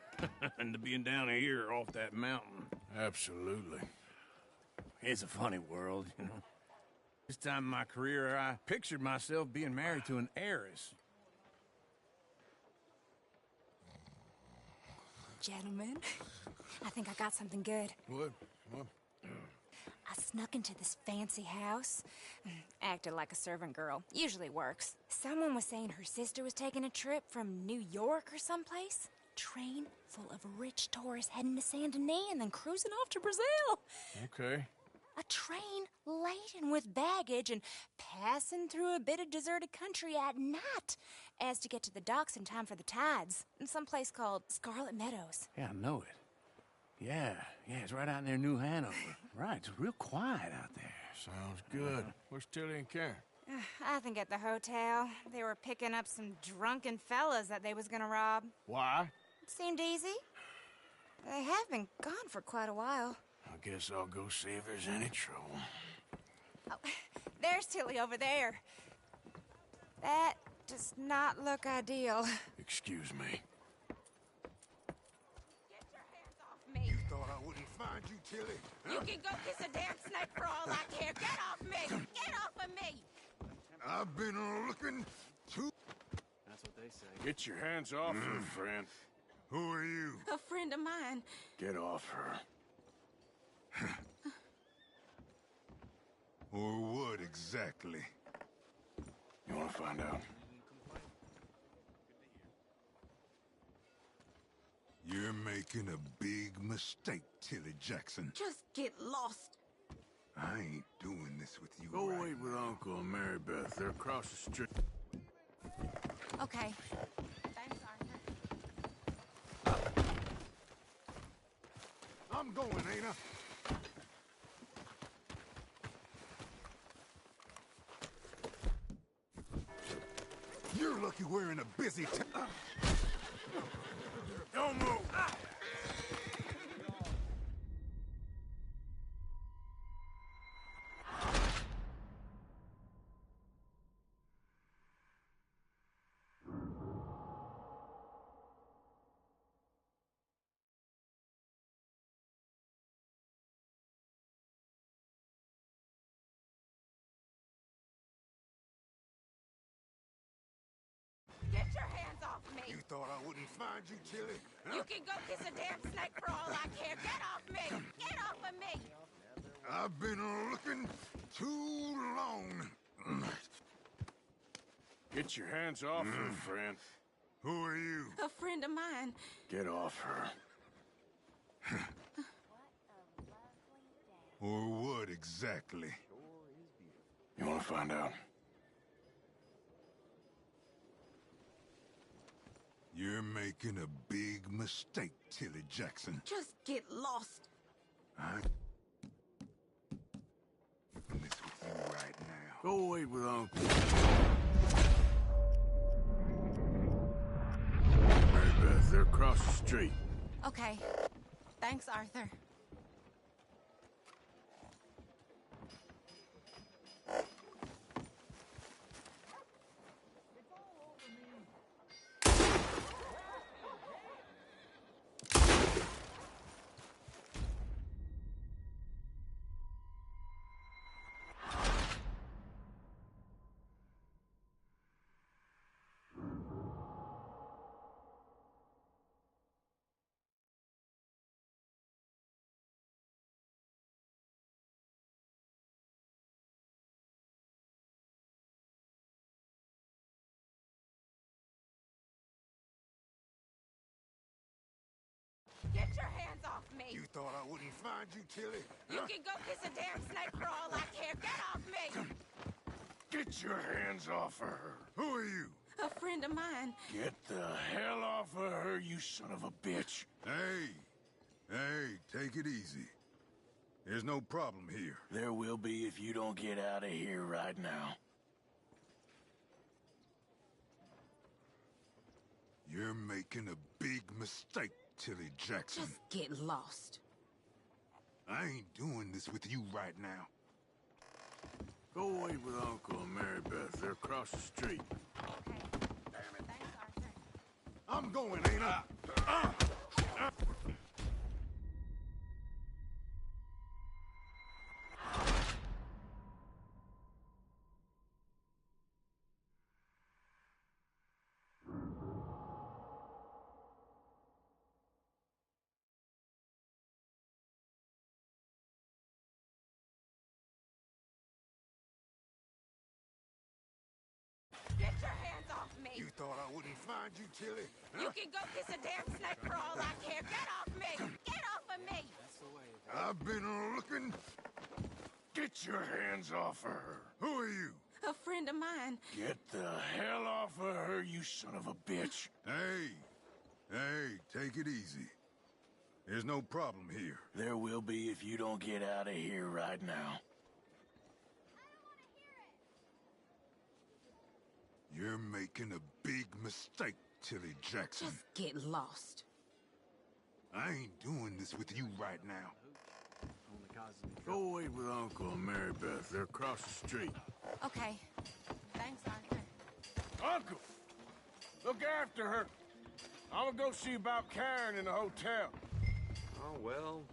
And to being down here off that mountain. Absolutely. It's a funny world, you know. This time in my career, I pictured myself being married to an heiress. Gentlemen, I think I got something good. What? I snuck into this fancy house. Acted like a servant girl. Usually works. Someone was saying her sister was taking a trip from New York or someplace. Train full of rich tourists heading to Saint Denis and then cruising off to Brazil. Okay. A train laden with baggage and passing through a bit of deserted country at night as to get to the docks in time for the tides in some place called Scarlet Meadows. Yeah, I know it. Yeah, it's right out near New Hanover. Right, it's real quiet out there. Sounds good. Where's Tilly and Karen? I think at the hotel. They were picking up some drunken fellas that they was gonna rob. Why? It seemed easy. They have been gone for quite a while. I guess I'll go see if there's any trouble. Oh, there's Tilly over there. That does not look ideal. Excuse me. Me. You thought I wouldn't find you, Tilly? You can go kiss a damn snake for all I care. Get off me! Get off of me! I've been looking too... That's what they say. Get your hands off her, friend. Who are you? A friend of mine. Get off her. Or what exactly? You want to find out? You're making a big mistake, Tilly Jackson. Just get lost. I ain't doing this with you. Go right wait with Uncle and Mary Beth. They're across the street. Okay. Thanks, Arthur. I'm going, ain't I? You're lucky we're in a busy town. Don't move! Get your hands off me! You thought I wouldn't find you, Tilly? You can go kiss a damn snake for all I care. Get off me! Get off of me! I've been looking too long. Get your hands off her, friend. Who are you? A friend of mine. Get off her. Or what exactly? You want to find out? You're making a big mistake, Tilly Jackson. Just get lost. I'm doing this with you right now. Go wait with Uncle. Mary Beth, they're across the street. Okay. Thanks, Arthur. Get your hands off me! me! You thought I wouldn't find you, Tilly? You can go kiss a damn snake for all I care! Get off me! Get your hands off of her. Who are you? A friend of mine. Get the hell off of her, you son of a bitch. Hey, take it easy. There's no problem here. There will be if you don't get out of here right now. You're making a big mistake, Tilly Jackson. Just get lost. I ain't doing this with you right now. Go away with Uncle and Mary Beth. They're across the street. Okay. Damn it. Thanks, Arthur. I'm going, ain't I? Get your hands off me! You thought I wouldn't find you, Tilly? You can go kiss a damn snake for all I care! Get off me! Get off of me! I've been looking. Get your hands off of her. Who are you? A friend of mine. Get the hell off of her, you son of a bitch. Hey, take it easy. There's no problem here. There will be if you don't get out of here right now. You're making a big mistake, Tilly Jackson. Just get lost. I ain't doing this with you right now. Go away with Uncle and Mary Beth. They're across the street. Okay. Thanks, Arthur. Uncle! Look after her. I'm gonna go see about Karen in the hotel. Oh, well.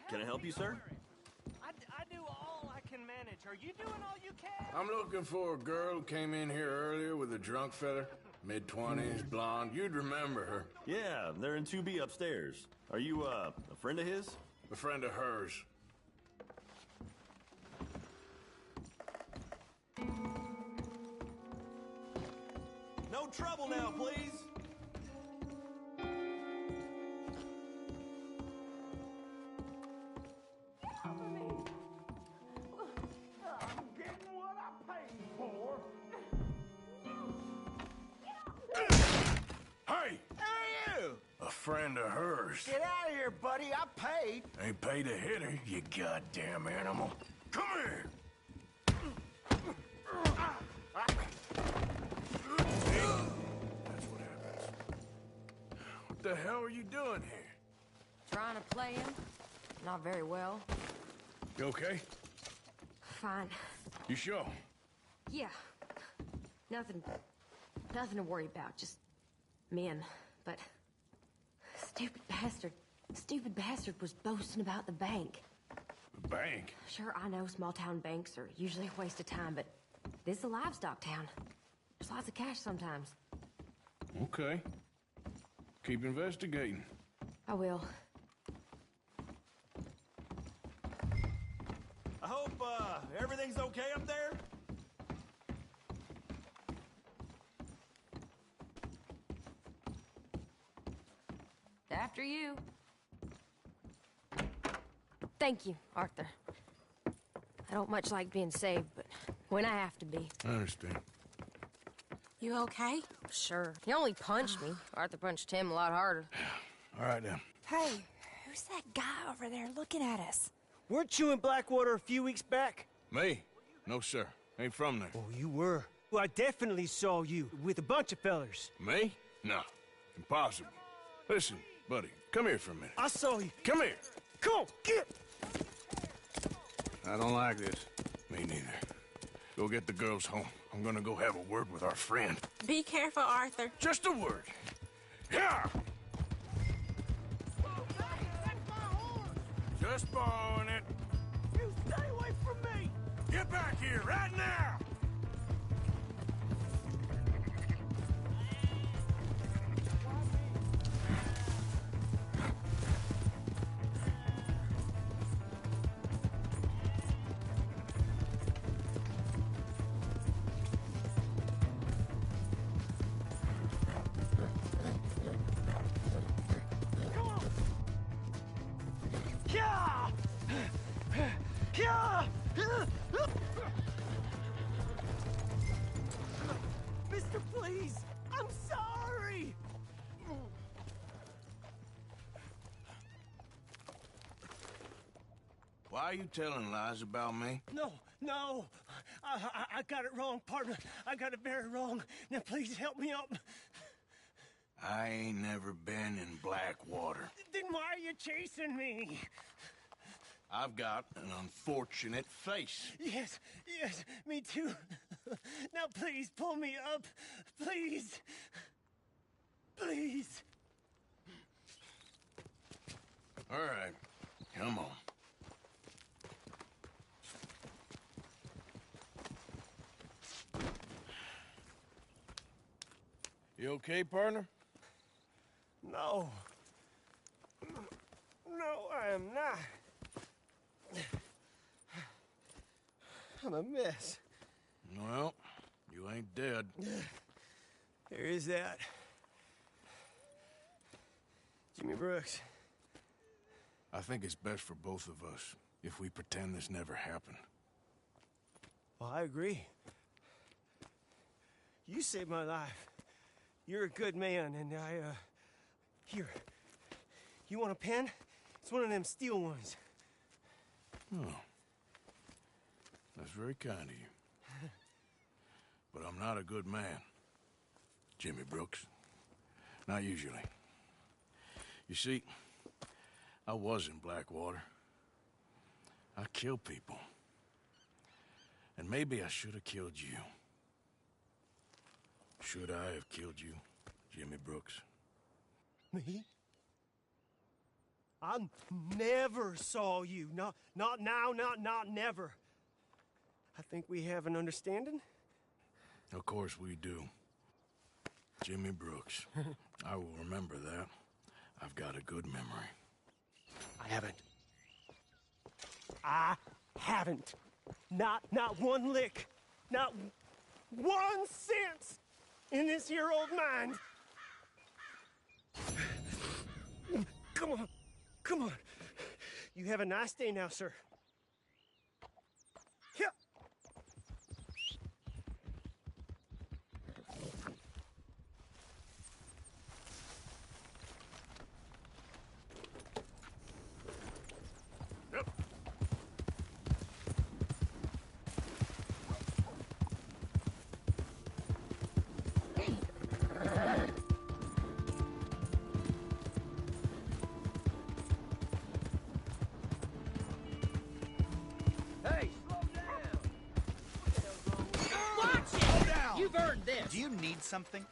Can I help you, sir? I do all I can manage. Are you doing all you can? I'm looking for a girl who came in here earlier with a drunk fella. Mid-20s, blonde. You'd remember her. Yeah, they're in 2B upstairs. Are you, a friend of his? A friend of hers. No trouble now, please. I'm getting what I paid for. Hey! Hey, you! A friend of hers. Get out of here, buddy. I paid. Ain't paid to hit her, you goddamn animal. Come here! That's what happens. What the hell are you doing here? Trying to play him. Not very well. You okay? Fine. You sure? Yeah. Nothing to worry about. Just men. But stupid bastard was boasting about the bank. The bank? Sure, I know small town banks are usually a waste of time, but this is a livestock town. There's lots of cash sometimes. Okay. Keep investigating. I will. I hope, everything's okay up there? After you. Thank you, Arthur. I don't much like being saved, but when I have to be. I understand. You okay? Sure. He only punched me. Arthur punched him a lot harder. All right, then. Hey, who's that guy over there looking at us? Weren't you in Blackwater a few weeks back? Me? No, sir. Ain't from there. Oh, you were. Well, I definitely saw you with a bunch of fellers. Me? No. Impossible. Listen, buddy, come here for a minute. I saw you. Come here. Come on, get! I don't like this. Me neither. Go get the girls home. I'm gonna go have a word with our friend. Be careful, Arthur. Just a word. Yeah! Just borrowing it. You stay away from me! Get back here right now! I'm sorry! Why are you telling lies about me? No. I got it wrong, partner. I got it very wrong. Now please help me up. I ain't never been in Blackwater. Then why are you chasing me? I've got an unfortunate face. Yes, me too. Now please pull me up. Please. Please. All right, come on. You okay, partner? No. No, I am not. I'm a mess. Well, you ain't dead. There is that. Jimmy Brooks. I think it's best for both of us if we pretend this never happened. Well, I agree. You saved my life. You're a good man, and here. You want a pen? It's one of them steel ones. Oh. That's very kind of you. But I'm not a good man, Jimmy Brooks. Not usually. You see, I was in Blackwater. I killed people. And maybe I should have killed you. Should I have killed you, Jimmy Brooks? Me? I never saw you. Not now, not never. I think we have an understanding. Of course we do. Jimmy Brooks. I will remember that. I've got a good memory. I haven't. Not one lick. Not 1 cent in this here old mind. Come on. You have a nice day now, sir. Here. Yep. Hey! Watch it! Slow down! You've earned this. Do you need something?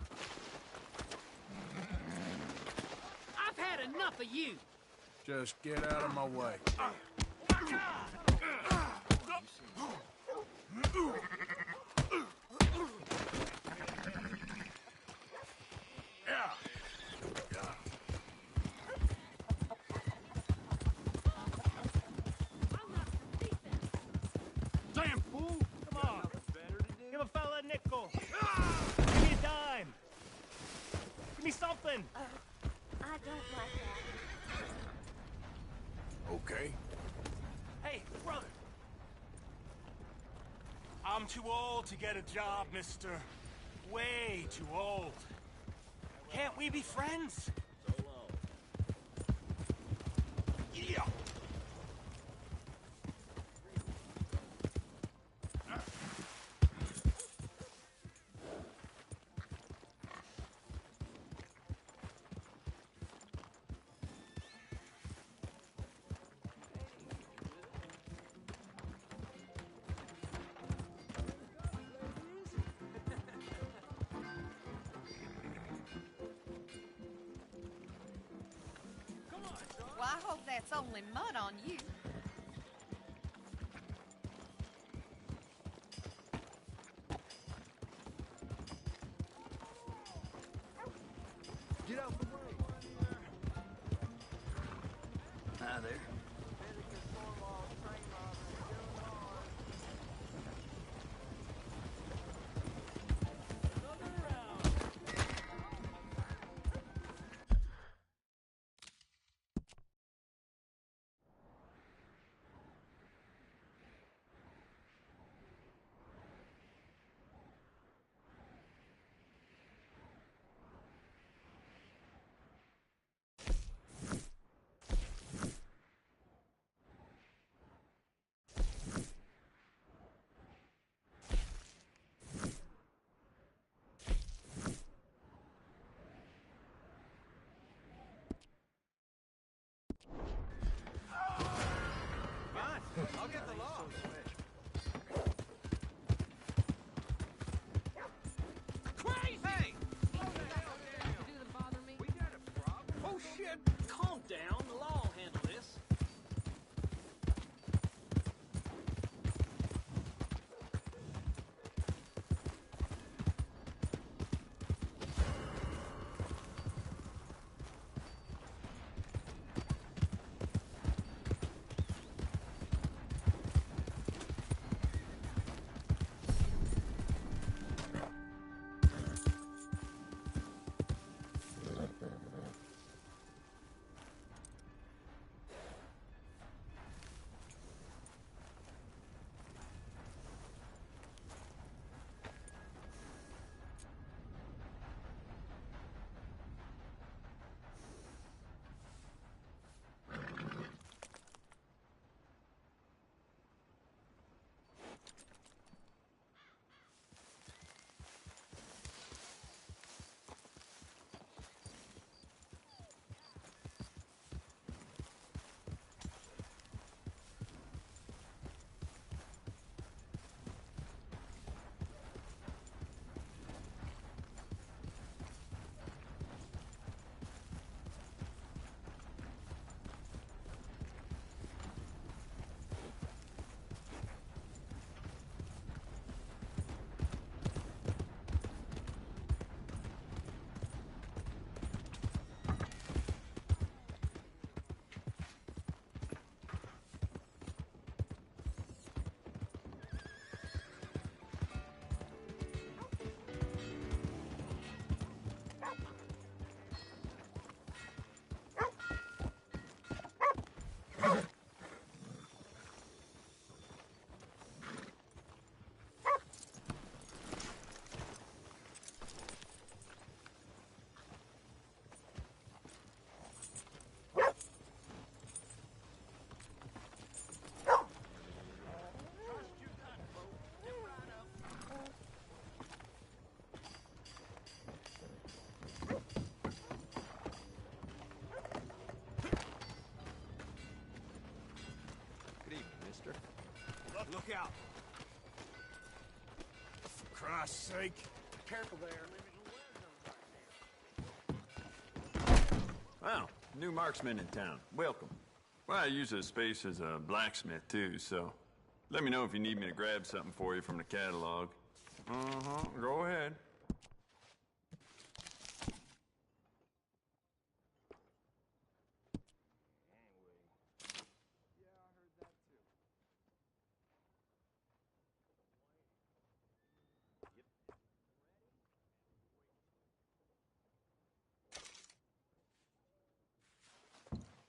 I've had enough of you. Just get out of my way. Damn fool! Come on! Give a fella a nickel! Give me a dime! Give me something! I don't like that. Okay. Hey, brother! I'm too old to get a job, mister. Way too old. Can't we be friends? Yeah! Well, I hope that's only mud on you. Get out the way! Hi there. I'll get the law. Crazy! Hey! Do them bother me? We got a problem. Oh, shit! Calm down. The law will handle this. Look out! For Christ's sake. Careful there. Wow, new marksman in town. Welcome. Well, I use this space as a blacksmith, too, so let me know if you need me to grab something for you from the catalog. Go ahead.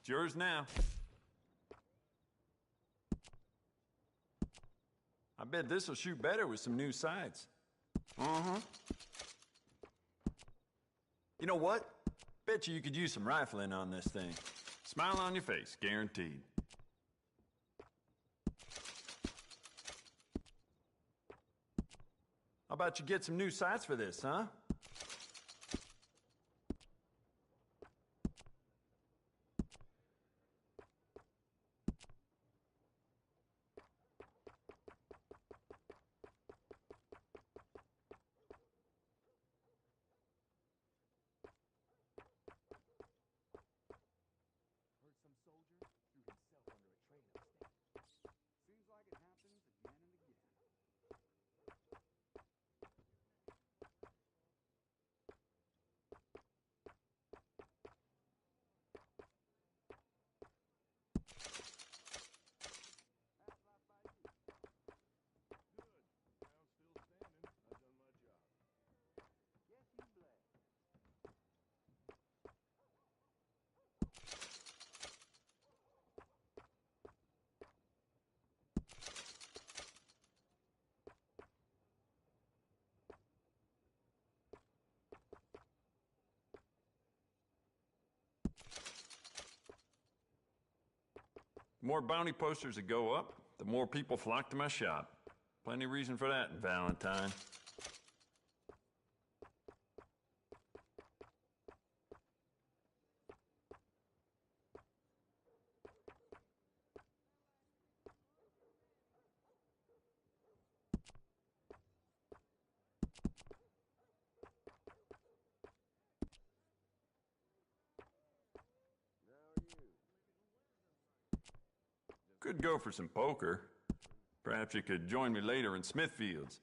It's yours now. I bet this'll shoot better with some new sights. You know what? Bet you could use some rifling on this thing. Smile on your face, guaranteed. How about you get some new sights for this, huh? The more bounty posters that go up, the more people flock to my shop. Plenty of reason for that in Valentine. Could go for some poker. Perhaps you could join me later in Smithfield's.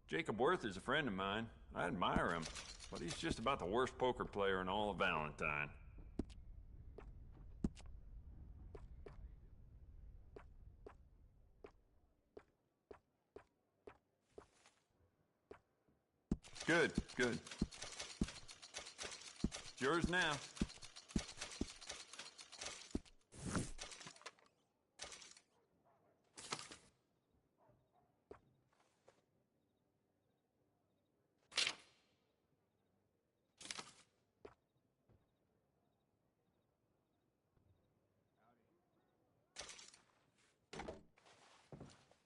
Jacob Worth is a friend of mine. I admire him, but he's just about the worst poker player in all of Valentine. Good, good. It's yours now.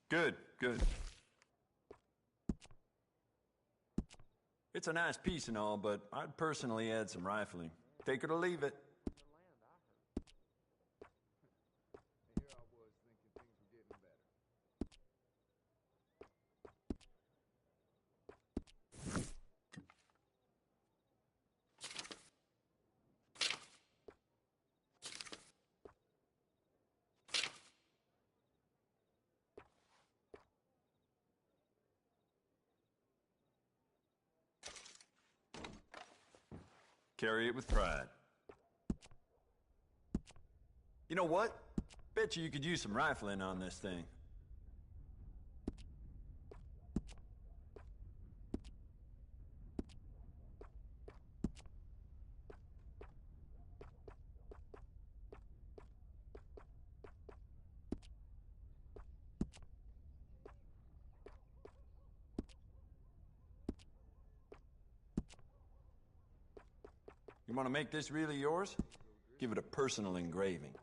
Good, good. It's a nice piece and all, but I'd personally add some rifling. Take it or leave it. Carry it with pride. You know what? Bet you could use some rifling on this thing. You want to make this really yours? Give it a personal engraving.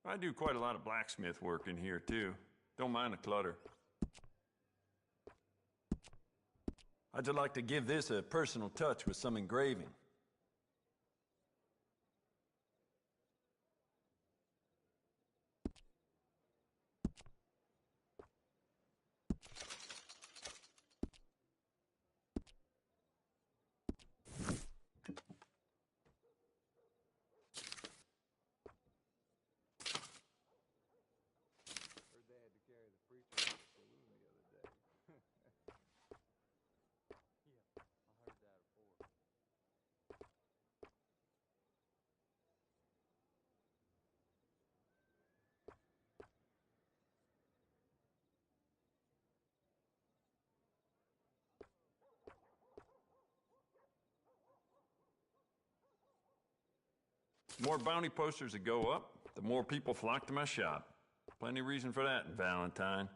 I do quite a lot of blacksmith work in here, too. Don't mind the clutter. I'd just like to give this a personal touch with some engraving. The more bounty posters that go up, the more people flock to my shop. Plenty of reason for that in Valentine.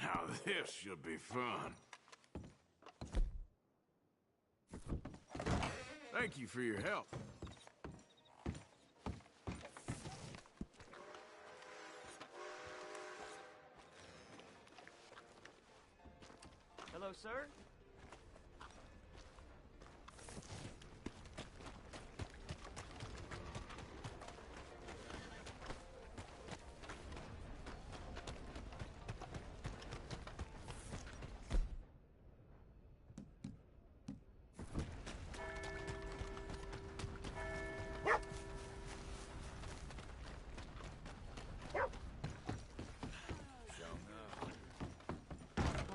Now this should be fun. Thank you for your help. Hello, sir.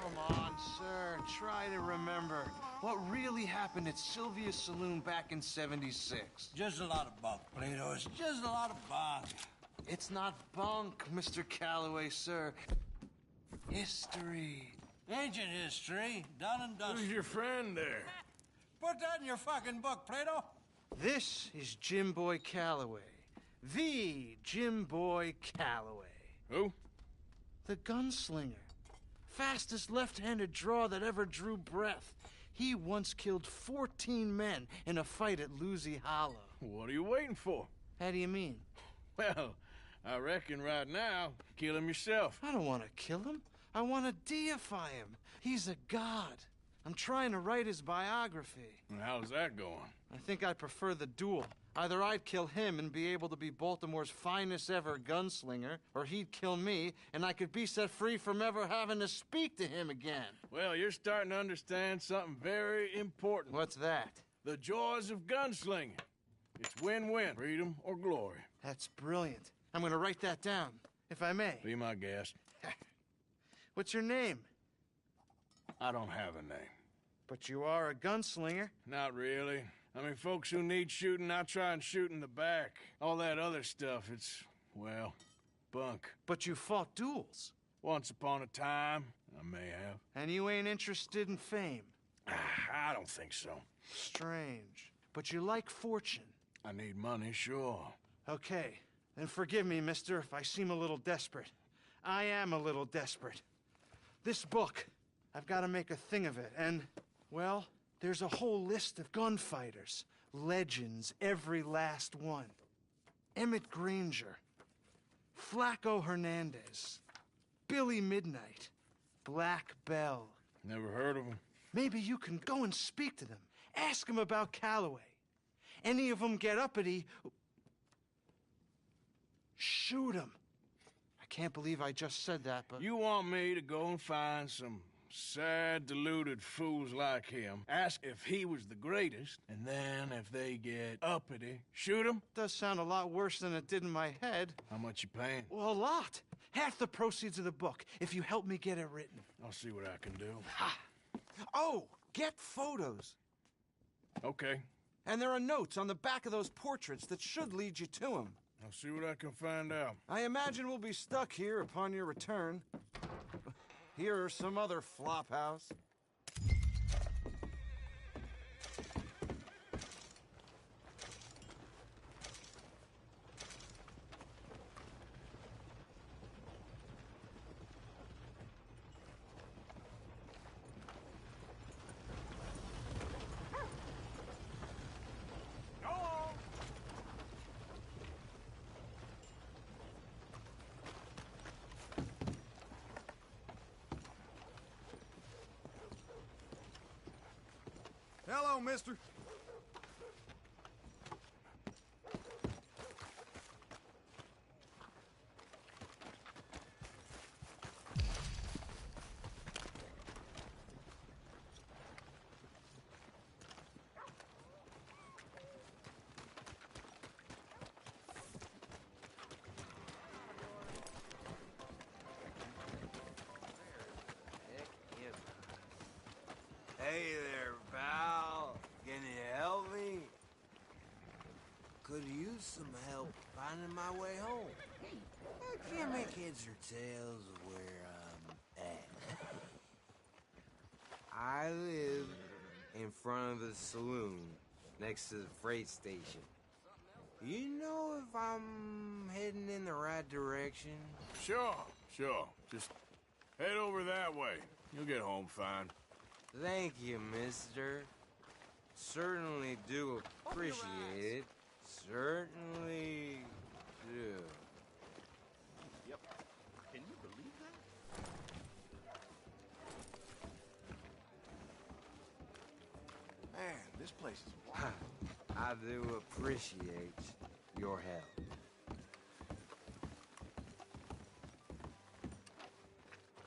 Come on, sir. Try to remember. What really happened at Sylvia's Saloon back in '76? Just a lot of bunk, Plato. It's just a lot of bunk. It's not bunk, Mr. Calloway, sir. History. Ancient history, done and dusted. Who's your friend there? Put that in your fucking book, Plato. This is Jim Boy Calloway. The Jim Boy Calloway. Who? The gunslinger. Fastest left-handed draw that ever drew breath. He once killed 14 men in a fight at Lucy Hollow. What are you waiting for? How do you mean? Well, I reckon right now, kill him yourself. I don't want to kill him. I want to deify him. He's a god. I'm trying to write his biography. And how's that going? I think I prefer the duel. Either I'd kill him and be able to be Baltimore's finest ever gunslinger, or he'd kill me and I could be set free from ever having to speak to him again. Well, you're starting to understand something very important. What's that? The joys of gunslinging. It's win-win, freedom or glory. That's brilliant. I'm going to write that down, if I may. Be my guest. What's your name? I don't have a name. But you are a gunslinger. Not really. I mean, folks who need shooting, I try and shoot in the back. All that other stuff, it's, well, bunk. But you fought duels. Once upon a time, I may have. And you ain't interested in fame. I don't think so. Strange. But you like fortune. I need money, sure. Okay. Then forgive me, mister, if I seem a little desperate. I am a little desperate. This book, I've got to make a thing of it, and, well, there's a whole list of gunfighters. Legends, every last one. Emmett Granger. Flaco Hernandez. Billy Midnight. Black Bell. Never heard of them. Maybe you can go and speak to them. Ask them about Calloway. Any of them get uppity, shoot them. I can't believe I just said that, but... You want me to go and find some sad, deluded fools like him, ask if he was the greatest, and then if they get uppity, shoot him? Does sound a lot worse than it did in my head. How much you paying? Well, a lot. Half the proceeds of the book, if you help me get it written. I'll see what I can do. Ha! Oh, get photos. Okay. And there are notes on the back of those portraits that should lead you to him. I'll see what I can find out. I imagine we'll be stuck here upon your return. Here are some other flophouse. Hello, mister. Hey there, pal. Can you help me? Could use some help finding my way home. I can't make heads or tails of where I'm at. I live in front of the saloon next to the freight station. You know if I'm heading in the right direction? Sure. Just head over that way. You'll get home fine. Thank you, mister. Certainly do appreciate it. Certainly do. Yep. Can you believe that? Man, this place is wild. I do appreciate your help.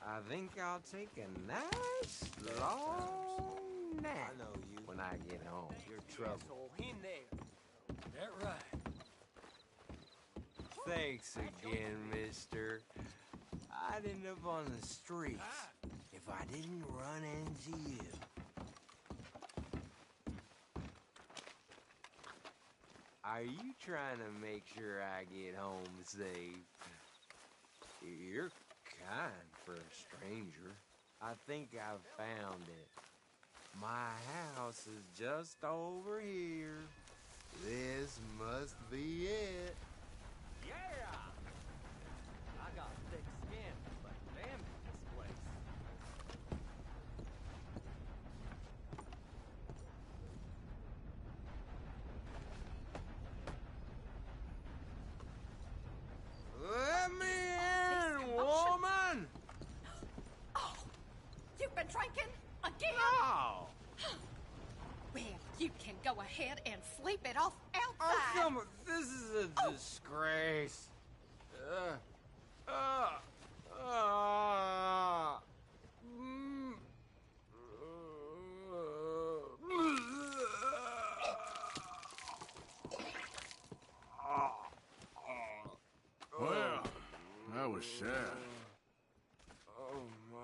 I think I'll take a nice long nap when I get home. You're trouble. In there. That right. Thanks again, mister. I'd end up on the streets if I didn't run into you. Are you trying to make sure I get home safe? You're kind for a stranger. I think I've found it. My house is just over here. This must be it. Yeah! I got thick skin, but damn it, this place. Let me in, woman! Oh, you've been drinking again? No! Well, you can go ahead and sleep it off Oh, outside. come on. This is a disgrace. Mm. Well, that was sad. Oh, my.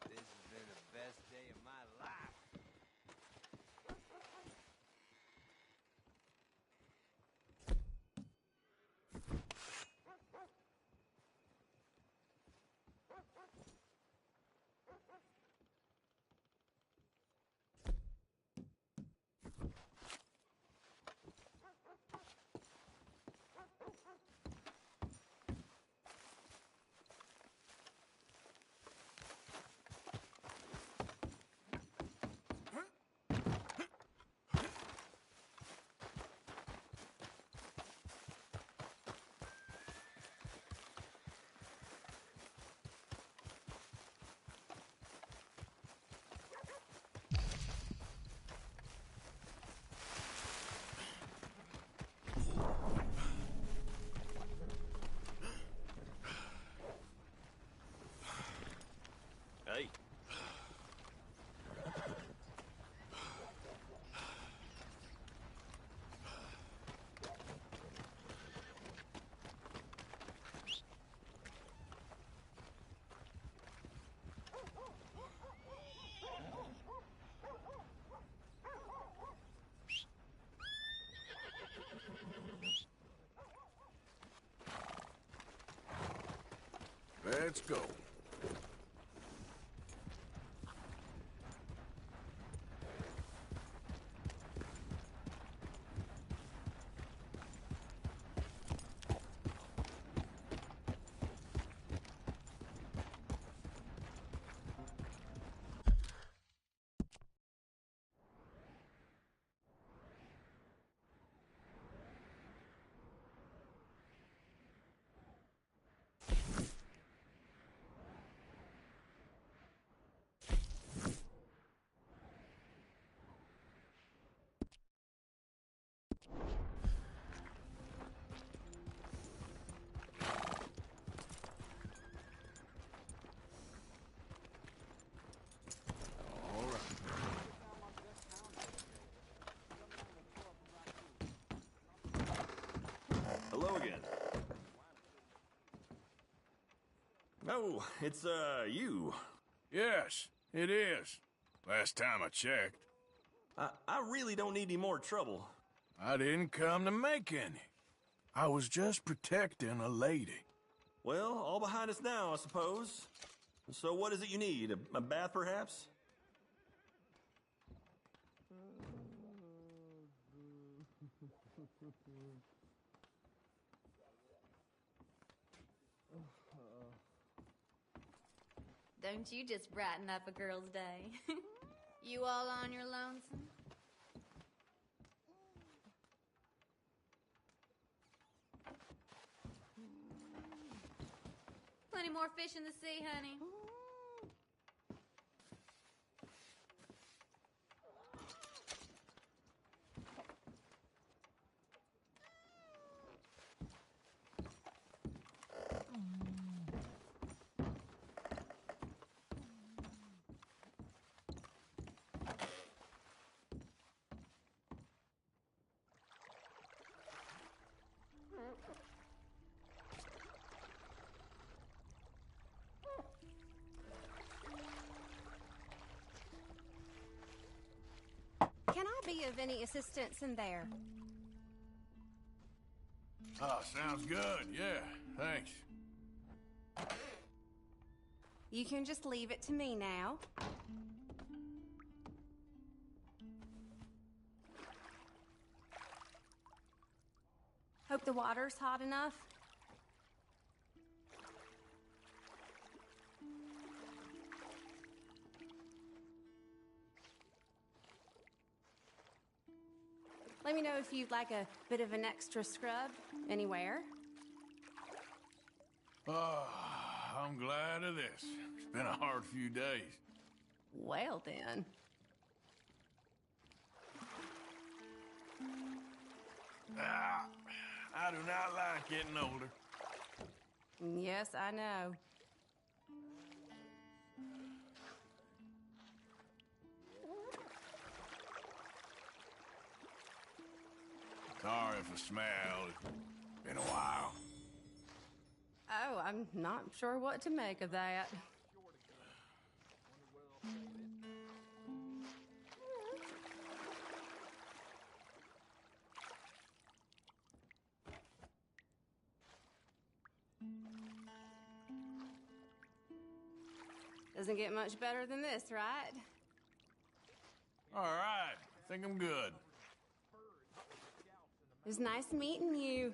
This has been the best day of my life. Hey. Let's go. Hello again. Oh, it's, you. Yes, it is. Last time I checked. I really don't need any more trouble. I didn't come to make any. I was just protecting a lady. Well, all behind us now, I suppose. So what is it you need? A bath, perhaps? Don't you just brighten up a girl's day. You all on your lonesome? Plenty more fish in the sea, honey. be of any assistance in there. Oh, sounds good. Yeah, thanks. You can just leave it to me now. Hope the water's hot enough. Let me know if you'd like a bit of an extra scrub anywhere. Oh, I'm glad of this. It's been a hard few days. Well, then. I do not like getting older. Yes, I know. Sorry for smell. It's been a while. Oh, I'm not sure what to make of that. Doesn't get much better than this, right? All right. Think I'm good. It was nice meeting you.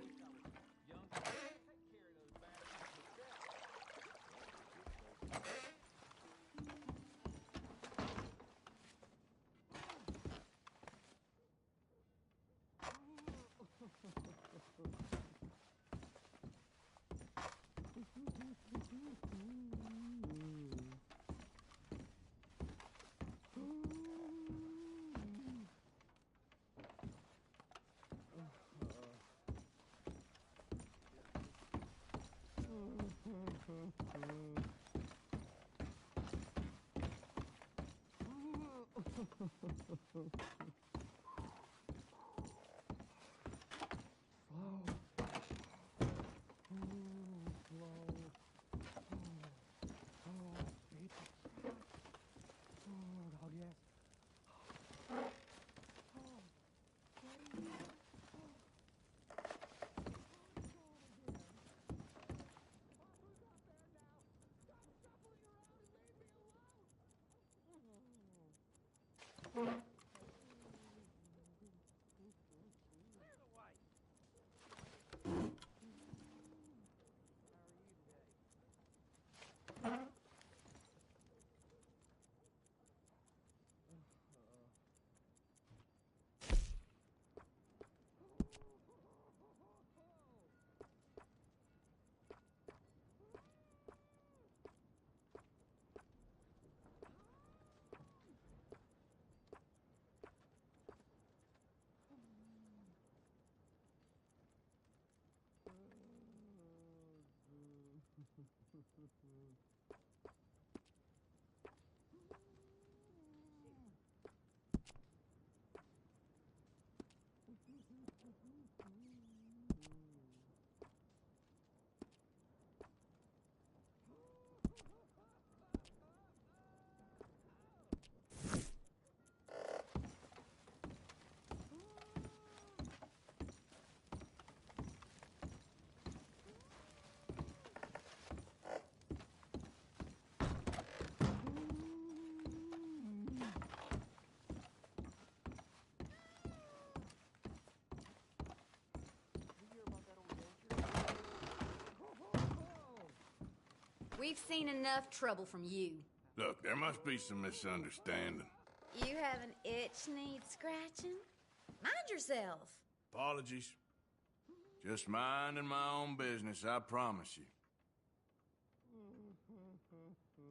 We've seen enough trouble from you. Look, there must be some misunderstanding. You have an itch needs scratching? Mind yourself. Apologies. Just minding my own business, I promise you.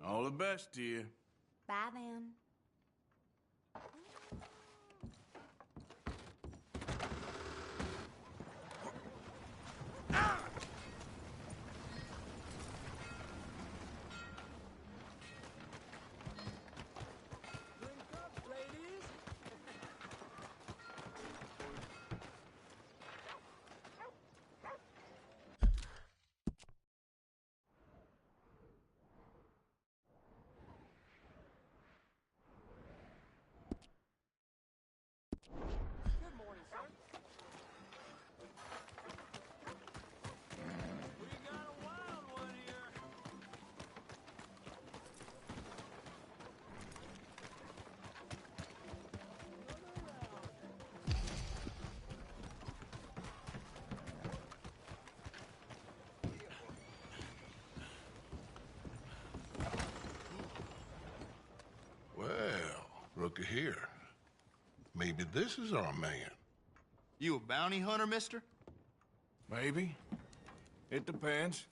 All the best to you. Bye then. looky here. Maybe this is our man. You a bounty hunter, mister? Maybe. It depends.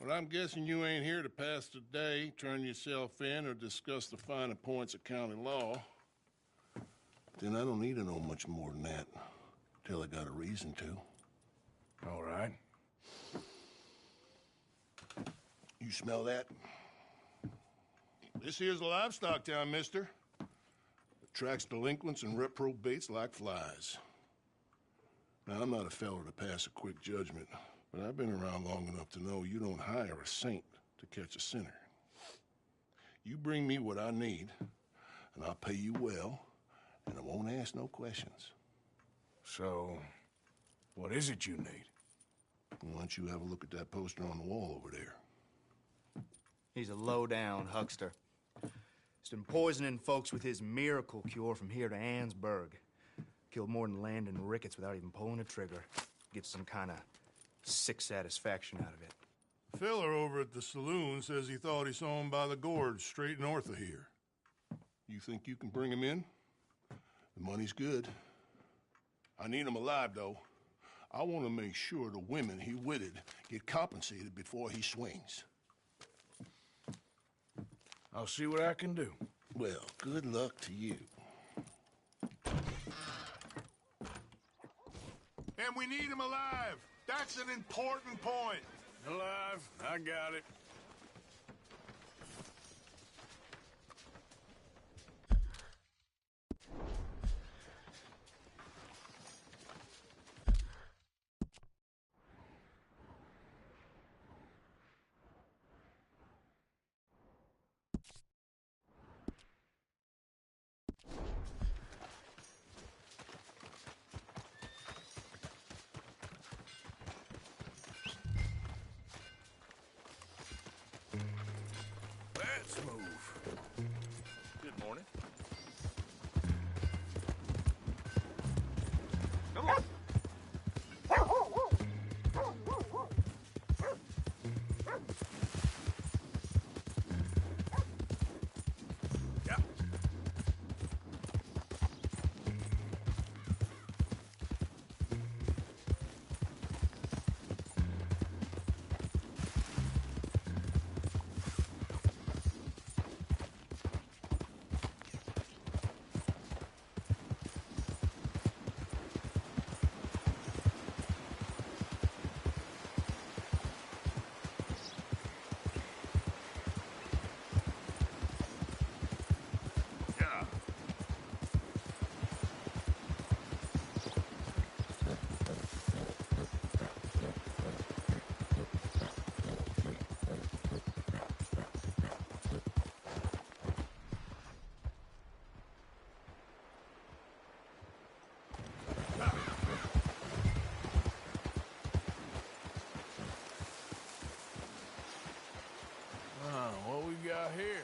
Well, I'm guessing you ain't here to pass the day, turn yourself in, or discuss the finer points of county law. Then I don't need to know much more than that, till I got a reason to. All right. You smell that? This here's a livestock town, mister. Attracts delinquents and reprobates like flies. Now, I'm not a fellow to pass a quick judgment, but I've been around long enough to know you don't hire a saint to catch a sinner. You bring me what I need, and I'll pay you well, and I won't ask no questions. So, what is it you need? Why don't you have a look at that poster on the wall over there? He's a low-down huckster. He's been poisoning folks with his miracle cure from here to Annesburg. Killed more than Landon Ricketts without even pulling a trigger. Gets some kind of sick satisfaction out of it. Filler over at the saloon says he thought he saw him by the gorge straight north of here. You think you can bring him in? The money's good. I need him alive, though. I want to make sure the women he witted get compensated before he swings. I'll see what I can do. Well, good luck to you. And we need him alive. That's an important point. Alive, I got it. Let's move. Good morning. Come on. Yeah. What we got here?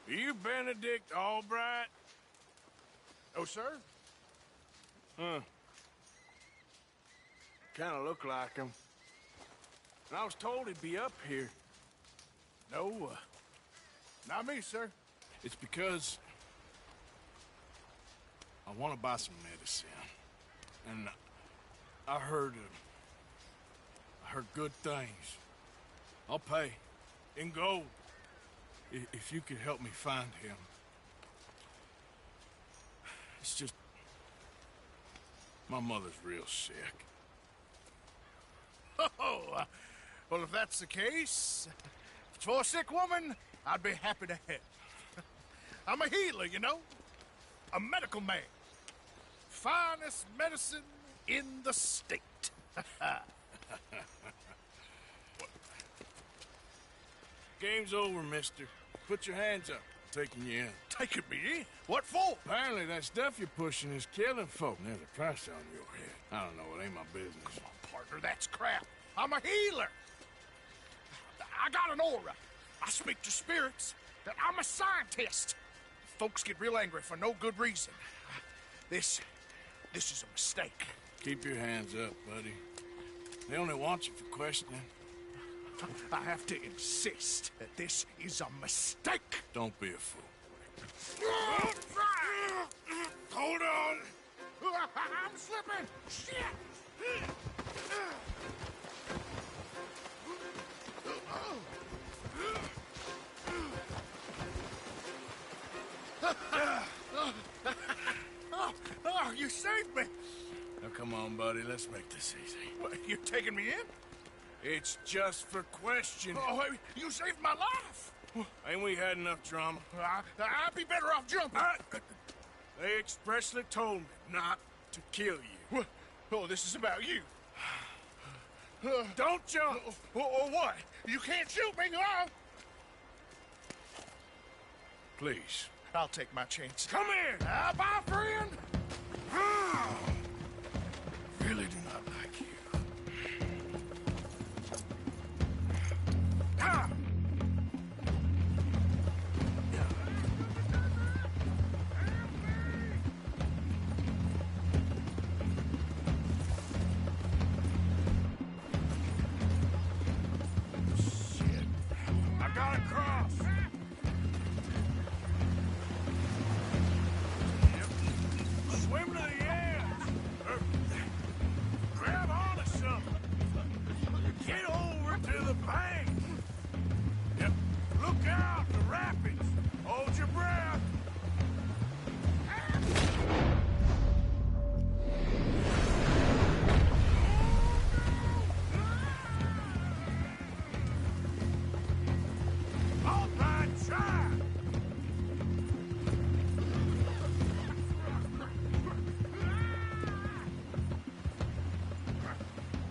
Are you Benedict Albright? Oh, sir? Huh. Kind of look like him. And I was told he'd be up here. No, not me, sir. It's because I want to buy some medicine. And I heard good things. I'll pay in gold. If you could help me find him. It's just... my mother's real sick. Oh, well, if that's the case, if it's for a sick woman, I'd be happy to help. I'm a healer, you know? A medical man. Finest medicine in the state. Game's over, mister. Put your hands up. I'm taking you in. Taking me in? What for? Apparently that stuff you're pushing is killing folk. There's a price on your head. I don't know, it ain't my business. Come on, partner, that's crap. I'm a healer. I got an aura. I speak to spirits. I'm a scientist. Folks get real angry for no good reason. This is a mistake. Keep your hands up, buddy. They only want you for questioning. I have to insist that this is a mistake. Don't be a fool. Hold on. I'm slipping. Shit. Oh, you saved me. Now, come on, buddy. Let's make this easy. What, you're taking me in? It's just for questioning. Oh, you saved my life. Ain't we had enough drama? I'd be better off jumping. They expressly told me not to kill you. Oh, this is about you. Don't jump! Or what? You can't shoot me, no! Please. I'll take my chance. Come here! Bye, friend! Really do not like you. Shit. I gotta cross. Swim to the end! Grab onto something! Get over to the bank! Yep. Look out, the rapids! Hold your breath! All right, try!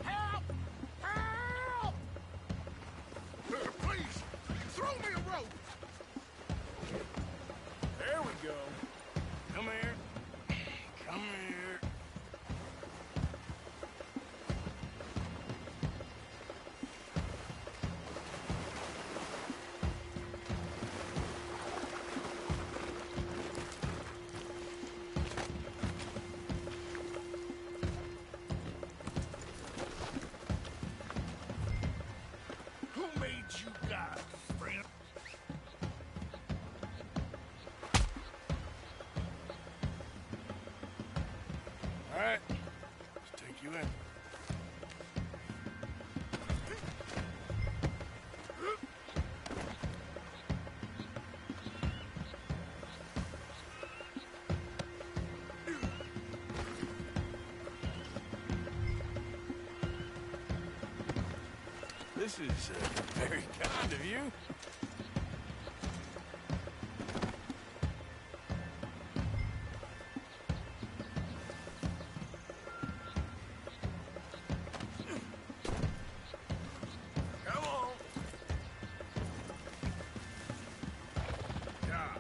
Help! Help! Please, throw me a rope. There we go. Come here. Come here. Who made you guys, friend? All right. Let's take you in. This is very kind of you. Come on. Yeah.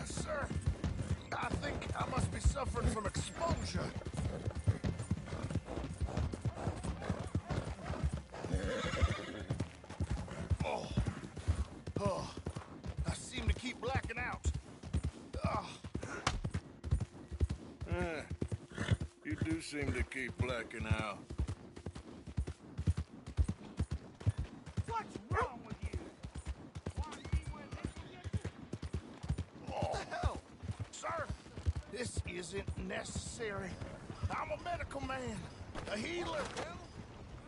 Sir, I think I must be suffering from exposure. Oh, I seem to keep blacking out. You do seem to keep blacking out. What's wrong with you? What the hell? Sir, this isn't necessary. I'm a medical man, a healer.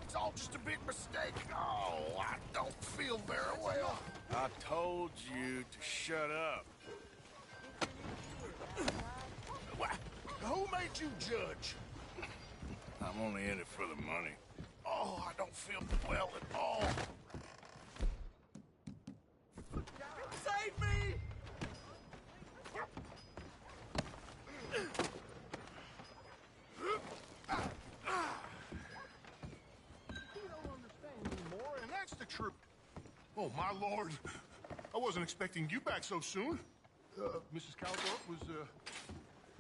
It's all just a big mistake. Oh, I don't feel very well. I told you to shut up. Who made you judge? I'm only in it for the money. Oh, Oh, I don't feel well at all. Save me! You don't understand anymore, and that's the truth. Oh, my lord. I wasn't expecting you back so soon. Mrs. Calthorpe was,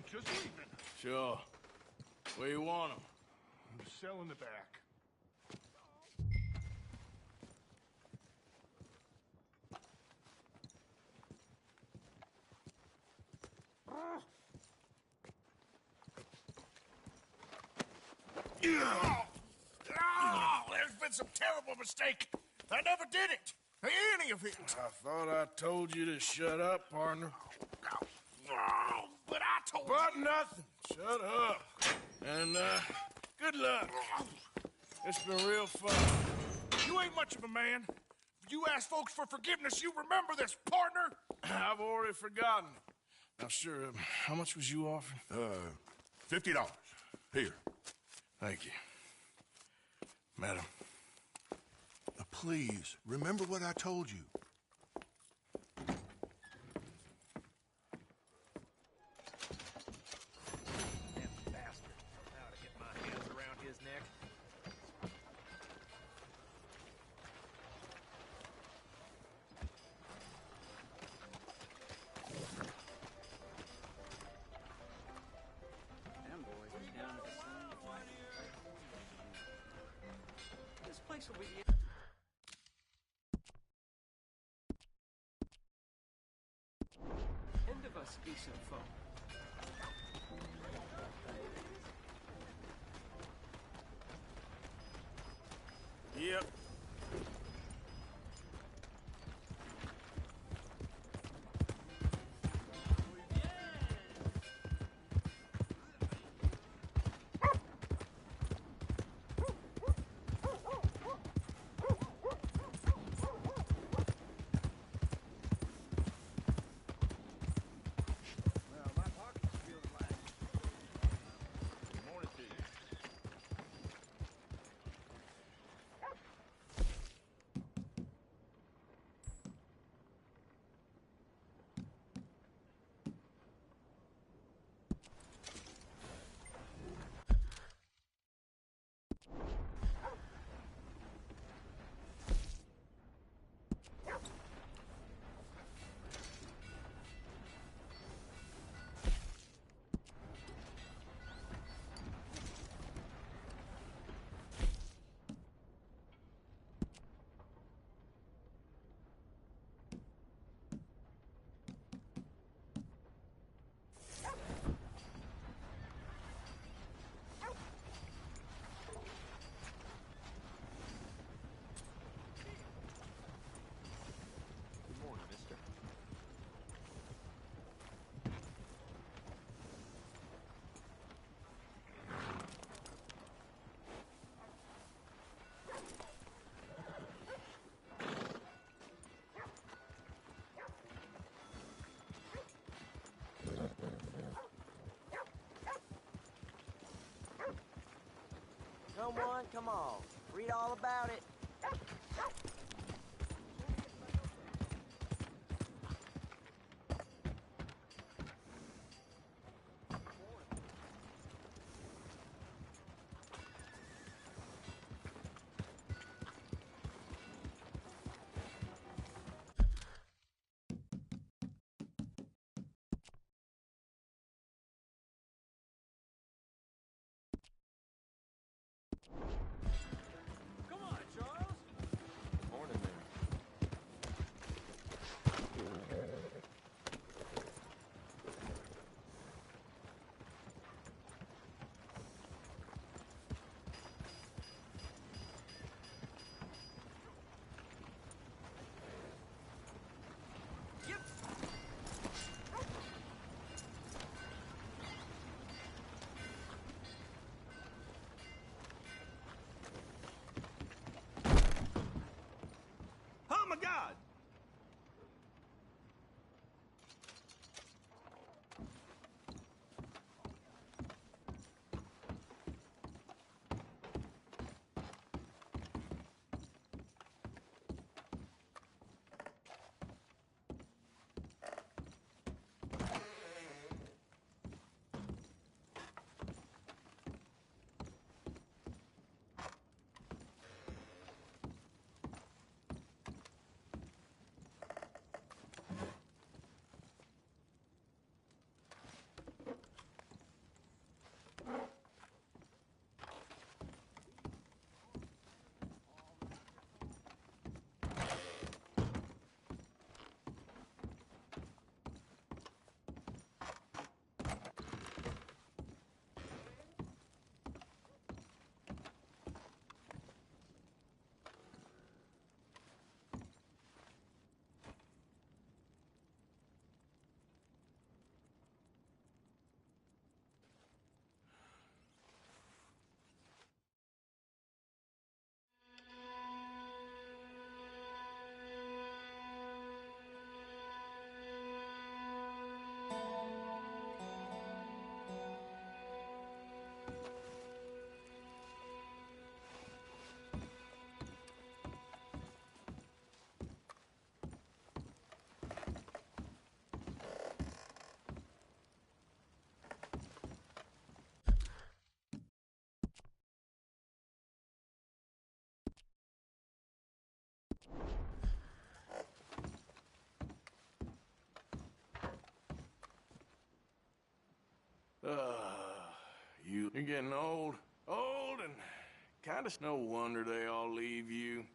just leaving. Sure. Where you want him? The cell in the back. There's been some terrible mistake. I never did it. Any of it. I thought I told you to shut up, partner. But I told But you. nothing. Shut up. And, good luck. It's been real fun. You ain't much of a man. You ask folks for forgiveness, you remember this, partner? I've already forgotten. Now, sure, how much was you offering? $50. Here. Thank you. Madam. Now, please, remember what I told you. Damn bastard. Now to get my hands around his neck. Them boys are down at the scene fighting. This place will be the end of us decent folk. Yep. Well, my pockets feel like. Good morning to you. Good morning, mister. Someone, come on. Read all about it. Come on, Charles. getting old. Old and kind of no wonder they all leave you.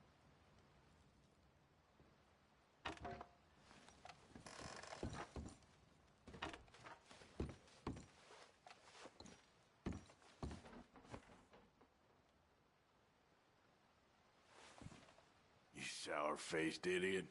You sour-faced idiot.